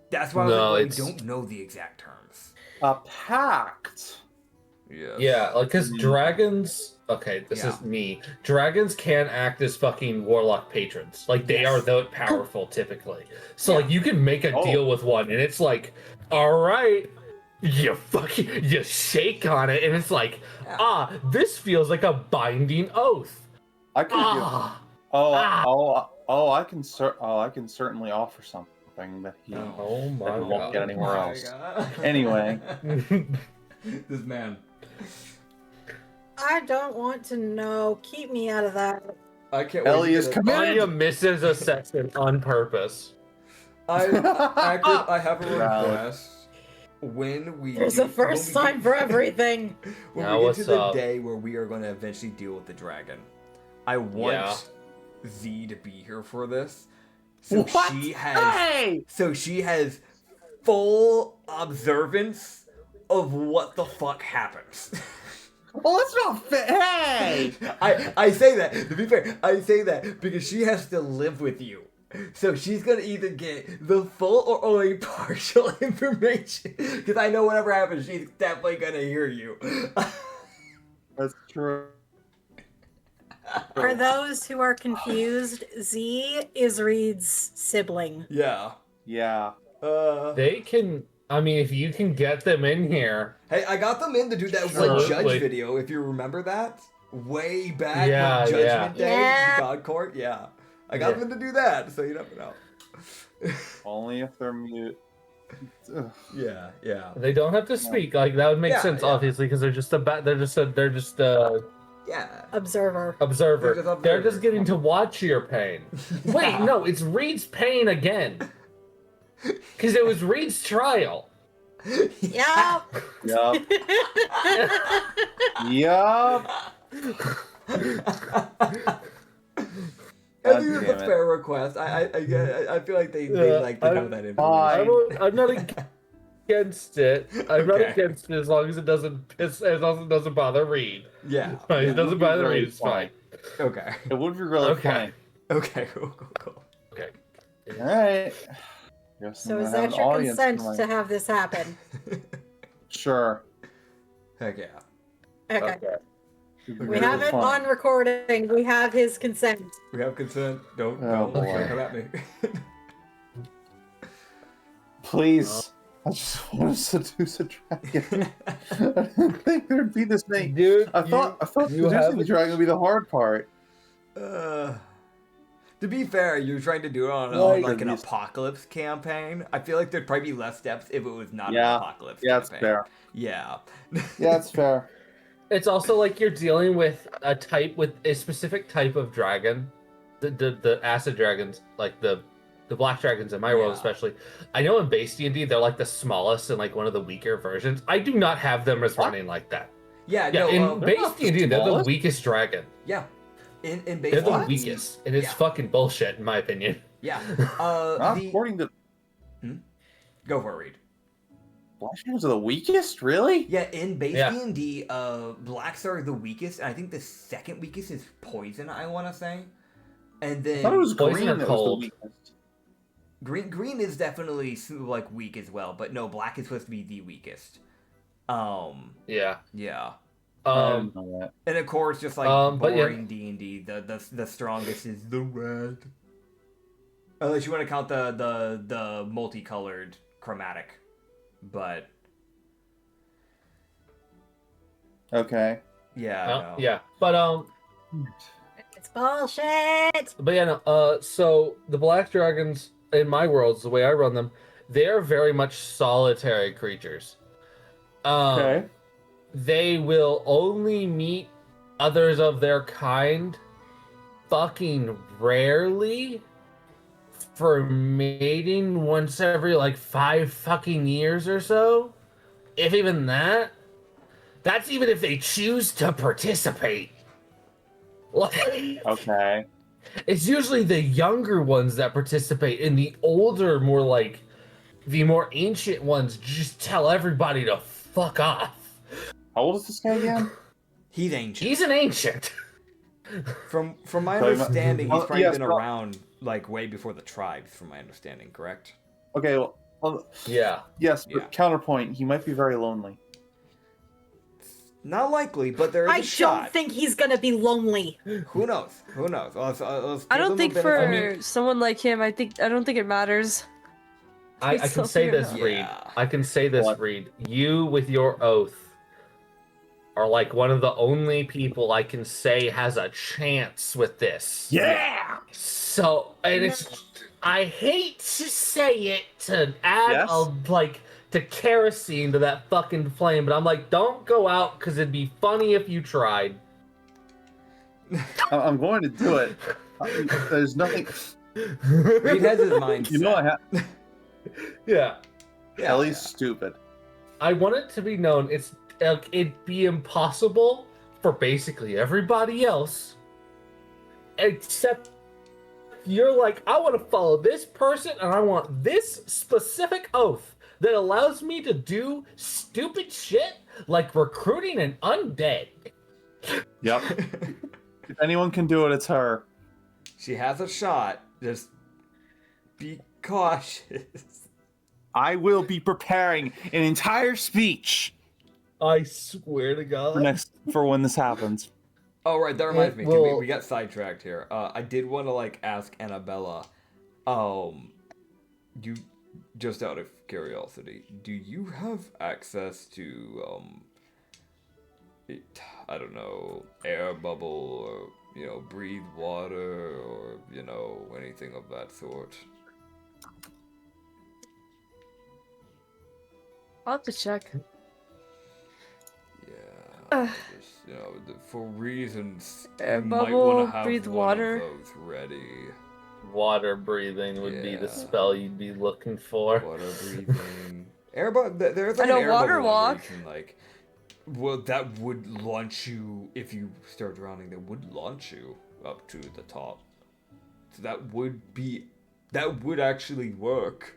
[SPEAKER 1] That's why we don't know the exact terms.
[SPEAKER 2] A pact.
[SPEAKER 1] Yes.
[SPEAKER 5] Yeah, like, because dragons... Okay, this
[SPEAKER 1] Yeah.
[SPEAKER 5] is me. Dragons can act as fucking warlock patrons. Like, they are that powerful, typically. So,
[SPEAKER 1] Yeah.
[SPEAKER 5] like, you can make a deal with one, and it's like, alright, you shake on it, and it's like, this feels like a binding oath.
[SPEAKER 2] I could give. I can certainly offer something that he
[SPEAKER 5] Oh my
[SPEAKER 2] that he won't get
[SPEAKER 5] god.
[SPEAKER 2] anywhere
[SPEAKER 1] Oh my
[SPEAKER 2] else.
[SPEAKER 1] God.
[SPEAKER 2] Anyway,
[SPEAKER 1] This man.
[SPEAKER 4] I don't want to know. Keep me out of that.
[SPEAKER 1] I can't wait.
[SPEAKER 2] Ellie
[SPEAKER 1] to
[SPEAKER 2] is
[SPEAKER 1] get it.
[SPEAKER 2] committed.
[SPEAKER 5] Anya misses a section on purpose.
[SPEAKER 1] I have a request. When we
[SPEAKER 4] There's a first
[SPEAKER 1] when we
[SPEAKER 4] time for everything.
[SPEAKER 1] When
[SPEAKER 5] Now
[SPEAKER 1] we get
[SPEAKER 5] what's
[SPEAKER 1] to the
[SPEAKER 5] up?
[SPEAKER 1] day where we are going to eventually deal with the dragon, I want Z to be here for this. So
[SPEAKER 2] What?
[SPEAKER 1] she has
[SPEAKER 2] Hey!
[SPEAKER 1] she has full observance of what the fuck happens.
[SPEAKER 2] Well, that's not fair. Hey!
[SPEAKER 1] I say that, to be fair, I say that because she has to live with you. So she's gonna either get the full or only partial information. Because I know whatever happens, she's definitely gonna hear you.
[SPEAKER 2] That's true.
[SPEAKER 4] For those who are confused, Z is Reed's sibling.
[SPEAKER 1] Yeah.
[SPEAKER 2] Yeah.
[SPEAKER 5] They can... I mean, if you can get them in here...
[SPEAKER 1] Hey, I got them in to do that
[SPEAKER 5] Sure,
[SPEAKER 1] one judge
[SPEAKER 5] like-
[SPEAKER 1] video, if you remember that. Way back
[SPEAKER 5] Yeah,
[SPEAKER 1] on Judgment Day,
[SPEAKER 4] Yeah.
[SPEAKER 1] God Court, yeah. I got them in to do that, so you never know.
[SPEAKER 2] Only if they're mute. Ugh.
[SPEAKER 1] Yeah, yeah.
[SPEAKER 5] They don't have to speak. Like, that would make
[SPEAKER 1] Yeah,
[SPEAKER 5] sense,
[SPEAKER 1] yeah.
[SPEAKER 5] obviously, because they're just
[SPEAKER 1] Yeah.
[SPEAKER 4] Observer.
[SPEAKER 5] observer.
[SPEAKER 1] They're just
[SPEAKER 5] They're
[SPEAKER 1] observers.
[SPEAKER 5] just getting to watch your pain. Wait, no, it's Reed's pain again. Because it was Reed's trial.
[SPEAKER 4] Yup.
[SPEAKER 2] Yup. Yup.
[SPEAKER 1] I think
[SPEAKER 2] God
[SPEAKER 1] that's
[SPEAKER 2] damn
[SPEAKER 1] a
[SPEAKER 2] it.
[SPEAKER 1] fair request. I feel like they like to know that
[SPEAKER 2] Fine.
[SPEAKER 1] information.
[SPEAKER 5] I'm not against it. I'm not
[SPEAKER 1] Okay.
[SPEAKER 5] against it as long as it doesn't bother Reed.
[SPEAKER 1] Yeah.
[SPEAKER 5] If it
[SPEAKER 2] would
[SPEAKER 5] doesn't
[SPEAKER 2] be
[SPEAKER 5] bother
[SPEAKER 2] really
[SPEAKER 5] Reed, it's fine.
[SPEAKER 1] Okay.
[SPEAKER 2] It would be really
[SPEAKER 5] Okay.
[SPEAKER 2] funny.
[SPEAKER 1] Okay. Cool.
[SPEAKER 5] Okay.
[SPEAKER 2] All right. Guess
[SPEAKER 4] So
[SPEAKER 2] I'm
[SPEAKER 4] is
[SPEAKER 2] gonna have
[SPEAKER 4] that
[SPEAKER 2] an
[SPEAKER 4] your
[SPEAKER 2] audience
[SPEAKER 4] consent
[SPEAKER 2] tonight.
[SPEAKER 4] to have this happen?
[SPEAKER 2] Sure.
[SPEAKER 1] Heck yeah.
[SPEAKER 4] Okay.
[SPEAKER 2] It'd be
[SPEAKER 4] We
[SPEAKER 2] really
[SPEAKER 4] have it
[SPEAKER 2] fun.
[SPEAKER 4] on recording. We have his consent.
[SPEAKER 1] We have consent. Don't
[SPEAKER 2] Oh, boy.
[SPEAKER 1] come at me.
[SPEAKER 2] Please. I just want to seduce a dragon. I didn't think there'd be this many.
[SPEAKER 5] Dude,
[SPEAKER 2] I thought
[SPEAKER 5] you
[SPEAKER 2] seducing
[SPEAKER 5] have-
[SPEAKER 2] the dragon would be the hard part.
[SPEAKER 1] To be fair, you're trying to do it on like an apocalypse campaign. I feel like there'd probably be less steps if it was not an apocalypse
[SPEAKER 2] Yeah, that's
[SPEAKER 1] campaign.
[SPEAKER 2] fair.
[SPEAKER 1] Yeah.
[SPEAKER 2] Yeah, that's fair.
[SPEAKER 5] It's also like you're dealing with a specific type of dragon. The acid dragons, like the black dragons in my world
[SPEAKER 1] Yeah.
[SPEAKER 5] especially. I know in base D&D they're like the smallest and like one of the weaker versions. I do not have them as
[SPEAKER 2] What?
[SPEAKER 5] running like that.
[SPEAKER 1] Yeah,
[SPEAKER 5] Yeah,
[SPEAKER 1] no,
[SPEAKER 5] in
[SPEAKER 2] they're
[SPEAKER 5] base
[SPEAKER 2] not the
[SPEAKER 5] D&D they're the
[SPEAKER 2] smallest.
[SPEAKER 5] weakest dragon.
[SPEAKER 1] yeah. In
[SPEAKER 5] They're
[SPEAKER 1] base
[SPEAKER 5] the
[SPEAKER 1] What?
[SPEAKER 5] weakest, and it's
[SPEAKER 1] Yeah.
[SPEAKER 5] fucking bullshit in my opinion.
[SPEAKER 1] Yeah.
[SPEAKER 2] Not according to.
[SPEAKER 1] Go for it, Reed.
[SPEAKER 2] Black dragons are the weakest, really?
[SPEAKER 1] Yeah, in base
[SPEAKER 5] Yeah.
[SPEAKER 1] D&D, blacks are the weakest, and I think the second weakest is poison, I want to say. And
[SPEAKER 2] I
[SPEAKER 1] then
[SPEAKER 2] thought it was
[SPEAKER 5] Poison
[SPEAKER 2] green
[SPEAKER 5] or
[SPEAKER 2] that was the
[SPEAKER 5] cold?
[SPEAKER 2] weakest.
[SPEAKER 1] green is definitely like weak as well, but no, black is supposed to be the weakest.
[SPEAKER 5] Yeah.
[SPEAKER 1] Yeah.
[SPEAKER 2] I
[SPEAKER 5] Um,
[SPEAKER 2] didn't know that.
[SPEAKER 1] And of course, just like
[SPEAKER 5] But yeah.
[SPEAKER 1] boring D&D, the strongest is the red. Unless you want to count the multicolored chromatic, but
[SPEAKER 2] Okay.
[SPEAKER 1] yeah, no.
[SPEAKER 5] yeah. But
[SPEAKER 4] It's bullshit.
[SPEAKER 5] But yeah, no, so the black dragons in my worlds, the way I run them, they are very much solitary creatures.
[SPEAKER 2] Okay.
[SPEAKER 5] They will only meet others of their kind fucking rarely for mating once every like 5 fucking years or so. If even that. That's even if they choose to participate. Like,
[SPEAKER 2] Okay.
[SPEAKER 5] it's usually the younger ones that participate, and the older, more like the more ancient ones just tell everybody to fuck off.
[SPEAKER 2] How old is this guy again?
[SPEAKER 1] He's ancient.
[SPEAKER 5] He's an ancient.
[SPEAKER 1] From my
[SPEAKER 2] So,
[SPEAKER 1] understanding, he's probably
[SPEAKER 2] yes,
[SPEAKER 1] been
[SPEAKER 2] well-
[SPEAKER 1] around like way before the tribes. From my understanding, correct?
[SPEAKER 2] Okay, well,
[SPEAKER 5] Yeah.
[SPEAKER 2] yes, but
[SPEAKER 1] Yeah.
[SPEAKER 2] counterpoint, he might be very lonely.
[SPEAKER 1] Not likely, but there is
[SPEAKER 4] I
[SPEAKER 1] a shot.
[SPEAKER 4] don't think he's gonna be lonely.
[SPEAKER 1] Who knows? Who knows? Let's
[SPEAKER 3] I
[SPEAKER 1] give
[SPEAKER 3] don't
[SPEAKER 1] them
[SPEAKER 3] think
[SPEAKER 1] a
[SPEAKER 3] for
[SPEAKER 1] benefit.
[SPEAKER 3] someone like him, I don't think it matters.
[SPEAKER 5] I can say this,
[SPEAKER 1] Yeah.
[SPEAKER 5] Reed. I can say this,
[SPEAKER 2] What?
[SPEAKER 5] Reed. You, with your oath, are like one of the only people I can say has a chance with this.
[SPEAKER 2] Yeah!
[SPEAKER 5] So, and it's, I hate to say it to add
[SPEAKER 2] Yes?
[SPEAKER 5] to kerosene to that fucking flame, but I'm like, don't go out because it'd be funny if you tried.
[SPEAKER 2] I'm going to do it. There's nothing.
[SPEAKER 1] Reed has his mind.
[SPEAKER 2] You know,
[SPEAKER 5] Yeah.
[SPEAKER 1] Yeah,
[SPEAKER 2] Ellie's stupid.
[SPEAKER 5] I want it to be known it'd be impossible for basically everybody else, except you're like, I want to follow this person and I want this specific oath that allows me to do stupid shit like recruiting an undead.
[SPEAKER 2] Yep. If anyone can do it, it's her.
[SPEAKER 1] She has a shot. Just be cautious.
[SPEAKER 2] I will be preparing an entire speech
[SPEAKER 5] I swear to God.
[SPEAKER 2] for when this happens.
[SPEAKER 1] Oh right, that reminds me. 'Cause
[SPEAKER 5] Well-
[SPEAKER 1] we got sidetracked here. I did want to like ask Annabella. You just out of curiosity, do you have access to I don't know, air bubble or breathe water or anything of that sort?
[SPEAKER 3] I'll have to check.
[SPEAKER 1] Yeah, just, for reasons
[SPEAKER 3] Air
[SPEAKER 1] you might want
[SPEAKER 3] bubble,
[SPEAKER 1] to have
[SPEAKER 3] breathe
[SPEAKER 1] one
[SPEAKER 3] water.
[SPEAKER 1] of those ready.
[SPEAKER 5] Water breathing would be the
[SPEAKER 1] Yeah.
[SPEAKER 5] spell you'd be looking for.
[SPEAKER 1] Water breathing. Air bubble. There's like
[SPEAKER 3] I know,
[SPEAKER 1] an air
[SPEAKER 3] water
[SPEAKER 1] bubble one where
[SPEAKER 3] walk.
[SPEAKER 1] you can, like, well, that would launch you if you start drowning. That would launch you up to the top. So that would actually work.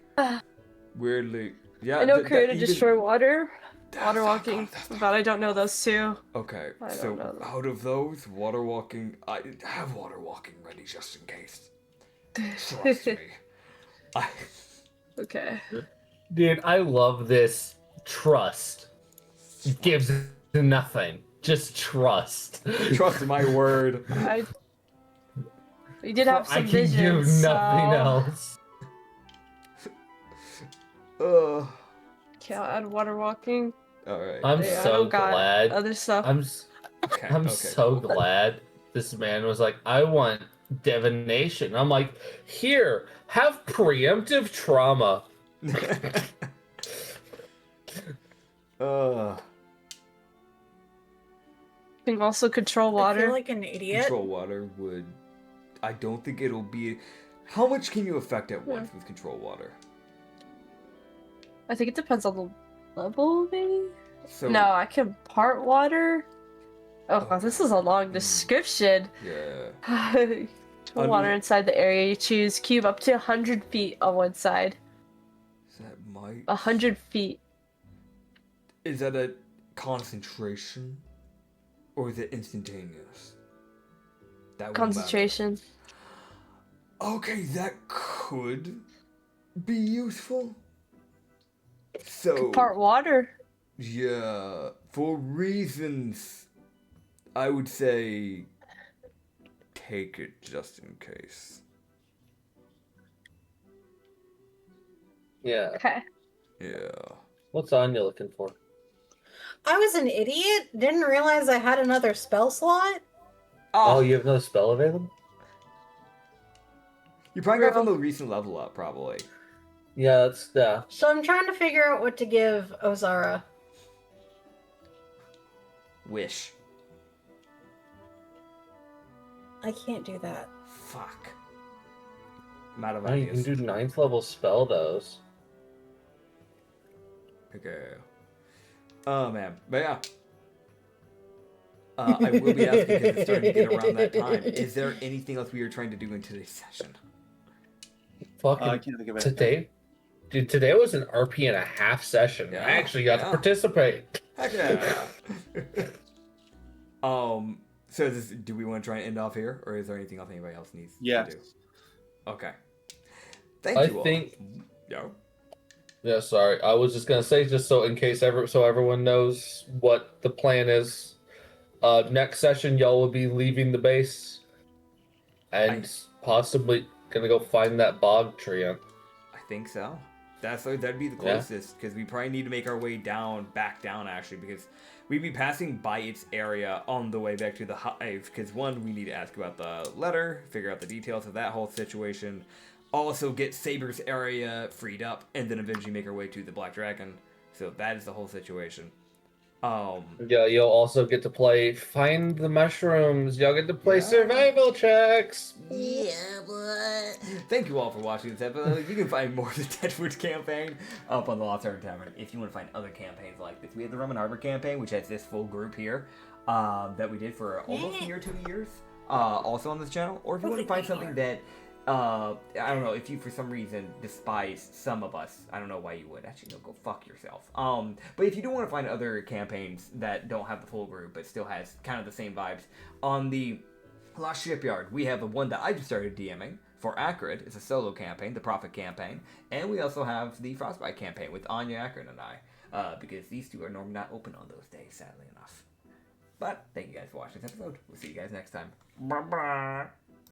[SPEAKER 1] Weirdly, yeah.
[SPEAKER 3] I know
[SPEAKER 1] th- that
[SPEAKER 3] create and
[SPEAKER 1] even-
[SPEAKER 3] destroy water.
[SPEAKER 1] That's
[SPEAKER 3] Water
[SPEAKER 1] not
[SPEAKER 3] walking,
[SPEAKER 1] good, that's not
[SPEAKER 3] but I don't know those two.
[SPEAKER 1] Okay,
[SPEAKER 3] I
[SPEAKER 1] so
[SPEAKER 3] don't know.
[SPEAKER 1] out of those, water walking, I have water walking ready just in case. Trust me.
[SPEAKER 3] Okay.
[SPEAKER 5] Dude, I love this trust. It gives nothing. Just trust.
[SPEAKER 1] Trust my word.
[SPEAKER 3] We did have
[SPEAKER 5] I
[SPEAKER 3] some
[SPEAKER 5] can
[SPEAKER 3] visions.
[SPEAKER 5] do nothing
[SPEAKER 3] so...
[SPEAKER 5] else.
[SPEAKER 3] Okay, I'll add water walking.
[SPEAKER 1] All right.
[SPEAKER 5] I'm
[SPEAKER 3] Yeah, I
[SPEAKER 5] so
[SPEAKER 3] don't got
[SPEAKER 5] glad.
[SPEAKER 3] Other stuff.
[SPEAKER 1] Okay.
[SPEAKER 5] I'm
[SPEAKER 1] okay,
[SPEAKER 5] so
[SPEAKER 1] cool.
[SPEAKER 5] glad this man was like, I want divination. I'm like, here, have preemptive trauma.
[SPEAKER 3] You can also control
[SPEAKER 4] I
[SPEAKER 3] water.
[SPEAKER 4] feel like an idiot.
[SPEAKER 1] Control water would. I don't think it'll be. How much can you affect at once with control water?
[SPEAKER 3] I think it depends on the level, maybe?
[SPEAKER 1] So,
[SPEAKER 3] No, I can part water. Oh,
[SPEAKER 1] Oh.
[SPEAKER 3] this is a long description.
[SPEAKER 1] Yeah.
[SPEAKER 3] Control water inside the area you choose. Cube up to 100 feet on one side.
[SPEAKER 1] That might.
[SPEAKER 3] 100 feet.
[SPEAKER 1] Is that a concentration? Or is it instantaneous? That wouldn't matter.
[SPEAKER 3] Concentration.
[SPEAKER 1] Okay, that could be useful. So,
[SPEAKER 3] Part water.
[SPEAKER 1] yeah, for reasons, I would say take it just in case.
[SPEAKER 5] Yeah.
[SPEAKER 3] Okay.
[SPEAKER 1] Yeah.
[SPEAKER 5] What's Anya looking for?
[SPEAKER 4] I was an idiot. Didn't realize I had another spell slot.
[SPEAKER 5] Oh, you have another spell available?
[SPEAKER 1] You probably got from the recent level up, probably.
[SPEAKER 5] Yeah, that's
[SPEAKER 4] So I'm trying to figure out what to give Ozara.
[SPEAKER 1] Wish.
[SPEAKER 4] I can't do that.
[SPEAKER 1] Fuck. I'm out of
[SPEAKER 5] Oh, you can
[SPEAKER 1] ideas.
[SPEAKER 5] do 9th level spell those.
[SPEAKER 1] Okay. Oh man, but yeah. I will be asking because it's starting to get around that time. Is there anything else we are trying to do in today's session?
[SPEAKER 5] Fucking
[SPEAKER 2] I can't think of anything.
[SPEAKER 5] today? Dude, today was an RP and a half session.
[SPEAKER 1] Yeah,
[SPEAKER 5] I actually got to
[SPEAKER 1] yeah.
[SPEAKER 5] participate.
[SPEAKER 1] Heck yeah. So do we want to try and end off here, or is there anything else anybody else needs
[SPEAKER 2] Yes.
[SPEAKER 1] to do? Okay. Thank
[SPEAKER 5] I
[SPEAKER 1] you all.
[SPEAKER 5] think-
[SPEAKER 1] Yo.
[SPEAKER 5] Yeah, sorry. I was just gonna say, just so in case so everyone knows what the plan is. Next session, y'all will be leaving the base, and possibly gonna go find that bog tree.
[SPEAKER 1] I think so. That'd be the
[SPEAKER 5] Yeah.
[SPEAKER 1] closest, because we probably need to make our way back down actually, because we'd be passing by its area on the way back to the hive. Because one, we need to ask about the letter, figure out the details of that whole situation, also get Saber's area freed up, and then eventually make our way to the Black Dragon. So that is the whole situation.
[SPEAKER 5] Yeah, you'll also get to find the mushrooms. Y'all get to play
[SPEAKER 1] Yeah.
[SPEAKER 5] survival checks.
[SPEAKER 1] Yeah, but thank you all for watching this episode. You can find more of the Deadwood Campaign up on the Lost Art Tavern. If you want to find other campaigns like this, we have the Roman Harbor Campaign, which has this full group here that we did for almost a year, 2 years, also on this channel. Or if you want to find something that I don't know, if you for some reason despise some of us, I don't know why you would. Actually, no, go fuck yourself. But if you do want to find other campaigns that don't have the full group but still has kind of the same vibes, on the Lost Shipyard, we have the one that I just started DMing for Acrid. It's a solo campaign, the Prophet campaign, and we also have the Frostbite campaign with Anya, Acrid, and I, because these two are normally not open on those days, sadly enough. But thank you guys for watching this episode. We'll see you guys next time. Bye bye.